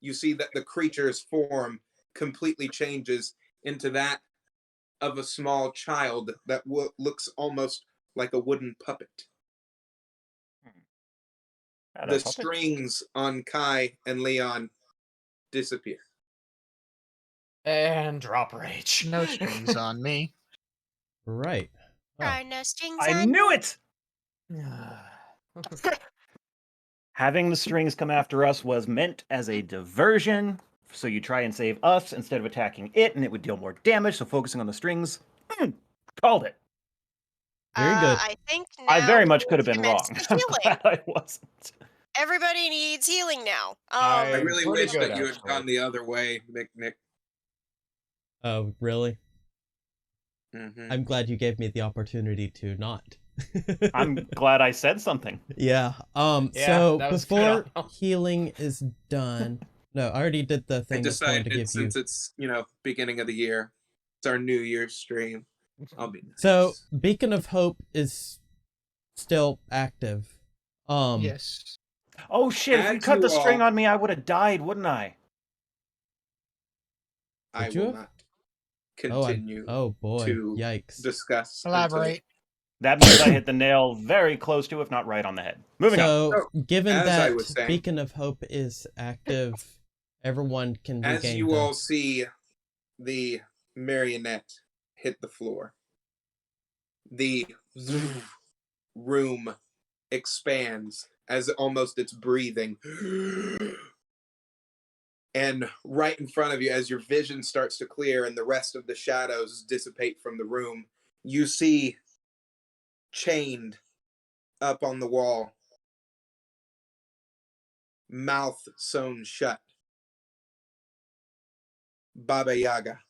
you see that the creature's form completely changes into that of a small child that looks almost like a wooden puppet. The strings on Kai and Leon disappear. And drop rage. No strings on me. Right. Oh. Try nesting. I knew it! Having the strings come after us was meant as a diversion, so you try and save us instead of attacking it, and it would deal more damage, so focusing on the strings. Called it. Very good. I think now I very we much need could have to been commence wrong. the I'm healing. glad I wasn't. Everybody needs healing now. I I'm really pretty wish good, that you had actually. gone the other way, Nick. Oh, really? Mm-hmm. I'm glad you gave me the opportunity to not. I'm glad I said something. Yeah. Yeah, So that was good before on- healing is done. No, I already did the I thing that's going to decided give you. since it's beginning of the year, it's our New Year's stream. I'll be nice. So Beacon of Hope is still active. Yes. Oh shit, if you As cut you the string all- on me, I would have died, wouldn't I? I Would you will have? not continue Oh boy. to Yikes. discuss. Elaborate. That means I hit the nail very close to, if not right on the head. Moving on. So given as I that was saying- Beacon of Hope is active, everyone can As regain you the... all see the marionette hit the floor, the room expands as almost it's breathing. And right in front of you, as your vision starts to clear and the rest of the shadows dissipate from the room, you see chained up on the wall, mouth sewn shut, Baba Yaga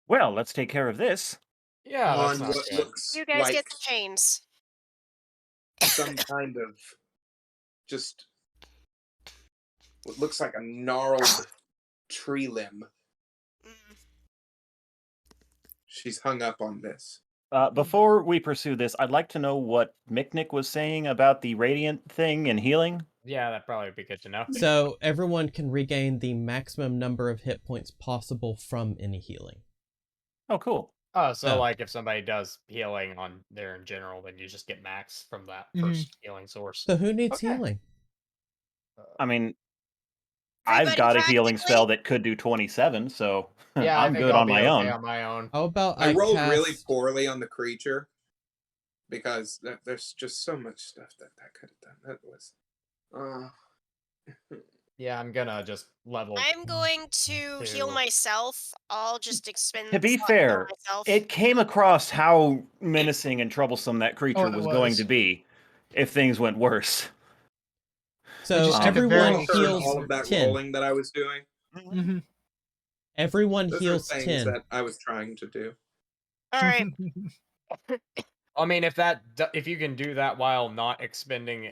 Well, let's take care of this. Yeah, that's on not what good. looks You guys like get the chains. some kind of just what looks like a gnarled tree limb. Mm. She's hung up on this. Before we pursue this, I'd like to know what Miknik was saying about the radiant thing and healing. Yeah, that'd probably be good to know. So everyone can regain the maximum number of hit points possible from any healing. Oh, cool. Oh, so Oh. like if somebody does healing on there in general, then you just get max from that Mhm. first healing source. So who needs Okay. healing? I mean, I've Everybody got a healing practically- spell that could do 27, so Yeah, I I'm think good I'll on be my okay own. on my own. How about I rolled cast... really poorly on the creature because there's just so much stuff that could have done. That was. Yeah, I'm gonna just level. I'm going to heal Two. myself. I'll just expend. To be slot to heal fair, myself. it came across how menacing and troublesome that creature it was going was. to be if things went worse. So just took a everyone very- heals all of that 10. rolling that I was doing. Mm-hmm. Everyone Those heals are things 10. that I was trying to do. All right. I mean, if you can do that while not expending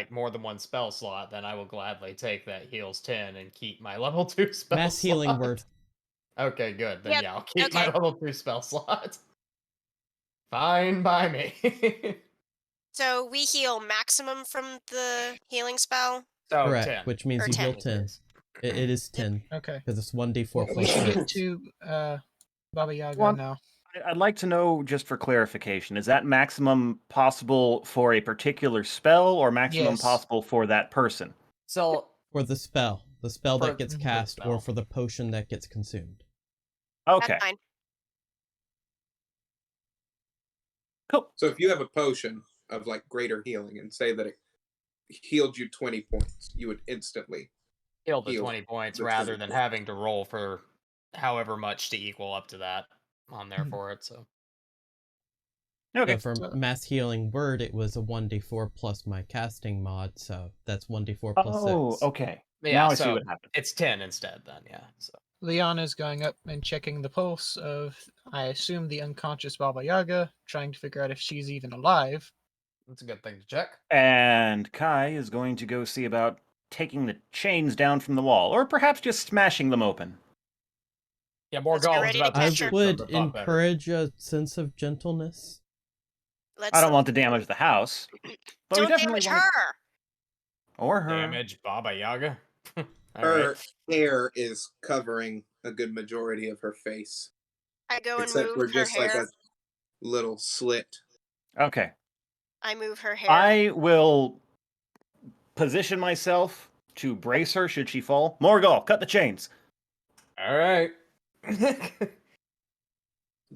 more than one spell slot, then I will gladly take that heals 10 and keep my level 2 spell Mass healing slot. word. Okay, good. Then Yep, yeah, I'll keep my okay. level 2 spell slot. Fine by me. So we heal maximum from the healing spell. So Correct, 10. which means Or you 10. heal 10. It is 10 Okay. because it's 1d4 We plus should get 6. to Baba Yaga One- now. I'd like to know, just for clarification, is that maximum possible for a particular spell or maximum Yes. possible for that person? So For the spell For that gets the cast, or spell. for the potion that gets consumed. Okay, That's fine. cool. So if you have a potion of like greater healing and say that it healed you 20 points, you would instantly heal the heal 20 points the rather 20 than points. having to roll for however much to equal up to that on there Mhm. for it. So Okay. So for mass healing word, it was a 1d4 plus my casting mod, so that's 1d4 plus 6. Okay. yeah, Now I see so what happened. it's 10 instead then, yeah. So Liana's going up and checking the pulse of, I assume, the unconscious Baba Yaga, trying to figure out if she's even alive. that's a good thing to check. And Kai is going to go see about taking the chains down from the wall, or perhaps just smashing them open. Yeah, Let's get Morgul is ready to about to I catch her. shoot would them, but fuck better. encourage a sense of gentleness. Let's I don't want to damage the house, but we don't definitely damage want to... her. Or her. Damage Baba Yaga. All Her right. hair is covering a good majority of her face, I go and except for move her just like hair. a little slit. Okay. I move her hair. I will position myself to brace her should she fall. Morgul, cut the chains. All right.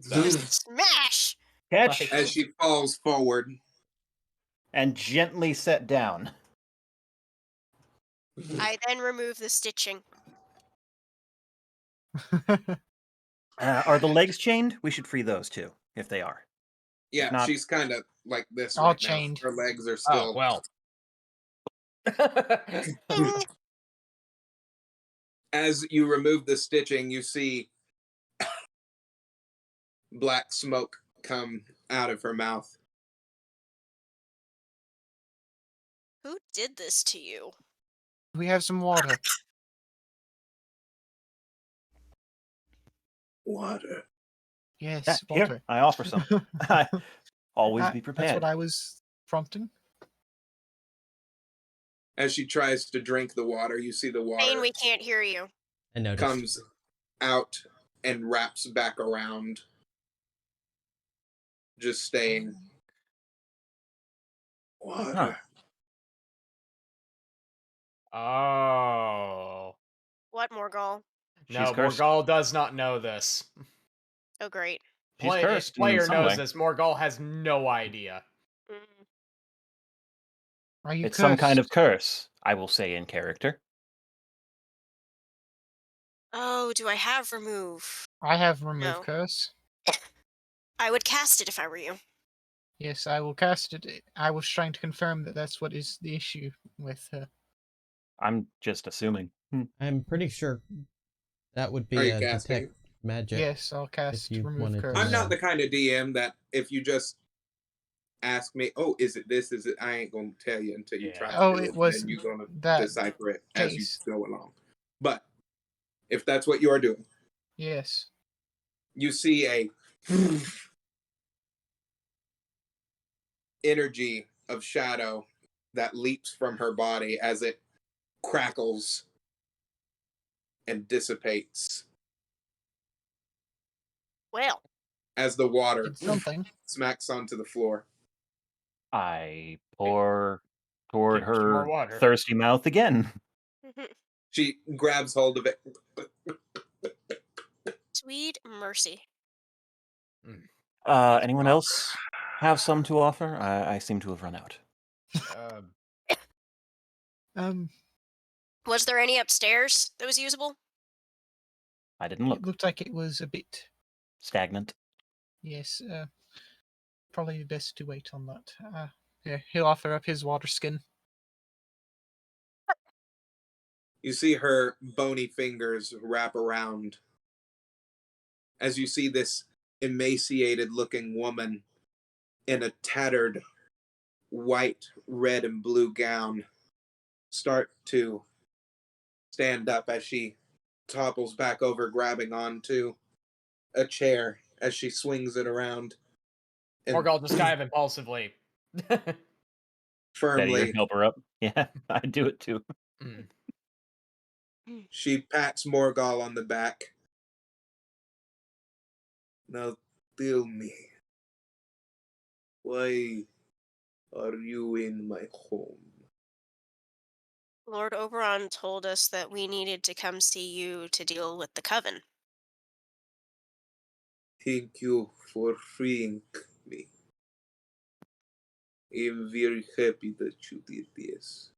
Smash! Catch Like- As she falls forward, and gently set down. I then remove the stitching. Are the legs chained? We should free those too, if they are. yeah, not- she's kind of like this All right chained. now. Her legs are Oh, still. well. Ding! As you remove the stitching, you see black smoke come out of her mouth. Who did this to you? We have some water. Water. Yes, Here, water. I offer some. Always be That's prepared. what I was prompting. As she tries to drink the water, you see the water Bane, we can't hear you. I noticed. comes out and wraps back around, just staying. Water. Oh. What, Morgul? No, She's cursed. Morgul does not know this. Oh, great. She's cursed in Player some knows way. this. Morgul has no idea. Mm. Are you It's some kind of cursed? curse, I will say in character. Oh, do I have remove? I have remove No. curse. I would cast it if I were you. Yes, I will cast it. I was trying to confirm that that's what is the issue with her. I'm just assuming. I'm pretty sure that would Are be you a casting? detect magic. Yes, I'll cast you remove wanted to curse. I'm not No. the kind of DM that if you just ask me, oh, is it this? Is it? I ain't gonna tell you until you Yeah. try. Oh, to do it was and you're gonna that decipher it as you case. go along. But if that's what you are doing, Yes. you see a energy of shadow that leaps from her body as it crackles and dissipates Well, as the water It's something. smacks onto the floor. I pour toward Give me some more her water. thirsty mouth again. She grabs hold of it. sweet mercy. Anyone else have some to offer? I seem to have run out. Was there any upstairs that was usable? I didn't It look. looked like it was a bit. Stagnant. Yes. Probably best to wait on that. Yeah, he'll offer up his water skin. You see her bony fingers wrap around as you see this emaciated looking woman in a tattered white, red, and blue gown start to stand up as she topples back over, grabbing onto a chair as she swings it around. And Morgul just kind of impulsively. Betty, you firmly, help her up. Yeah, I do it too. Mm. she pats Morgul on the back. Now tell me, why are you in my home? Lord Oberon told us that we needed to come see you to deal with the coven. Thank you for freeing me. I'm very happy that you did this.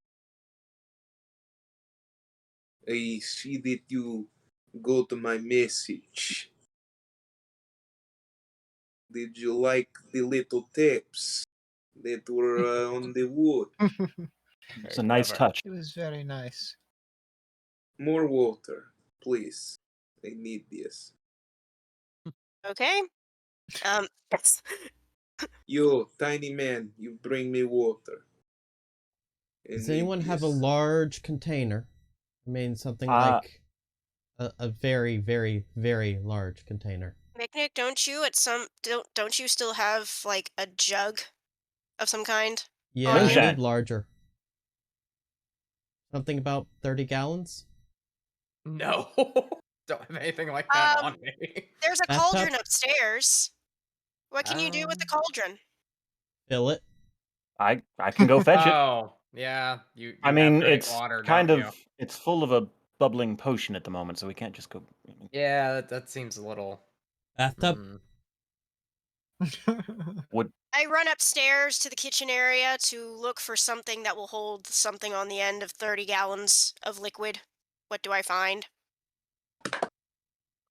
I see that you got my message. Did you like the little tips that were on the wood? It's Very a nice clever. touch. It was very nice. More water, please. I need this. Okay. Yes. You, tiny man, you bring me water. I Does need anyone have a this. large container? I mean, something Uh, like a very, very, very large container. Nick, don't you don't you still have like a jug of some kind? Yeah, On I you? Moonshine. need larger. Something about 30 gallons? No. Don't have anything like that Um, on me. There's a Bathtub? cauldron upstairs. What can you do with the cauldron? Fill it. I can go fetch it. Oh, yeah. You I have mean, great it's water, kind don't of you? it's full of a bubbling potion at the moment, so we can't just go. Yeah, that seems a little. Bathtub? Would I run upstairs to the kitchen area to look for something that will hold something on the end of 30 gallons of liquid. What do I find?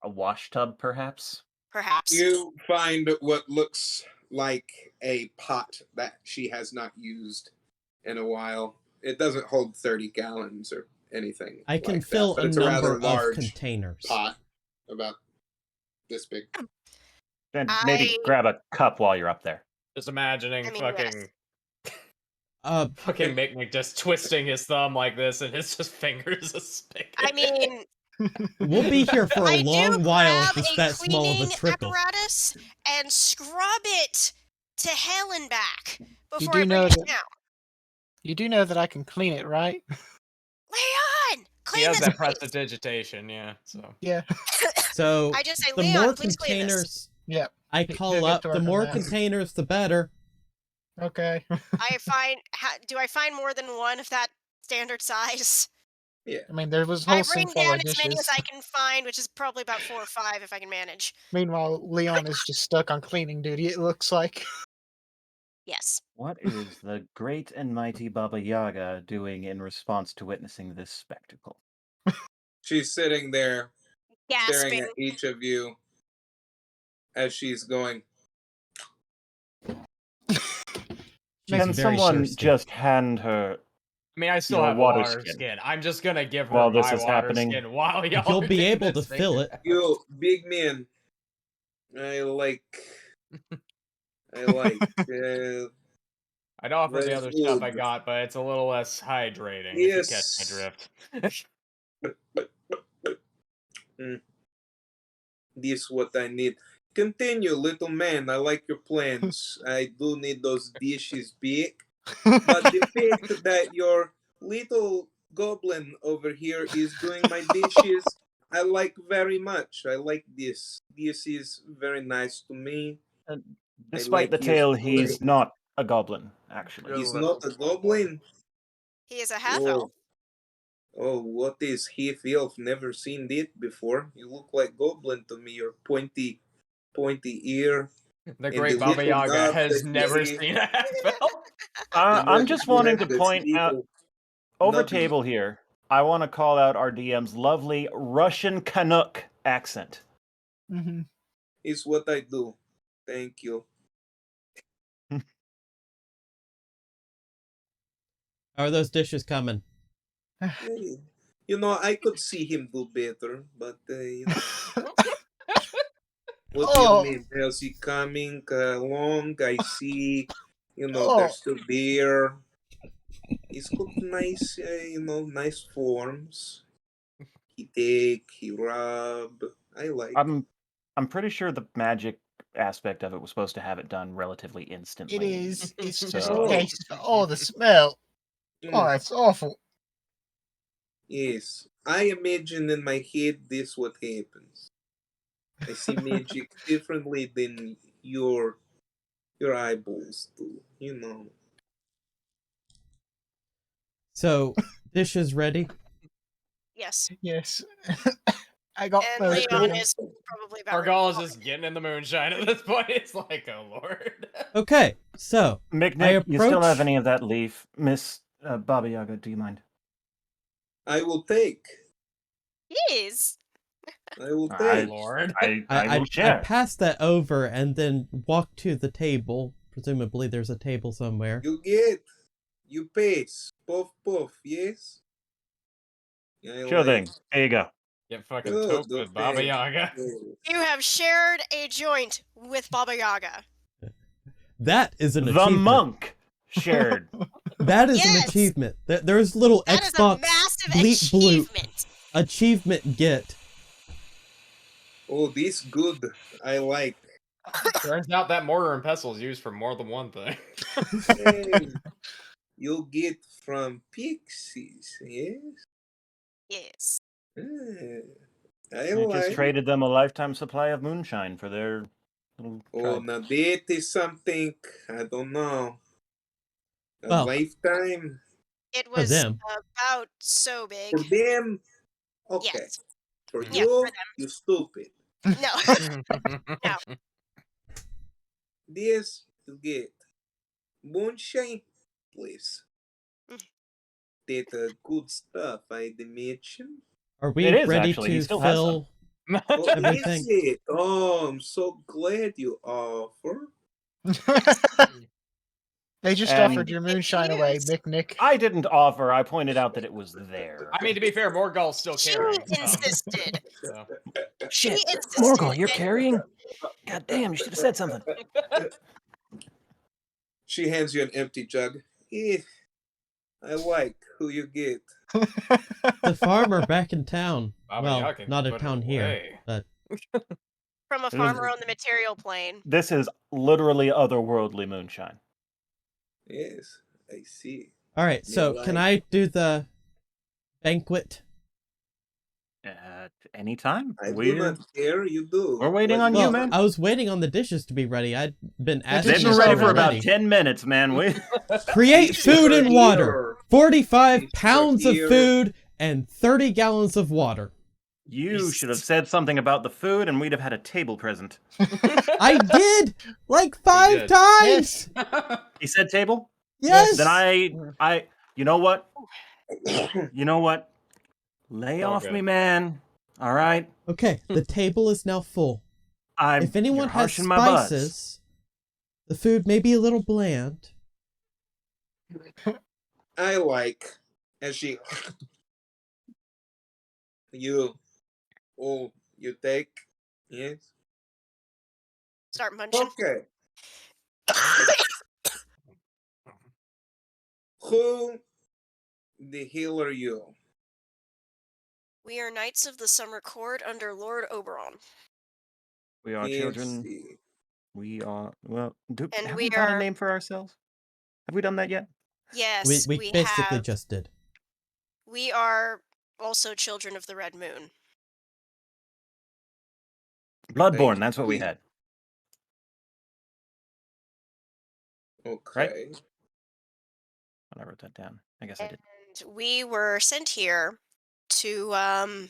a wash tub, perhaps? Perhaps. You find what looks like a pot that she has not used in a while. It doesn't hold 30 gallons or anything. I can like fill that, but a it's a rather number of large containers. pot, about this big. And maybe I grab a cup while you're up there. Just imagining I mean, fucking yes. Mick just twisting his thumb like this, and his just fingers a spigot. I mean, We'll be here for a I do long while if grab it's a that small of a cleaning trickle. apparatus and scrub it to hell and back You before do I bring know it that down. you do know that I can clean it, right? Leon, He clean has this, that please. prestidigitation, yeah. So Yeah. So I just say, the Leon, more please clean this. containers Yeah. I He'll call get up, to the work on more that. containers, the better. Okay. Do I find more than one of that standard size? Yeah. I mean, there was a I whole bring sink full down of as many as dishes. I can find, which is probably about 4 or 5 if I can manage. Meanwhile, Leon is just stuck on cleaning duty, it looks like. Yes. What is the great and mighty Baba Yaga doing in response to witnessing this spectacle? She's sitting there staring Gasping. at each of you as she's going, She's Can very someone thirsty. just hand her? I mean, I still Your have a water water skin. skin. I'm just gonna give her While this my is water happening. skin while y'all You'll are be getting able to this fill figured it. out. "You, big man, I like. I like. I'd offer the Very other stuff I good. got, but it's a little less hydrating, if you catch my Yes. drift. This what I need. Continue, little man. I like your plans. I do need those dishes big. But the fact that your little goblin over here is doing my dishes, I like very much. I like this. This is very nice to me. Despite like the his tale, play. he's not a goblin, actually. He's not a goblin. He is a half elf. Oh, what is half elf? Never seen it before. You look like goblin to me. Your pointy ear. The And great the Baba little Yaga dog has that you never see. seen a half elf. I'm just wanting to this point out, little over nubby. table here, I want to call out our DM's lovely Russian Canuck accent. Mhm. Is what I do. Thank you. How are those dishes coming? Hey, you know, I could see him do better, but you know, What do you mean? How's he coming along? I see, there's still beer. He's got nice, nice forms. He take, he rub. I like. I'm pretty sure the magic aspect of it was supposed to have it done relatively instantly. It is. It's just So- a case of, the smell. Oh, it's awful. Yes, I imagine in my head this what happens. I see magic differently than your eyeballs do. So, dish is ready. Yes. Yes. I got And the Leon is probably about ready Argal is to just getting in the moonshine at this point. It's like, oh lord. Okay, so McNick, you still have approach- any of that leaf? Miss Baba Yaga, do you mind? I will take. Yes. I will I- take. Lord. I will share. I pass that over and then walk to the table. Presumably, there's a table somewhere. You get. You pace. Puff puff. Yes. I Sure like thing. There you go. Get fucking Good, toked good with Baba thing. Yaga. You have shared a joint with Baba Yaga. That is an The achievement. monk shared. That is an Yes! achievement. There's little That is a Xbox massive bleep bloop achievement. achievement get. Oh, this good. I like. Turns out that mortar and pestle is used for more than one thing. Hey, you get from pixies. Yes. Yes. I I like. just traded them a lifetime supply of moonshine for their little Oh, tribe. now that is something, I don't know. A Well, lifetime It For was them. about so big. for them. Okay. Yes. For Yeah, you, for you stupid. No. This you get moonshine, please. Mm. That good stuff I mentioned. Are we It is, ready actually. He to still has fill? Oh, Everything. is it? Oh, I'm so glad you offer. They just And- offered your moonshine away, Yes. Nick. I didn't offer. I pointed out that it was there. I mean, to be fair, Morgul's still She carrying. insisted. So. She Shit, insisted. Morgul, you're and- carrying? God damn, you should have said something. She hands you an empty jug. I like who you get. The farmer back in town. Baba Well, Yaga not a put it town here, away. but From a It is- farmer on the material plane. This is literally otherworldly moonshine. Yes, I see. all right. So Yeah, can like- I do the banquet? At any time. I do We're not care. You do. we're waiting What on do you, Well, man. I was waiting on the dishes to be ready. I'd been dishes They've asking. been is ready already for about ready. 10 minutes, man. We Create Dishes food are and water. here. 45 Dishes are pounds of here. food and 30 gallons of water. You should have said something about the food, and we'd have had a table present. I did like 5 did. times. He said table. Yes. Then I, you know what? You know what? Lay All off good. me, man. All right. Okay, the table is now full. I'm. If anyone you're has harshing my buzz. spices, the food may be a little bland. I like as she you you take yes. Start munching. Okay. Who the hell are you? We are Knights of the Summer Court under Lord Oberon. We are children. Fancy. We are. Well, And have we we got are- a name for ourselves? Have we done that yet? Yes, We basically have. just did. We are also children of the Red Moon. Bloodborne. Thank That's what we you. had. Okay. I wrote that down. I guess I did. And we were sent here to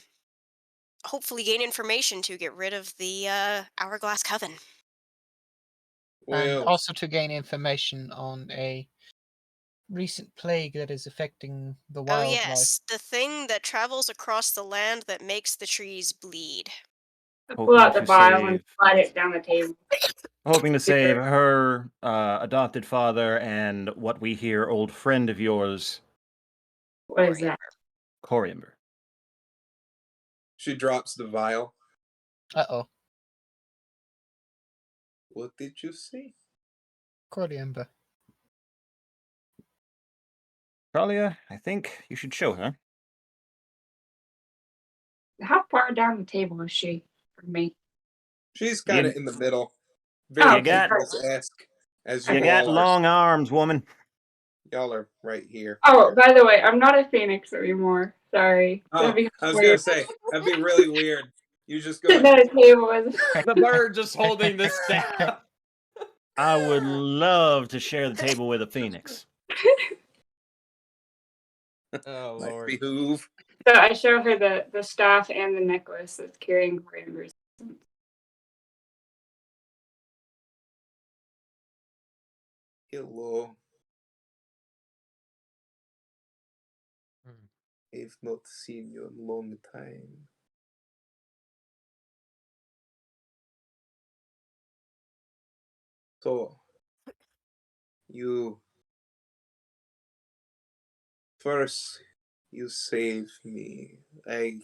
hopefully gain information to get rid of the Hourglass Coven. And Well, also to gain information on a recent plague that is affecting the Oh wildlife. yes, the thing that travels across the land that makes the trees bleed. Pull out the to vial and save- slide it down the table. Hoping to save her adopted father and what we hear old friend of yours, What is that? Coriamber. she drops the vial. Uh-oh. What did you say? Coriember. Talia, I think you should show her. How far down the table is she from me? She's kind of You- in the middle. Oh, Very You got- princess-esque, as you You got all are. long arms, woman. Y'all are right here. Oh, by the way, I'm not a phoenix anymore. Sorry. Oh, That'd be I was weird. gonna say that'd be really weird. You just go. Sitting at a table with. The bird just holding the staff. I would love to share the table with a phoenix. Oh Might lord. behoove. So I show her the staff and the necklace that's carrying Coriember's. Hello. Hmm. I've not seen you in a long time. So, you first you saved me. I'm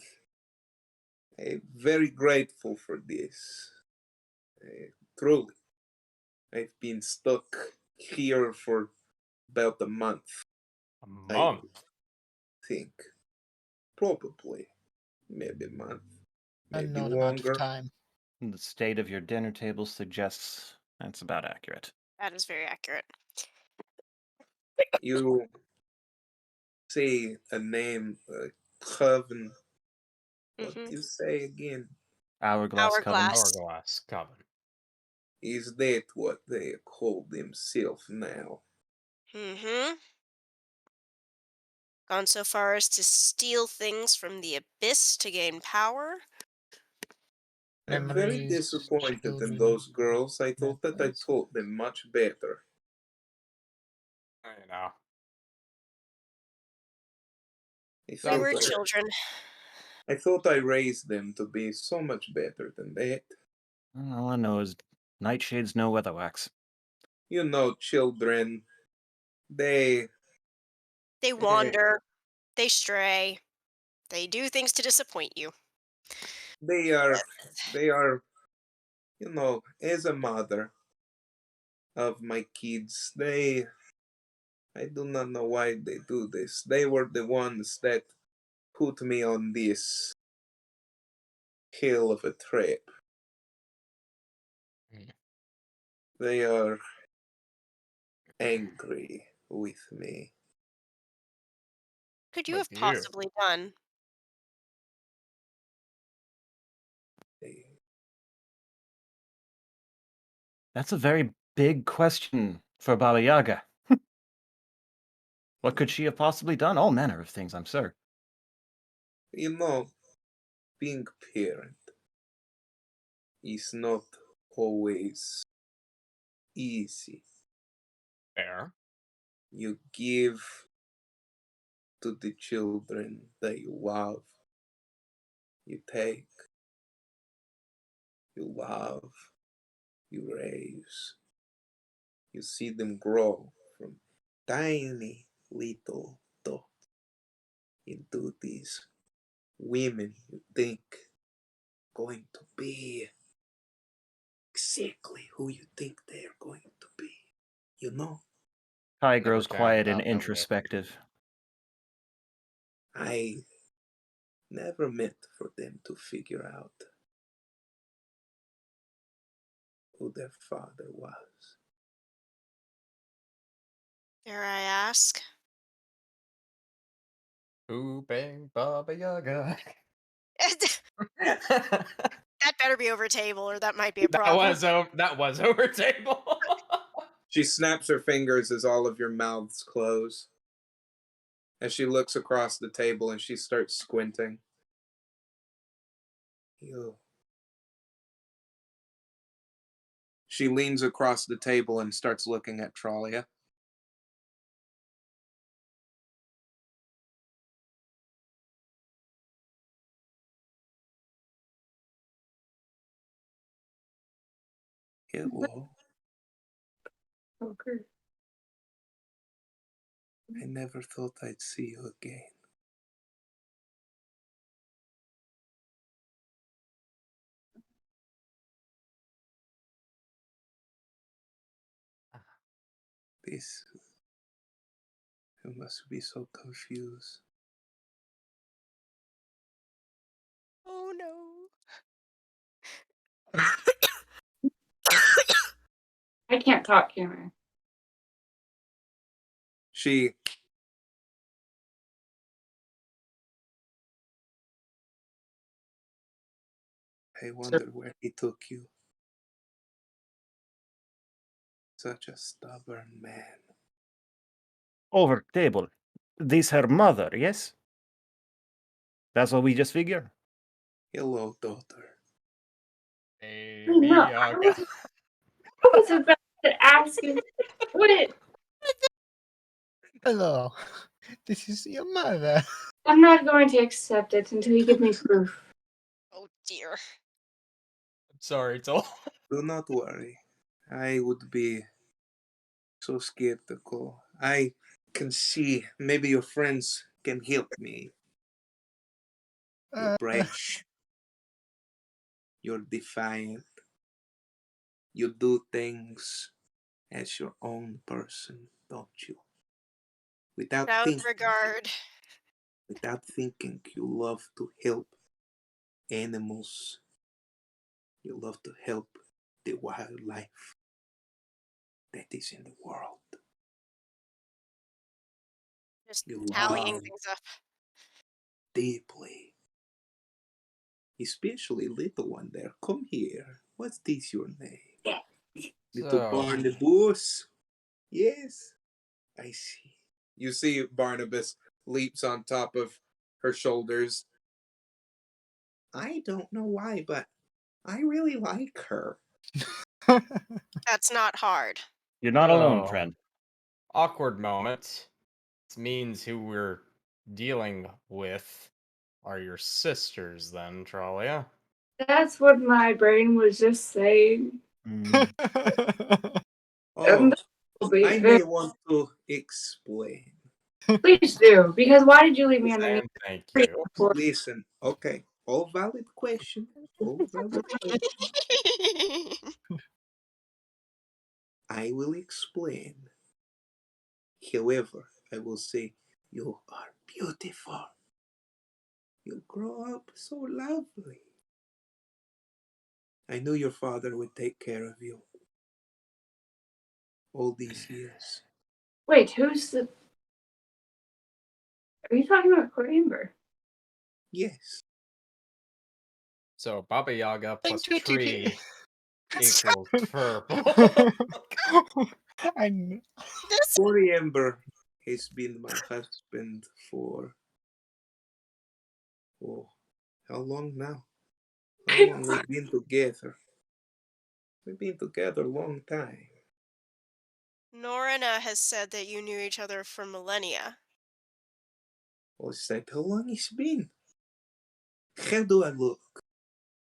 very grateful for this. Truly, I've been stuck here for about a month. A month. I think probably maybe a month, maybe Unknown amount longer. of time. The state of your dinner table suggests that's about accurate. That is very accurate. You say a name, Coven. What Mhm. do you say again? Hourglass Coven. Hourglass. Hourglass Coven. Is that what they call themselves now? Mm-hmm. Gone so far as to steal things from the abyss to gain power. I'm very Memories, disappointed in children, those girls. I thought that I methods. taught them much better. I know. I We thought were I- children. I thought I raised them to be so much better than that. All I know is nightshades know weatherwax. You know, children, they They wander. They stray. They do things to disappoint you. they are they are, you know, as a mother of my kids, I do not know why they do this. They were the ones that put me on this hill of a trap. Hmm. They are angry with me. Could you With have you. possibly done? They, That's a very big question for Baba Yaga. What could she have possibly done? All manner of things, I'm sure. you know, being parent is not always easy. Fair. You give to the children that you love. You take, you love, you raise. You see them grow from tiny little dots into these women you think going to be exactly who you think they're going to be. You know, Kai Never grows doubt quiet and that, no way. introspective. I never meant for them to figure out who their father was. Dare I ask? Who banged Baba Yaga? That better be over table, or that might be a That problem. was over table. She snaps her fingers as all of your mouths close. As she looks across the table and she starts squinting. You. She leans across the table and starts looking at Tralia. Hello. Okay. I never thought I'd see you again. This. You must be so confused. Oh no. I can't talk, can I? She I wonder where he took you. Such a stubborn man. Over table. This her mother, yes? That's what we just figure. Hello, daughter. No, Baby Yaga. I was about to ask you what. Hello, this is your mother. I'm not going to accept it until you give me proof. Oh dear. I'm sorry, Toll. Do not worry. I would be so skeptical. I can see maybe your friends can help me. You're brash. You're defiant. You do things as your own person, don't you? Without Without thinking. regard. Without thinking, you love to help animals. You love to help the wildlife that is in the world. Just You tallying love things up. deeply. Especially little one there. Come here. What's this your name? Little So, Barnabas. Yes, I see. You see Barnabas leaps on top of her shoulders. I don't know why, but I really like her. That's not hard. You're not alone, so, friend. awkward moment. This means who we're dealing with are your sisters, then, Tralia. That's what my brain was just saying. Mm. Oh, Will be I very- may want to explain. Please do, because why did you leave me on the And thank you. for? Listen, okay. All valid question. All valid question. I will explain. However, I will say you are beautiful. You grow up so lovely. I knew your father would take care of you all these years. Wait, who's the? Are you talking about Corimber? Yes. So, Baba Yaga plus Thank you, tree That's equals purple. I kn- this. Cory Ember has been my husband for how long now? How long we've been together? We've been together a long time. Norina has said that you knew each other for millennia. Well, it's like how long it's been? How do I look?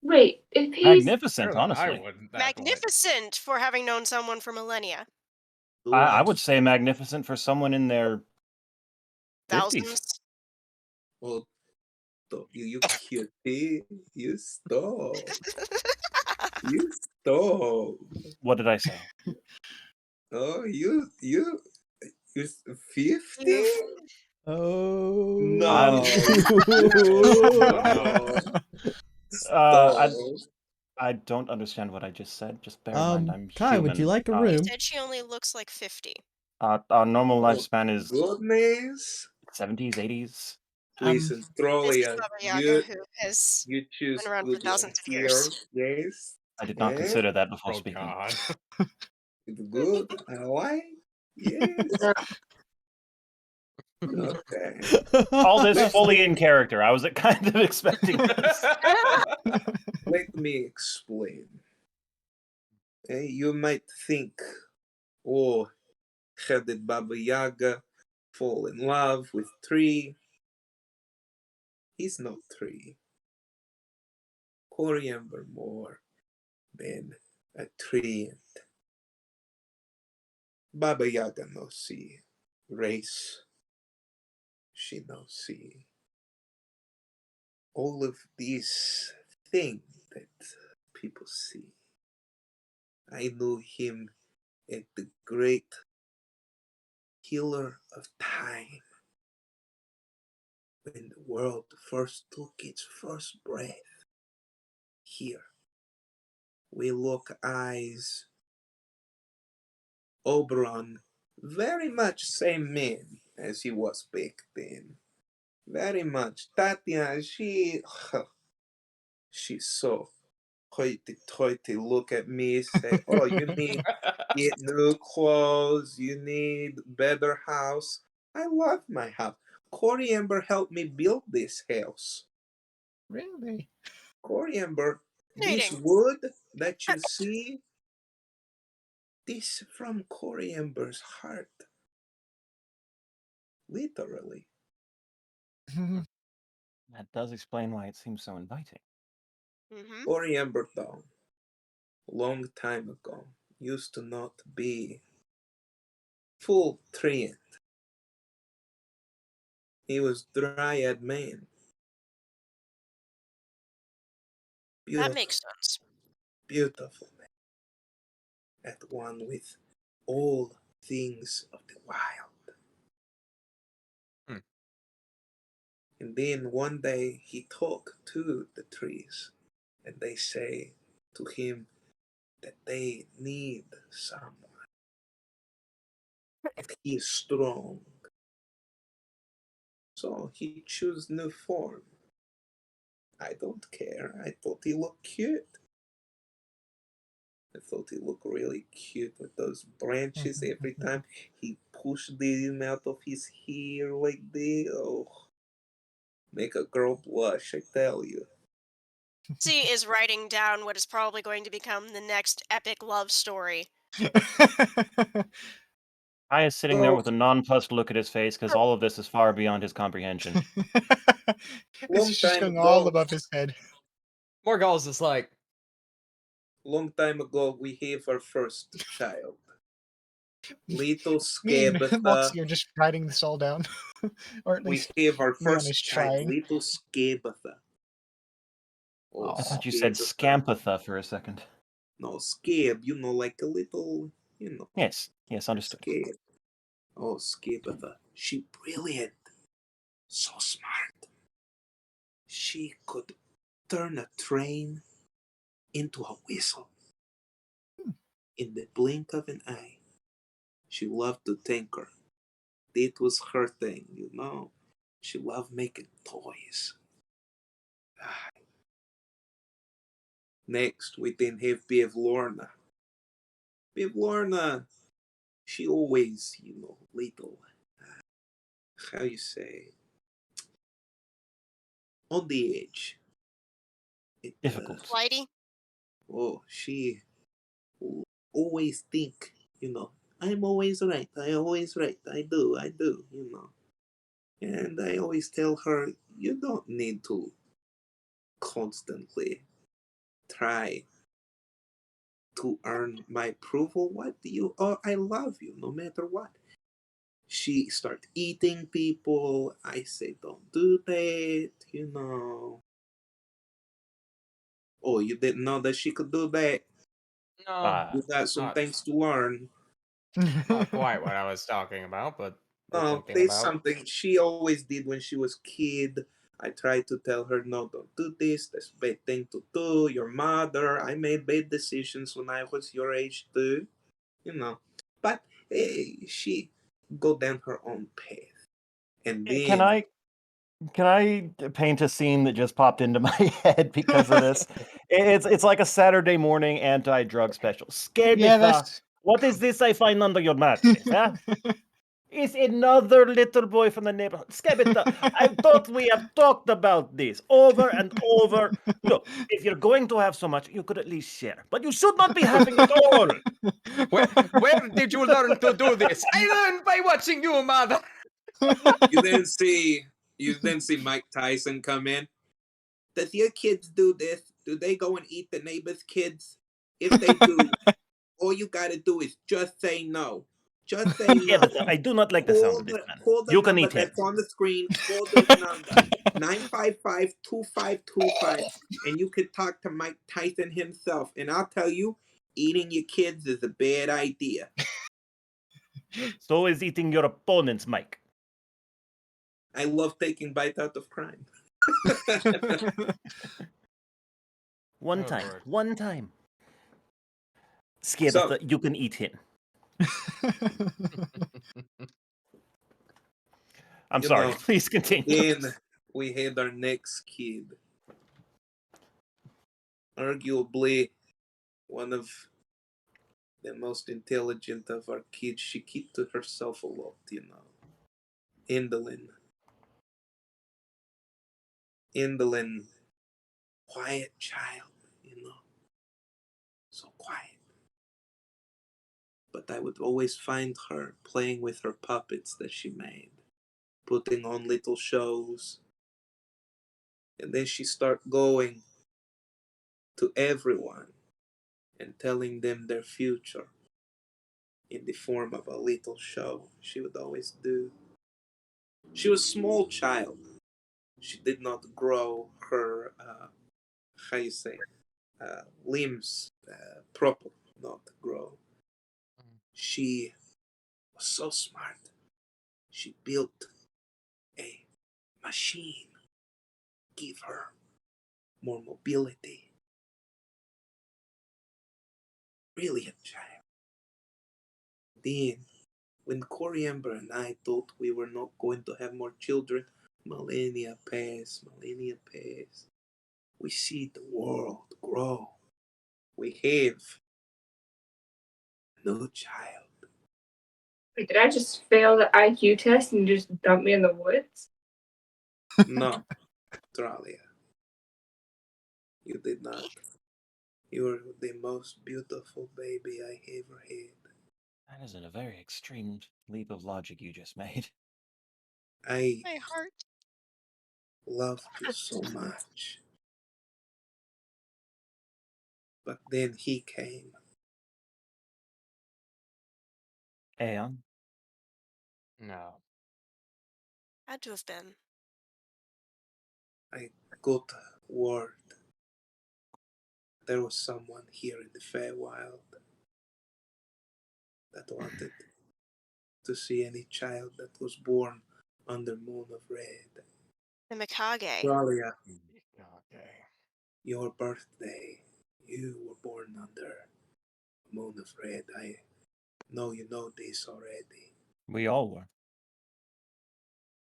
Wait, if he's Magnificent, Better than I honestly. would at that point. Magnificent for having known someone for millennia. Do I would say magnificent for someone in their 50s. Thousands. Oh, you cutie. You stop. You stop. What did I say? Oh, you're 50? Oh. No. no. I, Stop. I don't understand what I just said. Just bear in mind I'm Kai, human. would you like a She room? said she only looks like 50. Our normal Oh, lifespan is goodness. 70s, 80s. Listen, This is Trolia, Baba Yaga, who has you choose been around for good one thousands of here. years. Yes. I did not Eh? consider that before Oh, speaking. God. It's good. I like. Yes. Okay. All this fully in character. I was kind of expecting this. Let me explain. You might think, oh, how did Baba Yaga fall in love with Tree? He's not Tree. Cory Ember more than a tree. Baba Yaga no see race. She no see all of these things that people see. I knew him at the great healer of time. When the world first took its first breath, here we look eyes. Oberon, very much same man as he was back then. Very much. Tatiana, she's so hoity-toity. Look at me, say, oh, you need get new clothes, you need better house. I love my house. Coriamber helped me build this house. Really? Coriamber, this Fascinating. wood that you see, this from Coriamber's heart. Literally. That does explain why it seems so inviting. Mm-hmm. Coriamber though, long time ago, used to not be full trained. He was dryad man. Beautiful, That makes sense. beautiful man. At one with all things of the wild. Hmm. And then one day he talked to the trees, and they say to him that they need someone. And he is strong. So he chose new form. I don't care. I thought he looked cute. I thought he looked really cute with those branches every time he pushed them out of his hair like that. Oh, make a girl blush, I tell you. C is writing down what is probably going to become the next epic love story. I is sitting there with a nonplussed look at his face because all of this is far beyond his comprehension. This Long is just time going all ago. above his head. Morgul's just like, Long time ago, we have our first child. Little Me and Skabatha. Moxie are just writing this all down. Or at We least have our Leon first is child, trying. little Skabatha. Oh, I thought you said Skabatha. Scampatha for a second. No, Scab, you know, like a little, you know. Yes, understood. Scab. Oh, Skabatha. She brilliant. So smart. She could turn a train into a whistle. In the blink of an eye. She loved to tinker. That was her thing, you know. She loved making toys. Next, we then have Bevlorna. Bevlorna, she always, you know, little, how you say, on the edge. Difficult. Flighty? Oh, she always think, you know, I'm always right, I do, you know. And I always tell her, you don't need to constantly try to earn my approval. What do you? Oh, I love you no matter what. She start eating people. I say don't do that. You know. Oh, you didn't know that she could do that. no, You got some not, things to learn. not quite what I was talking about, but No, thinking there's about. something she always did when she was kid. I tried to tell her, no, don't do this. That's a bad thing to do. Your mother. I made bad decisions when I was your age too. You know. But she go down her own path. And then Can I paint a scene that just popped into my head because of this? It's like a Saturday morning anti-drug special. Yeah, Skabitha, that's. what is this I find under your mattress, huh? It's another little boy from the neighborhood. Skabitha, I thought we have talked about this over and over. Look, if you're going to have so much, you could at least share. But you should not be having it all. Where did you learn to do this? I learned by watching you, mother. you then see Mike Tyson come in. Does your kids do this? Do they go and eat the neighbor's kids? If they do, all you gotta do is just say no. Just say no. Skabitha, I do not like the sound of this man. Call the You can number eat him. that's on the screen. Call this number 955-2525, and you can talk to Mike Tyson himself. And I'll tell you, eating your kids is a bad idea. So is eating your opponents, Mike. I love taking bite out of crime. One Oh, time. Lord. One time. Scared So- of the you can eat him. I'm You sorry. know, Please continue. Then we had our next kid. Arguably one of the most intelligent of our kids. She kept to herself a lot, you know. Indolent. Indolent, quiet child, you know. So quiet. But I would always find her playing with her puppets that she made, putting on little shows. And then she start going to everyone and telling them their future in the form of a little show she would always do. She was a small child. She did not grow her, how you say, limbs proper, not grow. She was so smart. She built a machine, give her more mobility. Brilliant child. Then, when Coriamber and I thought we were not going to have more children, millennia pass. We see the world grow. We have no child. Wait, did I just fail the IQ test and just dump me in the woods? No, Australia. You did not. You're the most beautiful baby I ever had. That is a very extreme leap of logic you just made. I My heart. loved you so much. But then he came. Aeon? No. Had to have been. I got word there was someone here in the Feywild that wanted to see any child that was born under Moon of Red. The Mikage. Australia, Okay. your birthday, you were born under Moon of Red. I know you know this already. We all were.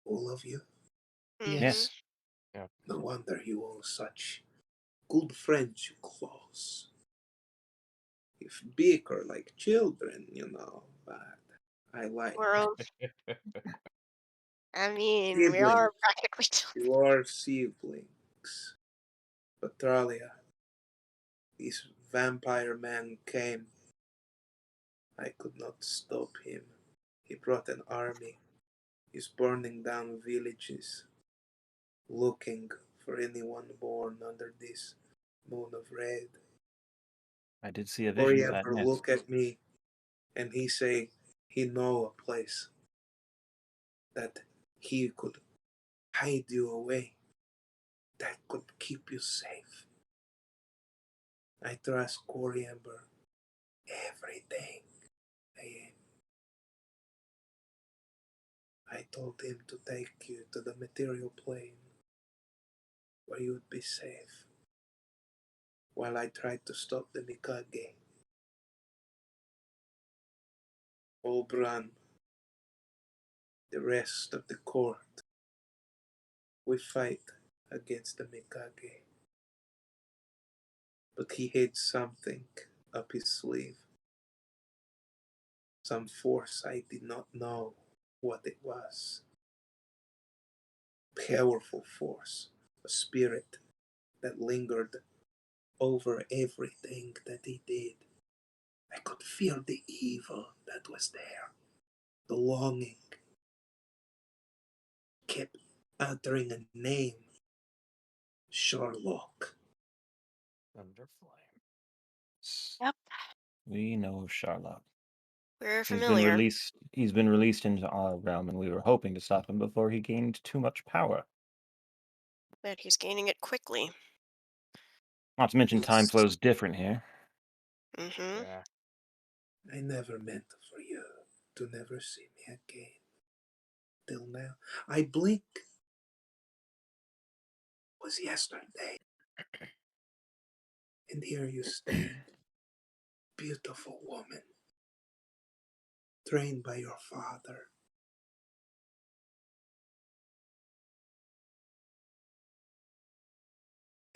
All of you? Mhm. Yes. No wonder you all such good friends, you close. You bicker like children, you know, but I like World. I mean, we Siblings. are practically children. You are siblings. But Thalia, this vampire man came. I could not stop him. He brought an army. He's burning down villages, looking for anyone born under this Moon of Red. I did see a vision of that. Oriamber Yes. look at me and he say he know a place that he could hide you away, that could keep you safe. I trust Coriamber everything. I told him to take you to the material plane where you would be safe while I tried to stop the Mikage. Olbran, the rest of the court, we fight against the Mikage. But he had something up his sleeve. Some force I did not know what it was. Powerful force, a spirit that lingered over everything that he did. I could feel the evil that was there, the longing. Kept uttering a name, Sherlock. Thunderflame. Yep, We know of Charlotte. we're He's been familiar. released. He's been released into our realm, and we were hoping to stop him before he gained too much power. But he's gaining it quickly. Not to mention, time Yes. flows different here. Mm-hmm. Yeah. I never meant for you. to never see me again. Till now, I blink. Was yesterday. And here you stand, beautiful woman, trained by your father.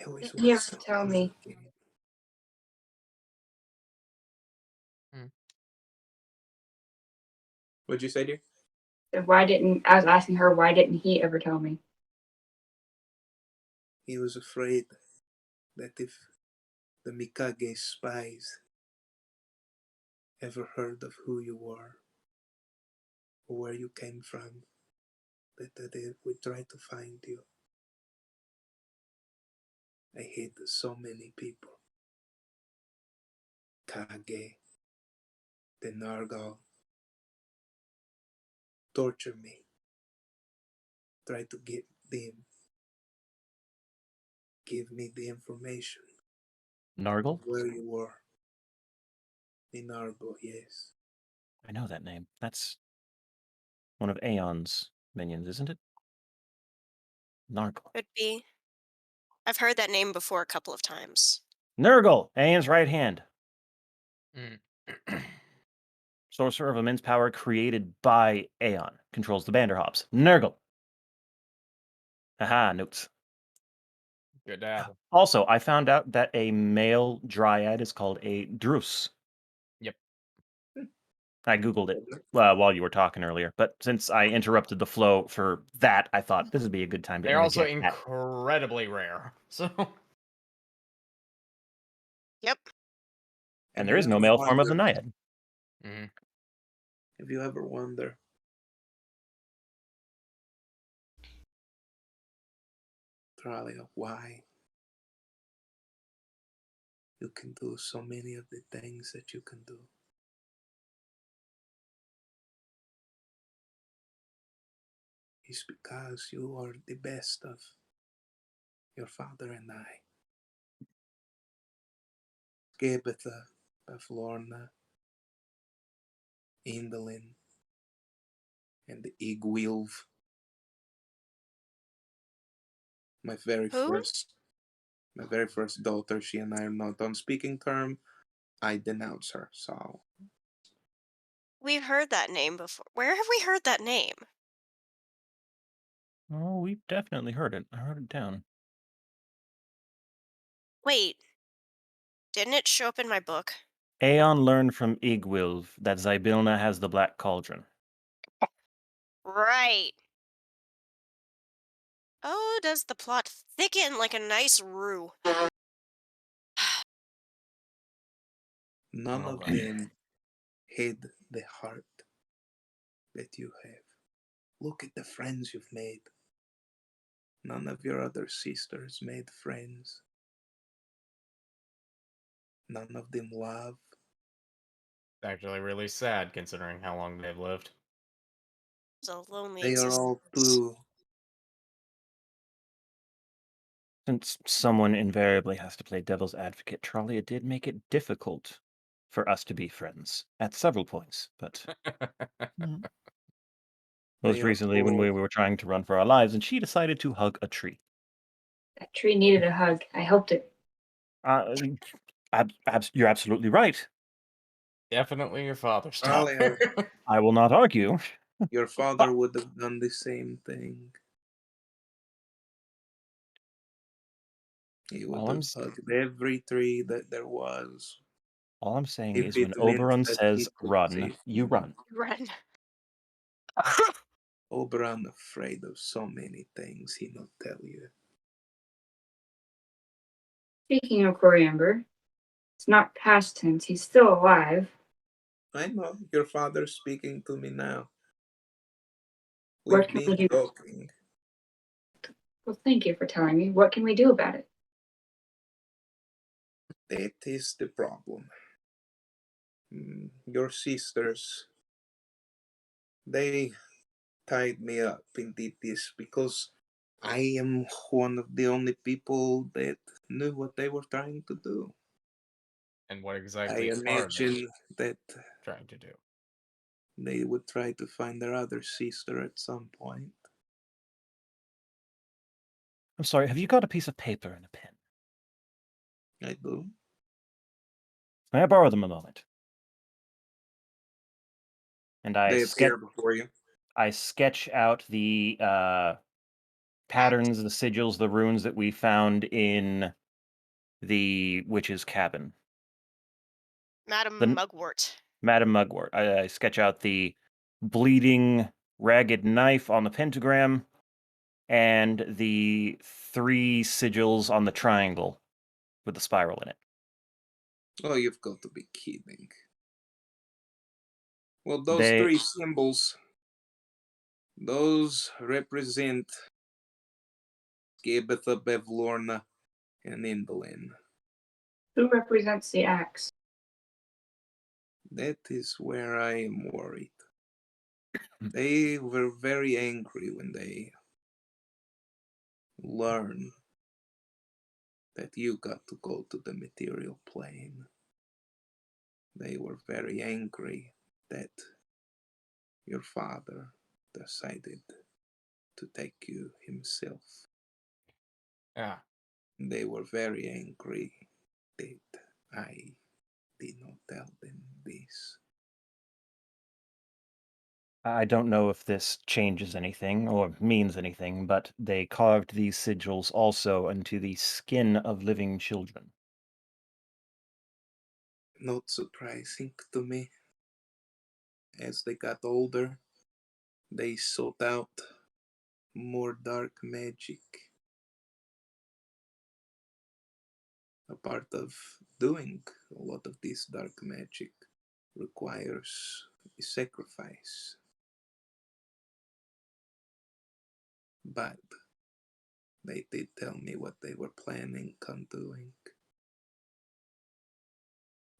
I always Didn't you want ever to tell see me? you again. What'd you say, dear? Why didn't I was asking her why didn't he ever tell me? He was afraid that if the Mikage spies ever heard of who you were or where you came from, that they would try to find you. I hate so many people. Kage, the Nargal, torture me, try to get them, give me the information Nargle? where you were. The Nargal, yes. I know that name. That's one of Aeon's minions, isn't it? Nargle. Could be. I've heard that name before a couple of times. Nurgle, Aeon's right hand. Mm. Sorcerer of immense power created by Aeon. Controls the Banderhops. Nurgle. Haha, notes. Good to have. Also, I found out that a male dryad is called a Drus. Yep. I Googled it while you were talking earlier, but since I interrupted the flow for that, I thought this would be a good time to They're also interject that. incredibly rare. So Yep. And Have there you is no ever male form of the wondered- Naiad. Have you ever wondered Thalia, why you can do so many of the things that you can do? It's because you are the best of your father and I. Gebetha, Baflorna, Indolin, and the Igwilv. My very Who? first daughter, she and I are not on speaking term. I denounce her, so We've heard that name before. Where have we heard that name? Oh, we've definitely heard it. I wrote it down. Wait. Didn't it show up in my book? Aeon learned from Igwilv that Zybilna has the Black Cauldron. Right. Oh, does the plot thicken like a nice roux? none Oh, of God. them hid the heart that you have. Look at the friends you've made. None of your other sisters made friends. None of them love. It's actually really sad considering how long they've lived. It's a lonely They are all existence. too. Since someone invariably has to play devil's advocate, Tralia did make it difficult for us to be friends at several points, but most They are recently when we all. were trying to run for our lives and she decided to hug a tree. That tree needed a hug. I helped it. You're absolutely right. Definitely your father's Talia, daughter. I will not argue. your father would have done the same thing. He would All I'm, have s- hugged every tree that there was. all I'm saying If is it when meant Oberon that he says could run, save you me. run. Run. Oberon afraid of so many things he not tell you. Speaking of Coriamber, it's not past tense. He's still alive. I know your father's speaking to me now. What We've can we been do? talking. Well, thank you for telling me. What can we do about it? That is the problem. Your sisters, they tied me up and did this because I am one of the only people that knew what they were trying to do. And what I exactly are they imagine that trying to do? they would try to find their other sister at some point. I'm sorry, have you got a piece of paper and a pen? I do. May I borrow them a moment? And They appear before you. I sketch out the patterns, the sigils, the runes that we found in the witch's cabin. Madam The- Mugwort. Madam Mugwort. I sketch out the bleeding, ragged knife on the pentagram and the 3 sigils on the triangle with the spiral in it. Oh, you've got to be kidding. Well, those They- 3 symbols, those represent Gabitha, Bevlorna, and Indolin. Who represents the axe? That is where I am worried. They were very angry when they learned that you got to go to the material plane. They were very angry that your father decided to take you himself. Yeah. They were very angry that I did not tell them this. I don't know if this changes anything or means anything, but they carved these sigils also into the skin of living children. Not surprising to me. As they got older, they sought out more dark magic. A part of doing a lot of this dark magic requires a sacrifice. But they did tell me what they were planning on doing.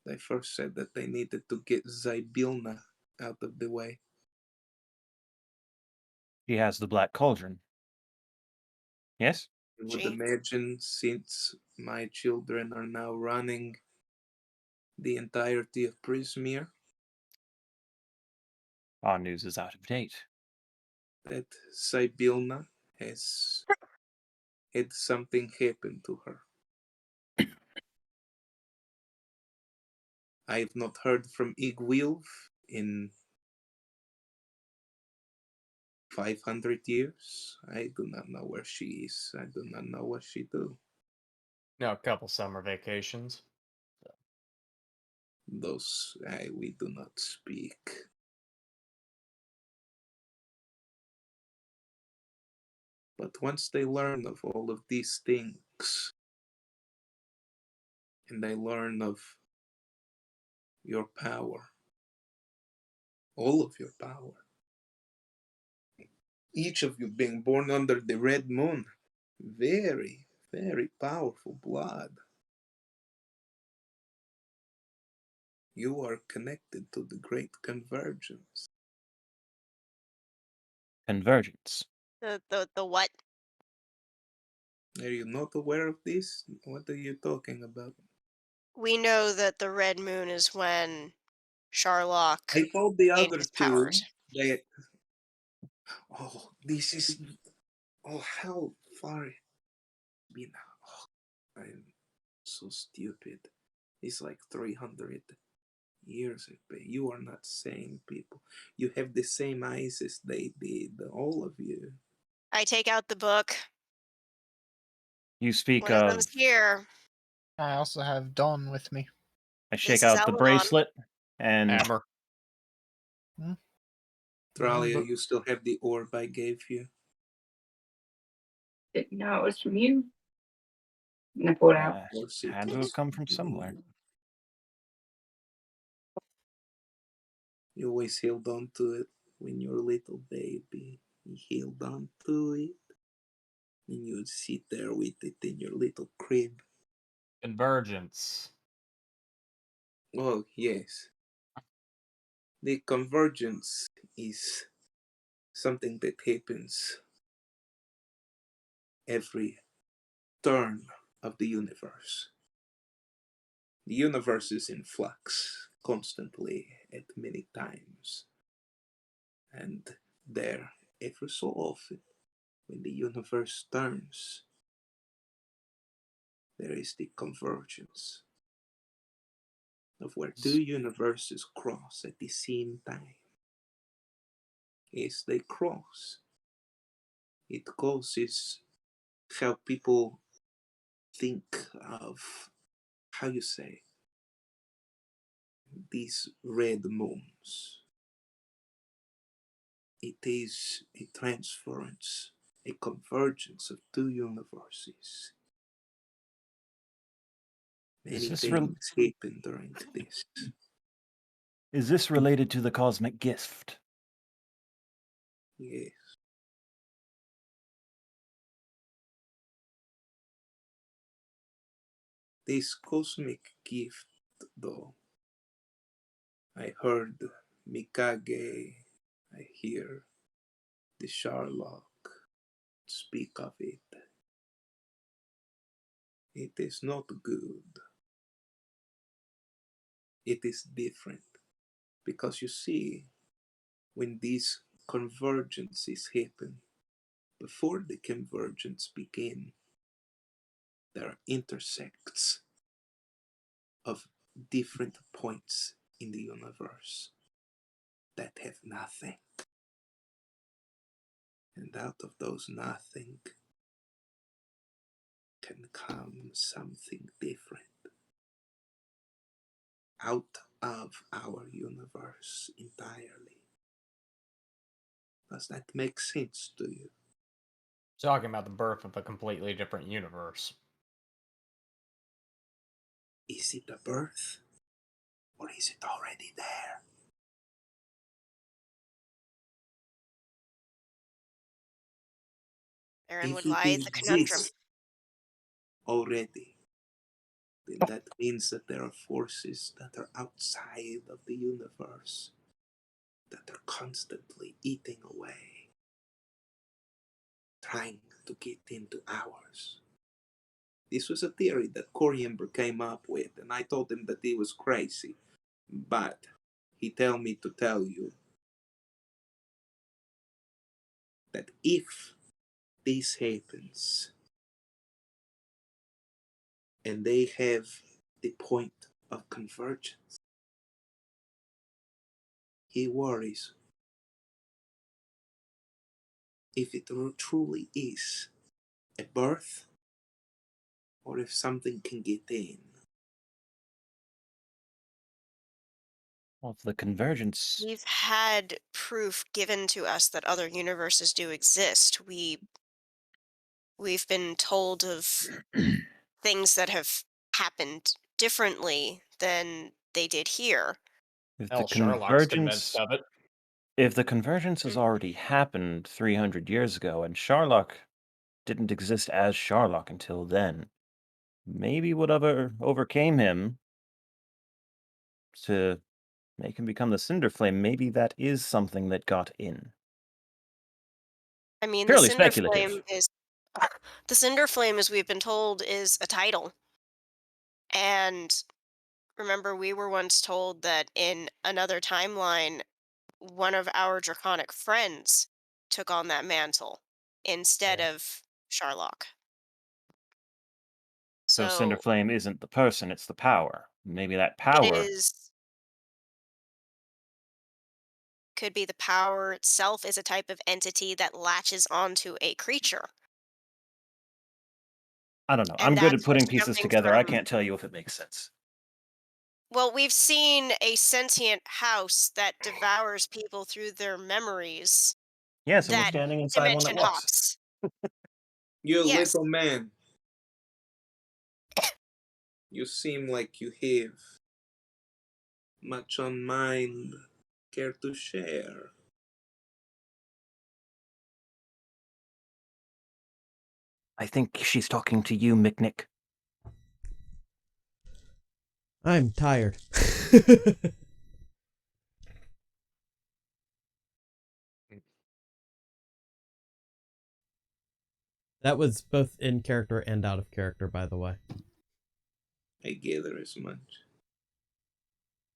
They first said that they needed to get Zybilna out of the way. He has the Black Cauldron. Yes? I would Gee. imagine, since my children are now running the entirety of Prismere, Our news is out of date. that Zybilna has had something happen to her. I have not heard from Igwilv in 500 years. I do not know where she is. I do not know what she do. No, a couple summer vacations. Those we do not speak. But once they learn of all of these things, and they learn of your power, all of your power, each of you being born under the red moon, very, very powerful blood. You are connected to the great convergence. Convergence. The what? Are you not aware of this? What are you talking about? We know that the red moon is when Sharlock I told the gained other his two powers. that. Oh, this is. Oh, how far been? Oh, I'm so stupid. It's like 300 years. You are not sane people. You have the same eyes as they did, all of you. I take out the book. You speak One of of. them's here. I also have Dawn with me. I shake This is out the Eladon. bracelet and Hammer. Thalia, but- you still have the orb I gave you. Didn't know it was from you. And I pulled out. uh, Of course it had to is. have come from somewhere. You always held on to it when you were a little baby. You held on to it. And you would sit there with it in your little crib. Convergence. Oh, yes. The convergence is something that happens every turn of the universe. The universe is in flux constantly at many times. And there, every so often, when the universe turns, there is the convergence of where two universes cross at the same time. As they cross, it causes how people think of, how you say, these red moons. It is a transference, a convergence of two universes. Many things happen during this. Is this related to the cosmic gift? Yes. This cosmic gift, though, I heard Mikage, I hear the Sherlock speak of it. It is not good. It is different. Because you see, when these convergences happen, before the convergence begin, there are intersects of different points in the universe that have nothing. And out of those nothing can come something different. Out of our universe entirely. Does that make sense to you? Talking about the birth of a completely different universe. Is it a birth? Or is it already there? Therein If would it lie the conundrum. exists already, then that means that there are forces that are outside of the universe that are constantly eating away, trying to get into ours. This was a theory that Coriember came up with, and I told him that he was crazy. But he told me to tell you that if this happens, and they have the point of convergence, he worries if it truly is a birth or if something can get in. Well, if the convergence. We've had proof given to us that other universes do exist. We've been told of things that have happened differently than they did here. If the Hell, Sherlock's convinced convergence. of it. If the convergence has already happened 300 years ago, and Sherlock didn't exist as Sherlock until then, maybe whatever overcame him to make him become the Cinder Flame, maybe that is something that got in. I mean, Purely the Cinder speculative. Flame is the Cinder Flame, as we've been told, is a title. And remember, we were once told that in another timeline, one of our draconic friends took on that mantle instead of Sherlock. So Cinder So Flame isn't the person, it's the power. Maybe that it power. could be the power itself is a type of entity that latches onto a creature. I don't know. And I'm good at that's what's putting pieces jumping together. I from. can't tell you if it makes sense. Well, we've seen a sentient house that devours people through their memories. Yes, and we're That standing inside one that dimension walks. hops. You Yes. little man. You seem like you have much on mind. Care to share? I think she's talking to you, McNick. I'm tired. That was both in character and out of character, by the way. I gather as much.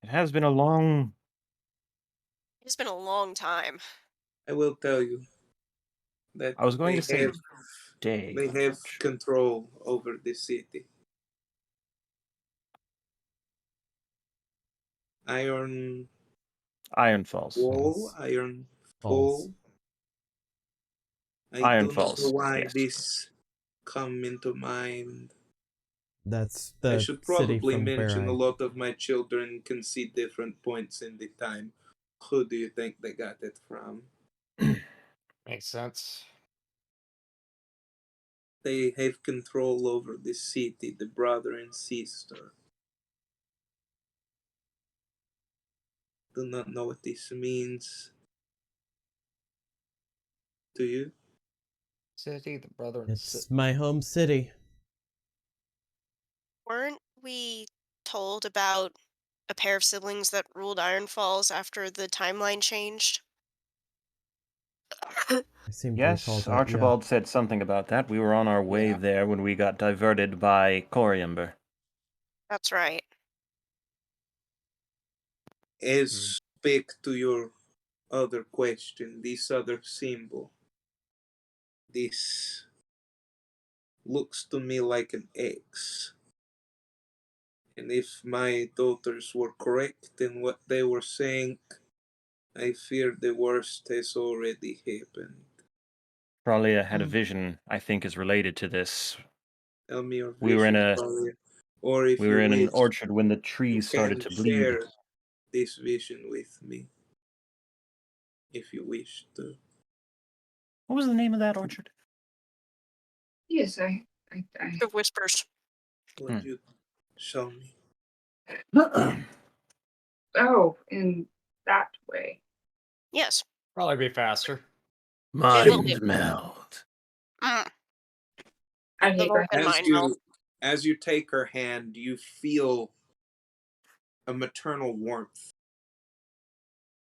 It has been a long. It's been a long time. I will tell you that I was going to say have, day. they have control over the city. Iron Iron Falls. Wall, Iron Falls. Fall. I Iron don't know Falls, why yes. this come into mind. That's I the should city probably from mention where a lot of my children can see different points in the time. Who do you think they got it from? Makes sense. They have control over the city, the brother and sister. Do not know what this means. Do you? City, the brother and it's my home city. Weren't we told about a pair of siblings that ruled Iron Falls after the timeline changed? I seem to recall Yes, that. Archibald said something about that. We were on our way Yeah. there when we got diverted by Coriumber. That's right. As speak to your other question, this other symbol. This looks to me like an X. And if my daughters were correct in what they were saying, I fear the worst has already happened. Pralia had a vision, I think, is related to this. Tell me your We were in vision, a Claudia. Or if we you were in an wish, orchard when the you trees can started to bleed. share this vision with me. If you wish to. What was the name of that orchard? Yes, I The whispers. Would you show me? oh, in that way. Yes. Probably be faster. It will be. melt. Mm, I the hate Vulcan that. As mind meld. you take her hand, you feel a maternal warmth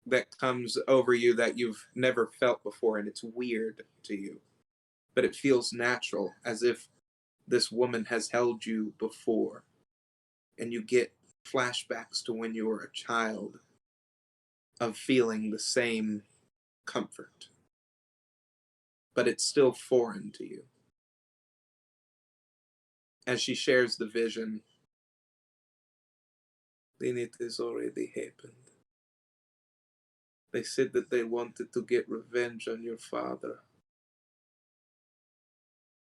that comes over you that you've never felt before, and it's weird to you. But it feels natural, as if this woman has held you before. And you get flashbacks to when you were a child of feeling the same comfort. But it's still foreign to you. As she shares the vision, then it has already happened. They said that they wanted to get revenge on your father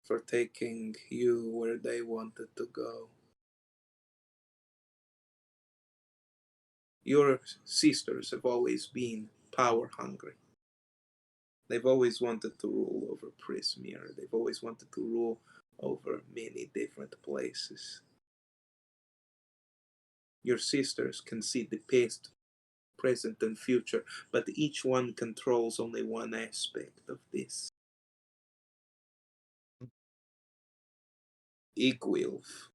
for taking you where they wanted to go. Your sisters have always been power hungry. They've always wanted to rule over Prismere. They've always wanted to rule over many different places. Your sisters can see the past, present, and future, but each one controls only one aspect of this. Igwilf.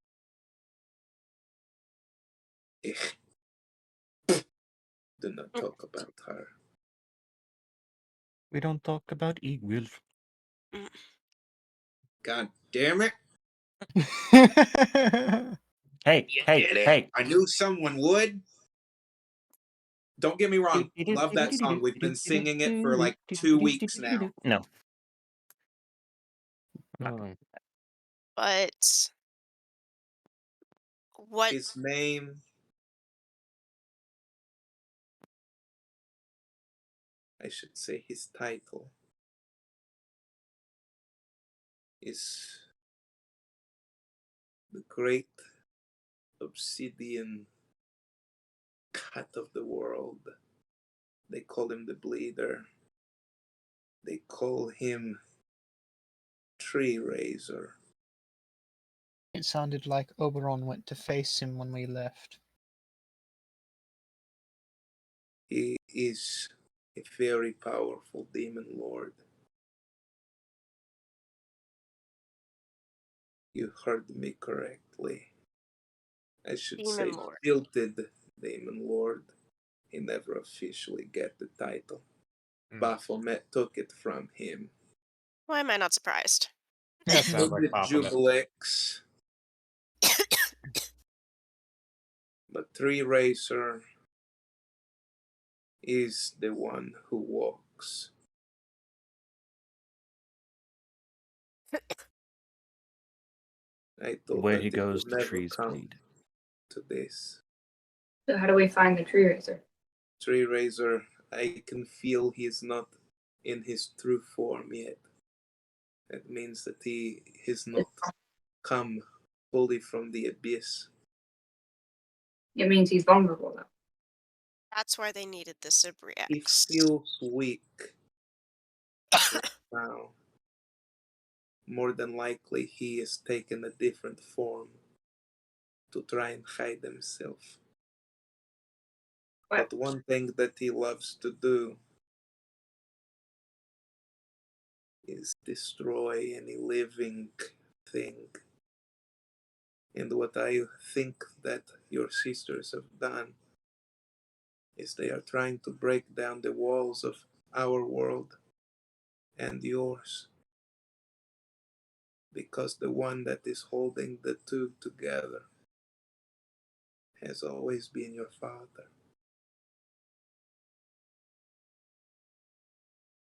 Do not talk about her. We don't talk about Egwil. God damn it. Hey, You hey, did it. hey. I knew someone would. Don't get me wrong. Love that song. We've been singing it for like 2 weeks now. No. But what His name, I should say his title, is the Great Obsidian Cut of the World. They call him the Bleeder. They call him Tree Razor. It sounded like Oberon went to face him when we left. He is a very powerful demon lord. You heard me correctly. I should say demon lord? tilted demon lord. He never officially got the title. Baphomet took it from him. Why am I not surprised? That sounds like Tilted Baphomet. Jubilex. But Tree Racer is the one who walks I thought Where that he it goes, would the never trees come bleed. to this. So how do we find the tree raiser? Tree Raiser, I can feel he is not in his true form yet. That means that he has not come fully from the abyss. It means he's vulnerable though. That's why they needed the He Cibriax. feels weak now. More than likely, he has taken a different form to try and hide himself. What? But one thing that he loves to do is destroy any living thing. And what I think that your sisters have done is they are trying to break down the walls of our world and yours. Because the one that is holding the two together has always been your father.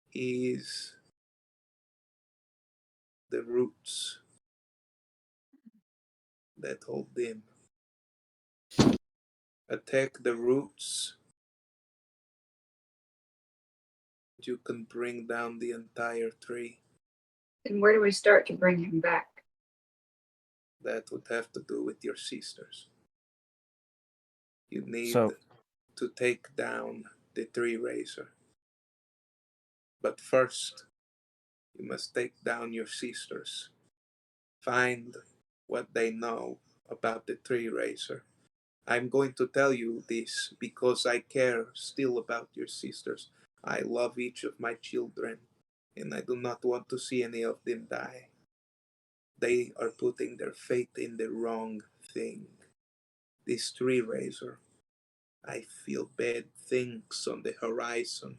He is the roots that hold them. Attack the roots, you can bring down the entire tree. And where do we start to bring him back? That would have to do with your sisters. You need So, to take down the tree raiser. But first, you must take down your sisters. Find what they know about the tree raiser. I'm going to tell you this because I care still about your sisters. I love each of my children, and I do not want to see any of them die. They are putting their faith in the wrong thing. This tree raiser, I feel bad things on the horizon.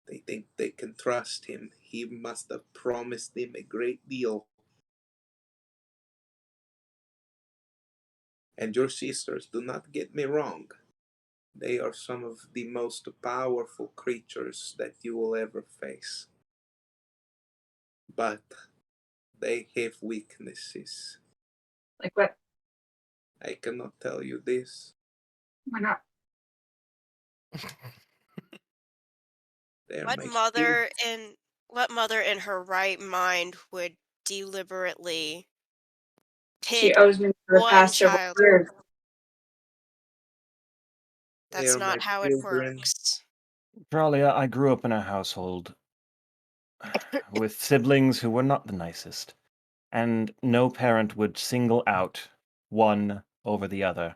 They think they can trust him. He must have promised them a great deal. And your sisters, do not get me wrong, they are some of the most powerful creatures that you will ever face. But they have weaknesses. Like what? I cannot tell you this. Why not? They're What my mother kids. in her right mind would deliberately She pit owes me for the one past several child? years. They That's are my not how it children. works. Fralia, I grew up in a household with siblings who were not the nicest, and no parent would single out one over the other,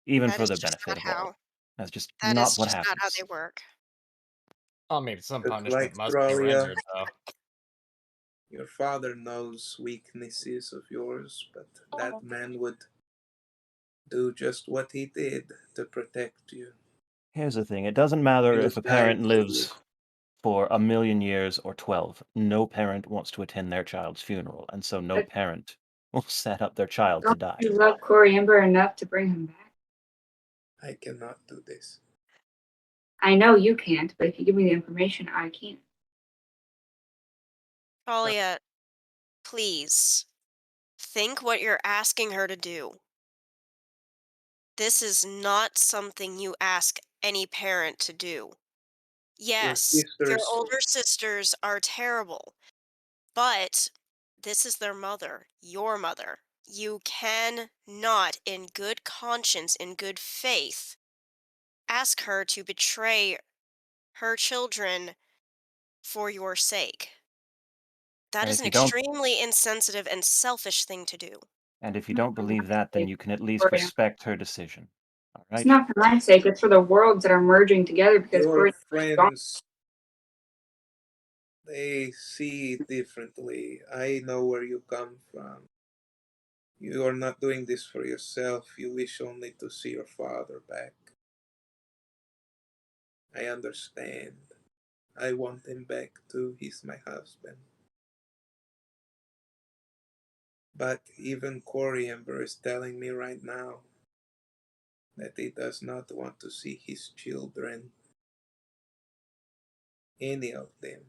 even That for is the just benefit not of all. how. That's just That is not what just not how they happens. work. I mean, some Just like punishment must be Thralia, rendered, though. your father knows weaknesses of yours, but that man would do just what he did to protect you. Here's the thing, it doesn't matter He if would a die parent for you. lives for 1,000,000 years or 12. No parent wants to attend their child's funeral, and so no But parent will set up their child to don't die. you love Corey Ember enough to bring him back? I cannot do this. I know you can't, but if you give me the information, I can. Talia, please think what you're asking her to do. This is not something you ask any parent to do. Your Yes, your sisters, older sisters are terrible, but this is their mother, your mother. You cannot, in good conscience, in good faith, ask her to betray her children for your sake. That And is if an you don't extremely insensitive and selfish thing to do. and if you Not don't for believe my that, then sake, you can at least Corey Ember. respect her decision. All It's right? not for my sake, it's for the worlds that are merging together because your Corey's gone. friends, they see it differently. I know where you come from. You are not doing this for yourself. You wish only to see your father back. I understand. I want him back too. He's my husband. But even Corey Ember is telling me right now that he does not want to see his children, any of them,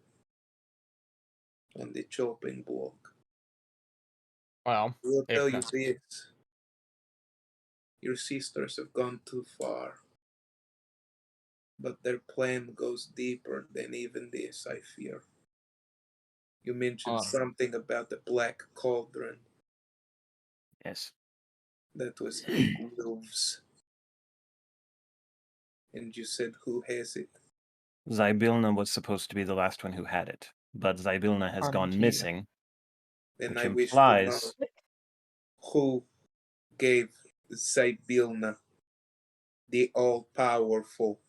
on the chopping block. Well, I will if tell you that's this. Your sisters have gone too far. But their plan goes deeper than even this, I fear. You mentioned something about the Black Cauldron. Yes. That was Igwilv's. And you said who has it? Zybilna was supposed to be the last one who had it, but Zybilna has gone Argentina. missing, And which I wish to know implies who gave Zybilna the all-powerful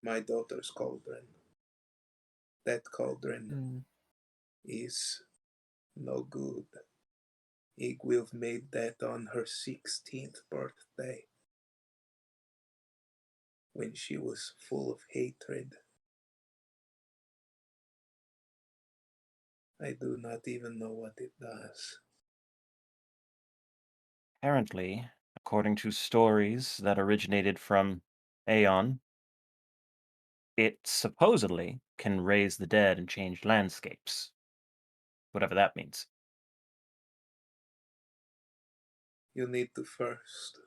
my daughter's cauldron. That cauldron is no good. Igwilv made that on her 16th birthday, when she was full of hatred. I do not even know what it does. apparently, according to stories that originated from Aeon, it supposedly can raise the dead and change landscapes. Whatever that means. You need to first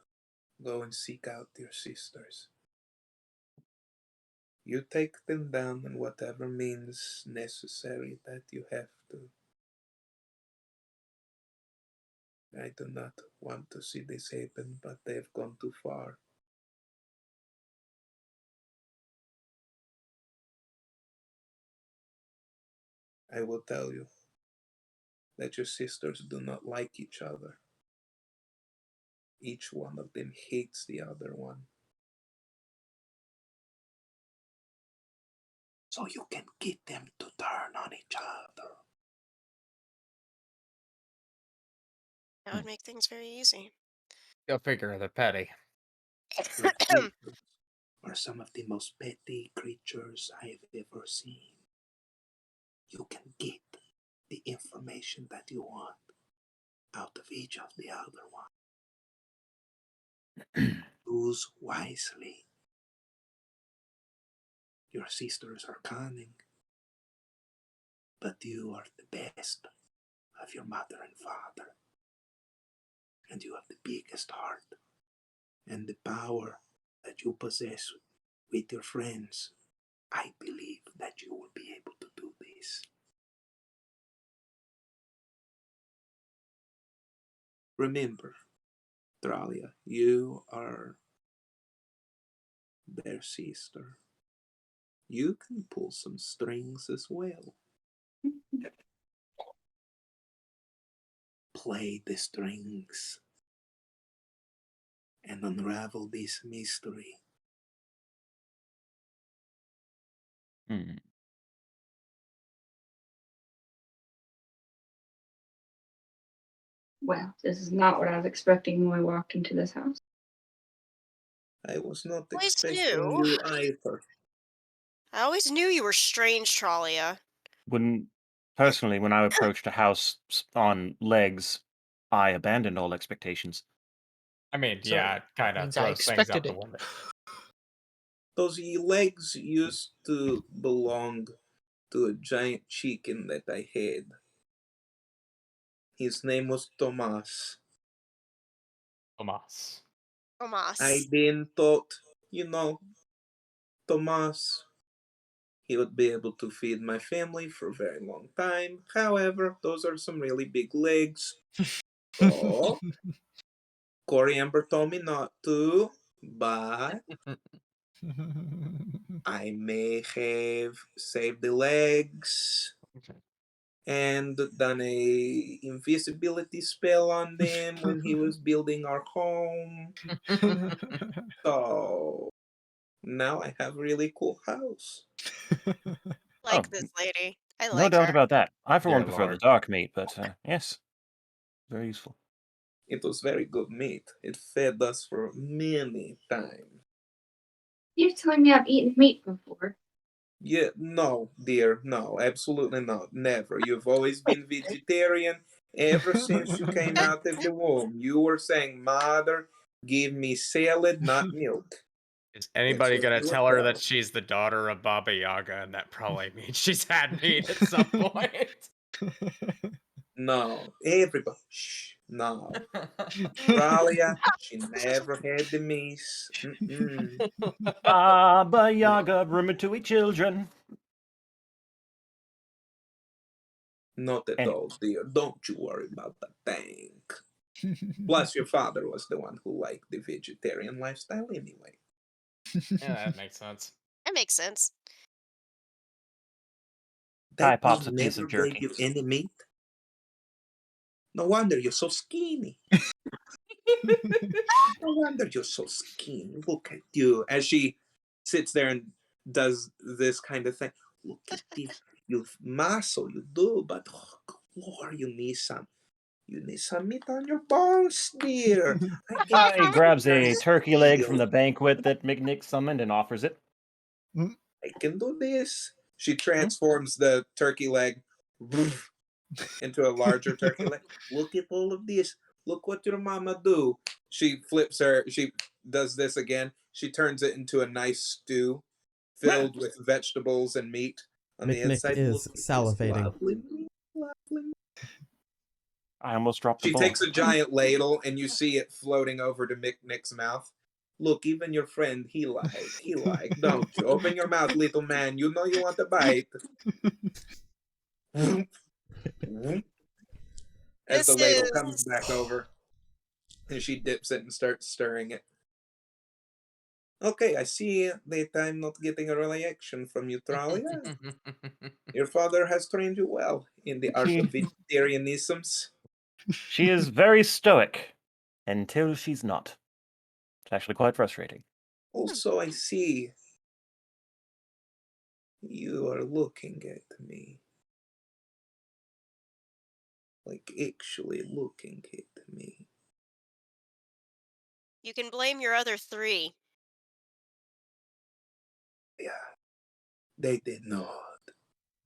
go and seek out your sisters. You take them down in whatever means necessary that you have to. I do not want to see this happen, but they have gone too far. I will tell you that your sisters do not like each other. Each one of them hates the other one. So you can get them to turn on each other. That would make things very easy. Go figure, they're petty. Your sisters are some of the most petty creatures I have ever seen. You can get the information that you want out of each of the other one. Choose wisely. Your sisters are cunning, but you are the best of your mother and father. And you have the biggest heart and the power that you possess with your friends. I believe that you will be able to do this. Remember, Thalia, you are their sister. You can pull some strings as well. Play the strings and unravel this mystery. Hmm. Well, this is not what I was expecting when we walked into this house. I was not Always expecting knew. you either. I always knew you were strange, Tralia. Personally, when I approached a house on legs, I abandoned all expectations. I mean, So, yeah, it kind that of means I throws things out expected the it. window. Those legs used to belong to a giant chicken that I had. His name was Tomas. Tomas. Tomas. I then thought, Tomas, he would be able to feed my family for a very long time. However, those are some really big legs. So, Corey Amber told me not to, but I may have saved the legs and done a invisibility spell on them when he was building our home. So now I have a really cool house. Like this lady. I No like doubt her. about that. I, for Dear one, prefer the Lord. dark meat, but yes, very useful. It was very good meat. It fed us for many times. You're telling me I've eaten meat before. Yeah, no, dear, no, absolutely not. Never. You've always been vegetarian ever since you came out of the womb. You were saying, Mother, give me salad, not milk. Is anybody what gonna you tell her tell. that she's the daughter of Baba Yaga, and that probably means she's had meat at some point? No, everybody. Shh. No. Ralia, she never had the miss. Mm-mm. Baba Yaga, Ramatui children. Not at And- all, dear. Don't you worry about the thing. Plus, your father was the one who liked the vegetarian lifestyle anyway. Yeah, that makes sense. That makes sense. Kai That pops meat a piece of never gave jerky. you any meat. No wonder you're so skinny. No wonder you're so skinny. Look at you. As she sits there and does this kind of thing. Look at this. You muscle, you do, but oh, Lord, you need some. You need some meat on your bones, dear. I can Kai feel grabs it. a turkey leg from Feel. the banquet that McNick summoned and offers it. I can do this. She transforms the turkey leg into a larger turkey leg. Look at all of this. Look what your mama do. She flips her. She does this again. She turns it into a nice stew filled with vegetables and meat on the McNick inside. is Look at this salivating. lovely meat, lovely meat. I almost dropped the She ball. takes a giant ladle and you see it floating over to McNick's mouth. Look, even your friend, he like, don't you? Open your mouth, little man. You know you want a bite. As the This ladle comes is back over, and she dips it and starts stirring it. Okay, I see that I'm not getting a reaction from you, Thalia. Your father has trained you well in the art of vegetarianisms. She is very stoic until she's not. It's actually quite frustrating. Also, I see you are looking at me. Like, actually looking at me. you can blame your other 3. Yeah, they did not.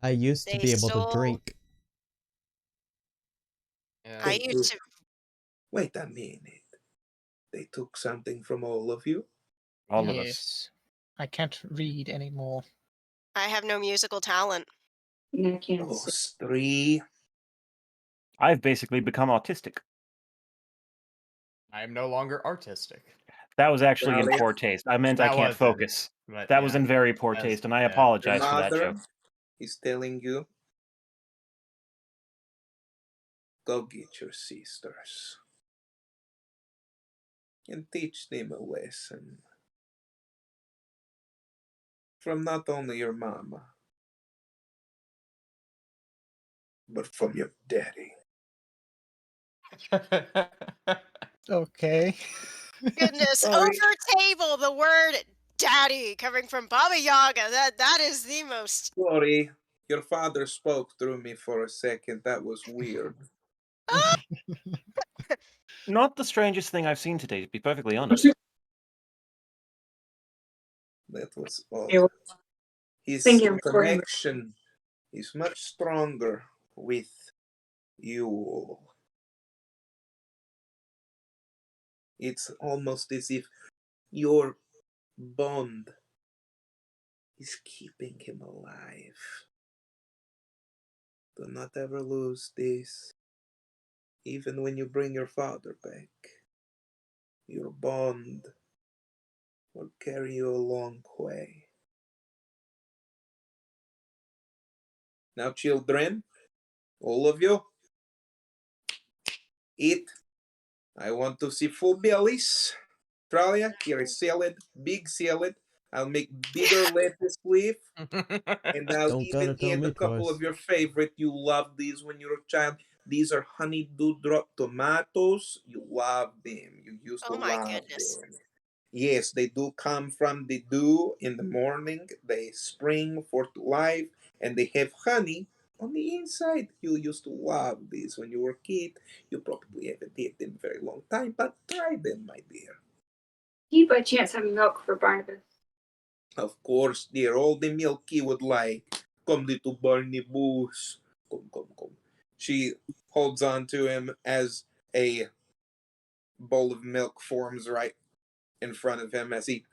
I used to They be able to stole- drink. Yeah. I They used took- to Wait a minute. They took something from all of you? All of us. Yes. I can't read anymore. I have no musical talent. And I can't see. Those 3. I've basically become autistic. I am no longer artistic. That was actually in Thalia? poor taste. I meant I That can't was in- focus. But That was yeah, in very poor That's- taste, and I yeah. Your apologize for that mother joke. is telling you, go get your sisters and teach them a lesson from not only your mama, but from your daddy. Okay. Goodness, Sorry. over table the word daddy coming from Baba Yaga. That is the most Sorry, your father spoke through me for a second. That was weird. Not the strangest thing I've seen today, to be perfectly honest. That was odd. Yeah, His Thank you for recording. connection is much stronger with you all. It's almost as if your bond is keeping him alive. Do not ever lose this. Even when you bring your father back, your bond will carry you a long way. Now, children, all of you, eat. I want to see full bellies. Thalia, here is salad, big salad. I'll make bigger lettuce leaf, and I'll Don't gotta even tell add me a couple twice. of your favorite. You loved these when you were a child. These are honey dewdrop tomatoes. You love them. You used to Oh my love goodness. them. Yes, they do come from the dew in the morning. They spring forth to life, and they have honey on the inside. You used to love these when you were a kid. You probably haven't eaten them a very long time, but try them, my dear. Do you by chance have milk for Barnabas? Of course, dear, all the milk he would like. Come, little Barnabas. Come, come, come. She holds on to him as a bowl of milk forms right in front of him as he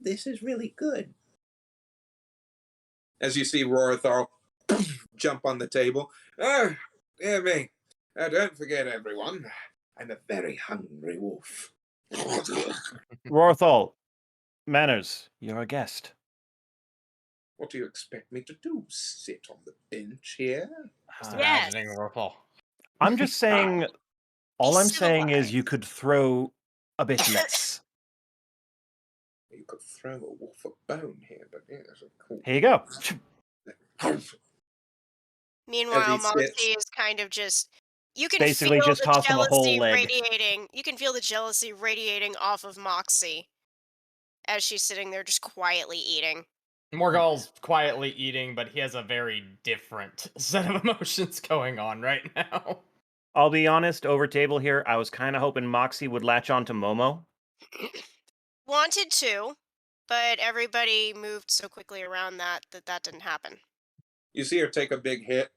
This is really good. As you see Rorthal jump on the table. Oh, dear me. Don't forget, everyone. I'm a very hungry wolf. Rorthal, manners, you're a guest. What do you expect me to do? Sit on the bench here? Just Yes. imagining Rorthal. I'm just saying, all I'm saying is civilized. you could throw a bit less. You could throw a wolf a bone here, but yes, of course. Here you go. Meanwhile, sits- Moxie is kind of just. You can Basically feel just the toss him a whole jealousy leg. radiating. You can feel the jealousy radiating off of Moxie as she's sitting there just quietly eating. Morgul's quietly eating, but he has a very different set of emotions going on right now. I'll be honest, over table here, I was kind of hoping Moxie would latch on to Momo. Wanted to, but everybody moved so quickly around that didn't happen. You see her take a big hit.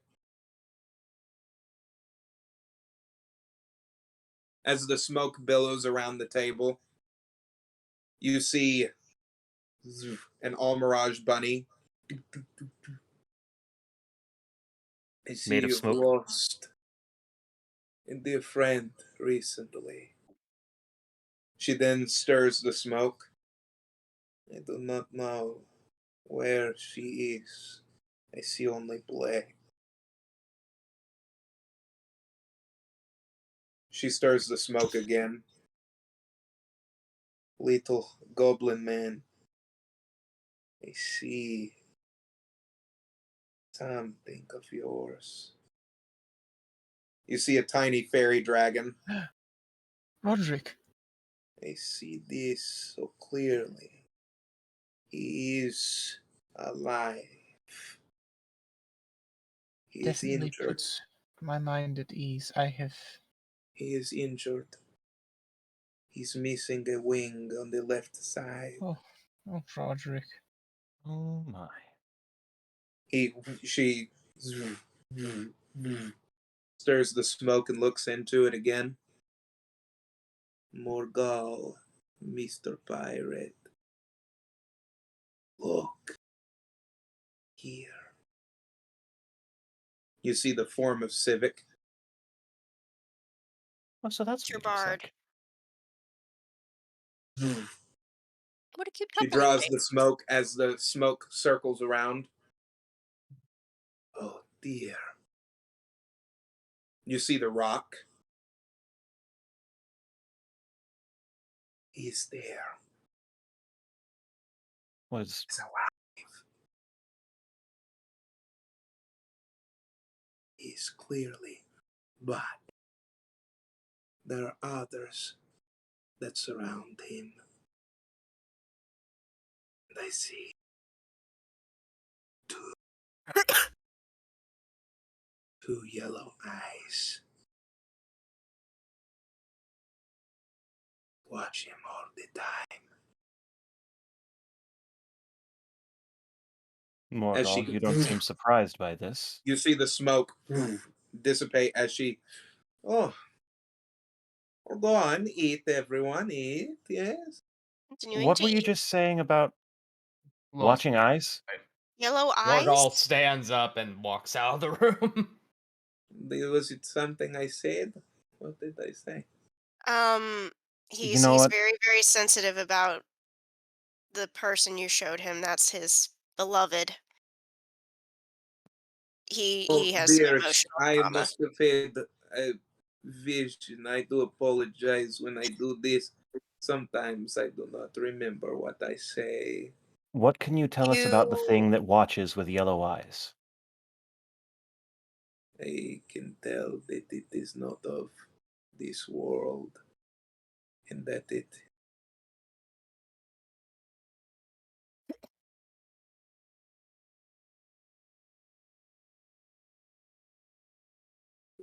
As the smoke billows around the table, you see an Almirage bunny. I see Made of you've smoke? lost a dear friend recently. She then stirs the smoke. I do not know where she is. I see only black. She stirs the smoke again. Little goblin man, I see something of yours. You see a tiny fairy dragon. Roderick. I see this so clearly. He is alive. He is Definitely injured. puts my mind at ease. I have. He is injured. He's missing a wing on the left side. Oh, Roderick. Oh my. She stirs the smoke and looks into it again. Morgal, Mr. Pirate. Look here. You see the form of Civic. Oh, so that's Your what he looks bard. like. What a cute She couple. draws the smoke as the smoke circles around. Oh dear. You see the rock. He's there. Was He's alive. He's clearly, but there are others that surround him. And I see two yellow eyes. Watch him all the time. Morgul, you don't seem surprised by this. You see the smoke dissipate as she. Oh, go on, eat, everyone, eat. Yes. Continuing What to were you eat. just saying about watching eyes? Yellow eyes? Morgul stands up and walks out of the room. Was it something I said? What did I say? He's know what? very, very sensitive about the person you showed him. That's his beloved. He has some Dear, emotional I trauma. must have had a vision. I do apologize when I do this. Sometimes I do not remember what I say. What can you tell us about the You thing that watches with yellow eyes? I can tell that it is not of this world, and that it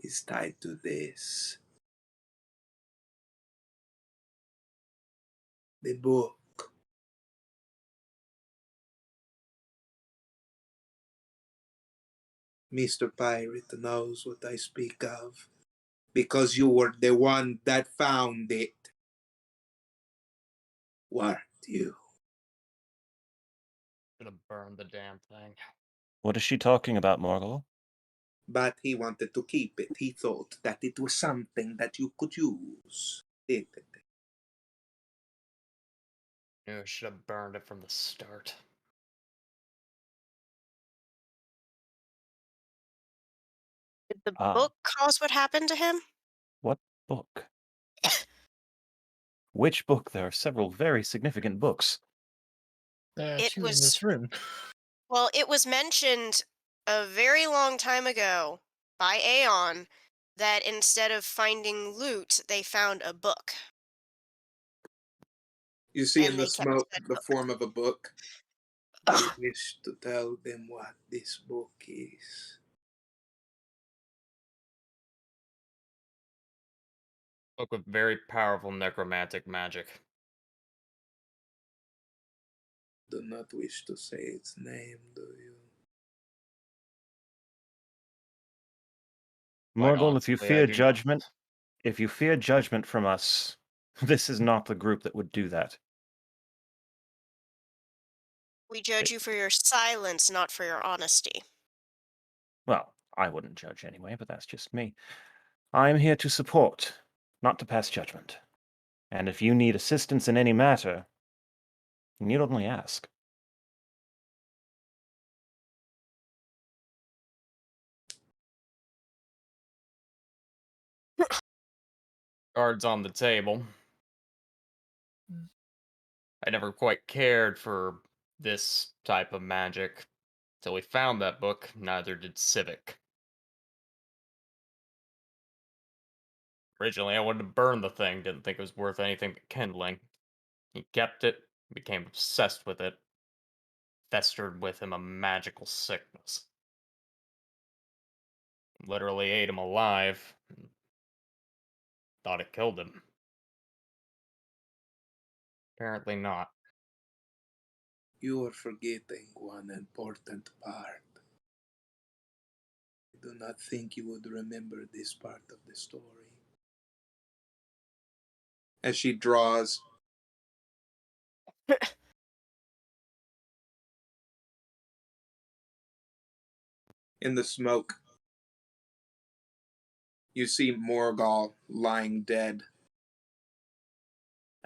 is tied to this. The book. Mr. Pirate knows what I speak of, because you were the one that found it. Weren't you? Should have burned the damn thing. What is she talking about, Morgul? But he wanted to keep it. He thought that it was something that you could use. Knew I should have burned it from the start. Did the Ah. book cause what happened to him? What book? Which book? There are several very significant books. There are It two in was this room. Well, it was mentioned a very long time ago by Aeon that instead of finding loot, they found a book. You see And in the they kept smoke that the book. form of a book. I wish to tell them what this book is. Book with very powerful necromantic magic. Do not wish to say its name, do you? Quite Morgul, if you honestly, I fear do not. judgment, if you fear judgment from us, this is not the group that would do that. We judge you for your silence, not for your honesty. Well, I wouldn't judge anyway, but that's just me. I'm here to support, not to pass judgment. And if you need assistance in any matter, you need only ask. Cards on the table. I never quite cared for this type of magic. Till we found that book, neither did Civic. Originally, I wanted to burn the thing, didn't think it was worth anything but kindling. He kept it, became obsessed with it, festered with him a magical sickness. Literally ate him alive. Thought it killed him. Apparently not. You are forgetting one important part. I do not think you would remember this part of the story. As she draws in the smoke, you see Morgul lying dead.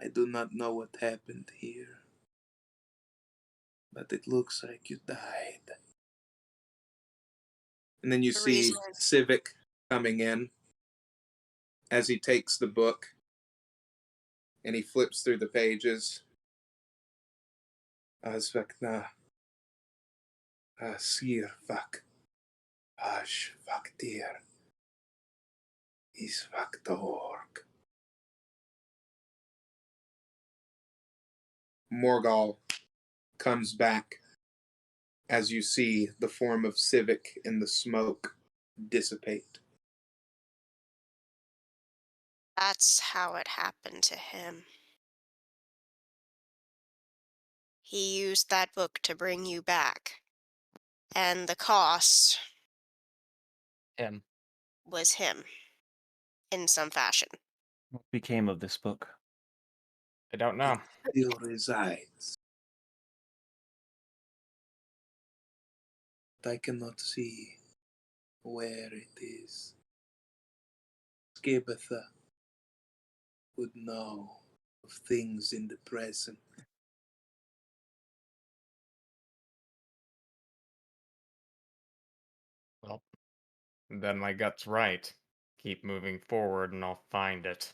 I do not know what happened here, but it looks like you died. And then you The see reason- Civic coming in as he takes the book and he flips through the pages. Asvakna, Asir Vak, Ash Vaktir, Isvaktorg. Morgul comes back as you see the form of Civic in the smoke dissipate. That's how it happened to him. He used that book to bring you back. And the cost Him. was him, in some fashion. What became of this book? I don't know. Still resides. But I cannot see where it is. Skibatha would know of things in the present. Well, then my gut's right. Keep moving forward and I'll find it.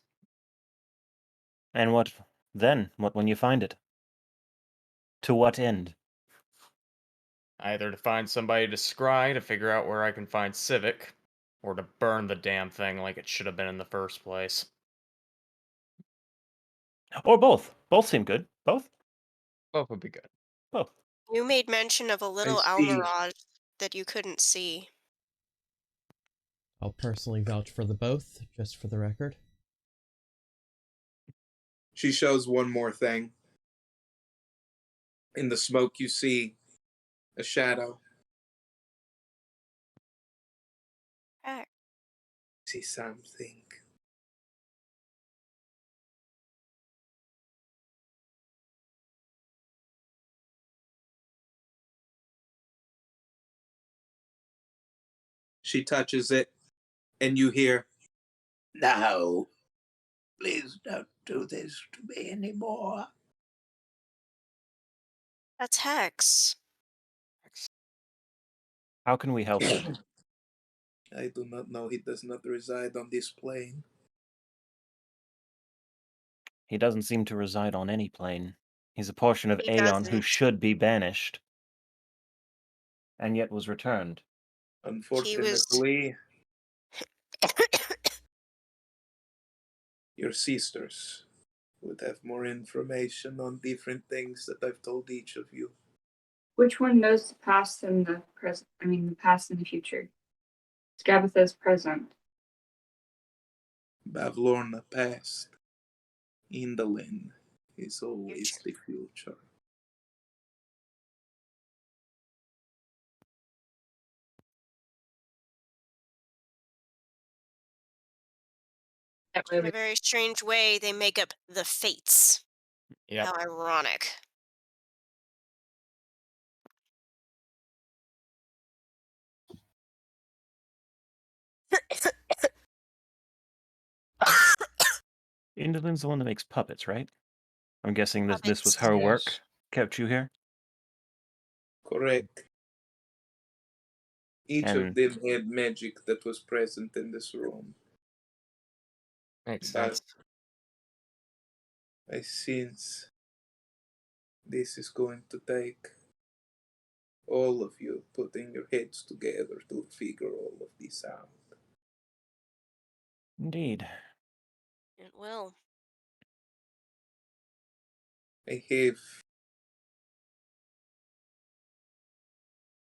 And what then? What when you find it? To what end? Either to find somebody to scry to figure out where I can find Civic, or to burn the damn thing like it should have been in the first place. Or both. Both seem good. Both? Both would be good. Both. You made mention of a little see. Almiraj that you couldn't see. I'll personally vouch for the both, just for the record. She shows one more thing. In the smoke, you see a shadow. Heck. See something. She touches it, and you hear, "No, please don't do this to me anymore." That's Hex. How can we help him? I do not know. He does not reside on this plane. He doesn't seem to reside on any plane. He's a portion of He Aeon who doesn't. should be banished, and yet was returned. He was. Unfortunately, your sisters would have more information on different things that I've told each of you. Which one knows the past and the present? I mean, the past and the future. Skabatha's present. Bavlorna past. Indolin is always the future. That way In a very strange way, they make up the fates. Yep. How ironic. Indolin's the one that makes puppets, right? I'm guessing this was Puppets. her work. Yes. Kept you here? Correct. Each of And- them had magic that was present in this room. Makes But sense. I sense this is going to take all of you putting your heads together to figure all of this out. Indeed. It will. I have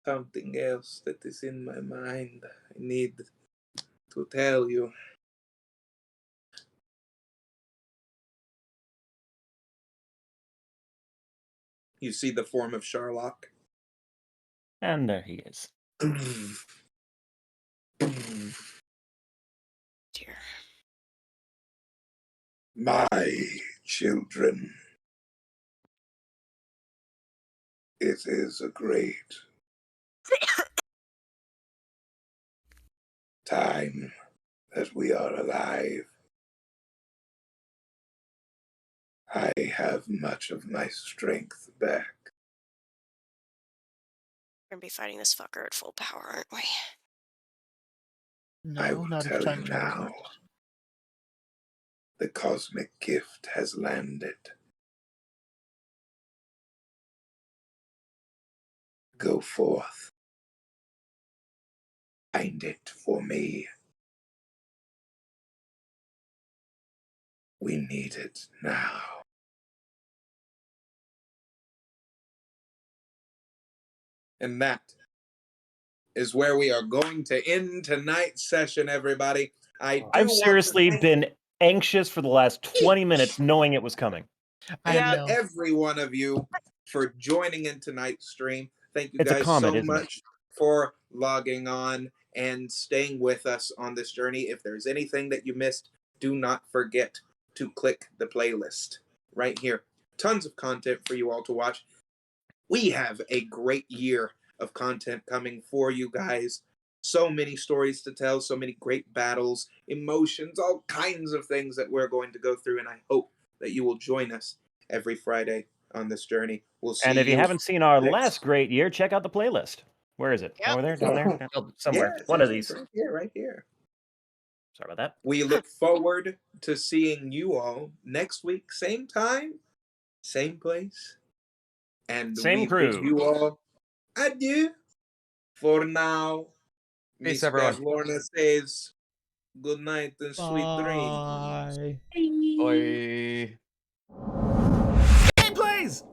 something else that is in my mind. I need to tell you. You see the form of Sherlock? And there he is. Dear. My children, it is a great time that we are alive. I have much of my strength back. We're gonna be fighting this fucker at full power, aren't we? No, I will not if tell time you travel's now. not. The cosmic gift has landed. Go forth. Find it for me. We need it now. And that is where we are going to end tonight's session, everybody. I've seriously been anxious for the last 20 minutes knowing it was coming. I Thank know. every one of you for joining in tonight's stream. Thank you It's a guys comet, so isn't it? much for logging on and staying with us on this journey. If there's anything that you missed, do not forget to click the playlist right here. Tons of content for you all to watch. We have a great year of content coming for you guys. So many stories to tell, so many great battles, emotions, all kinds of things that we're going to go through, and I hope that you will join us every Friday on this journey. We'll see And if you you haven't seen our next- last great year, check out the playlist. Where is it? Yep. Over there? Down there? Oh, somewhere. Yes, One of yes, these. right here. Sorry about that. We look forward to seeing you all next week, same time, same place, and Same we crew. bid you all adieu for now. Peace, Miss everyone. Lorna says good night and sweet dreams. Bye. Bye. Gameplays!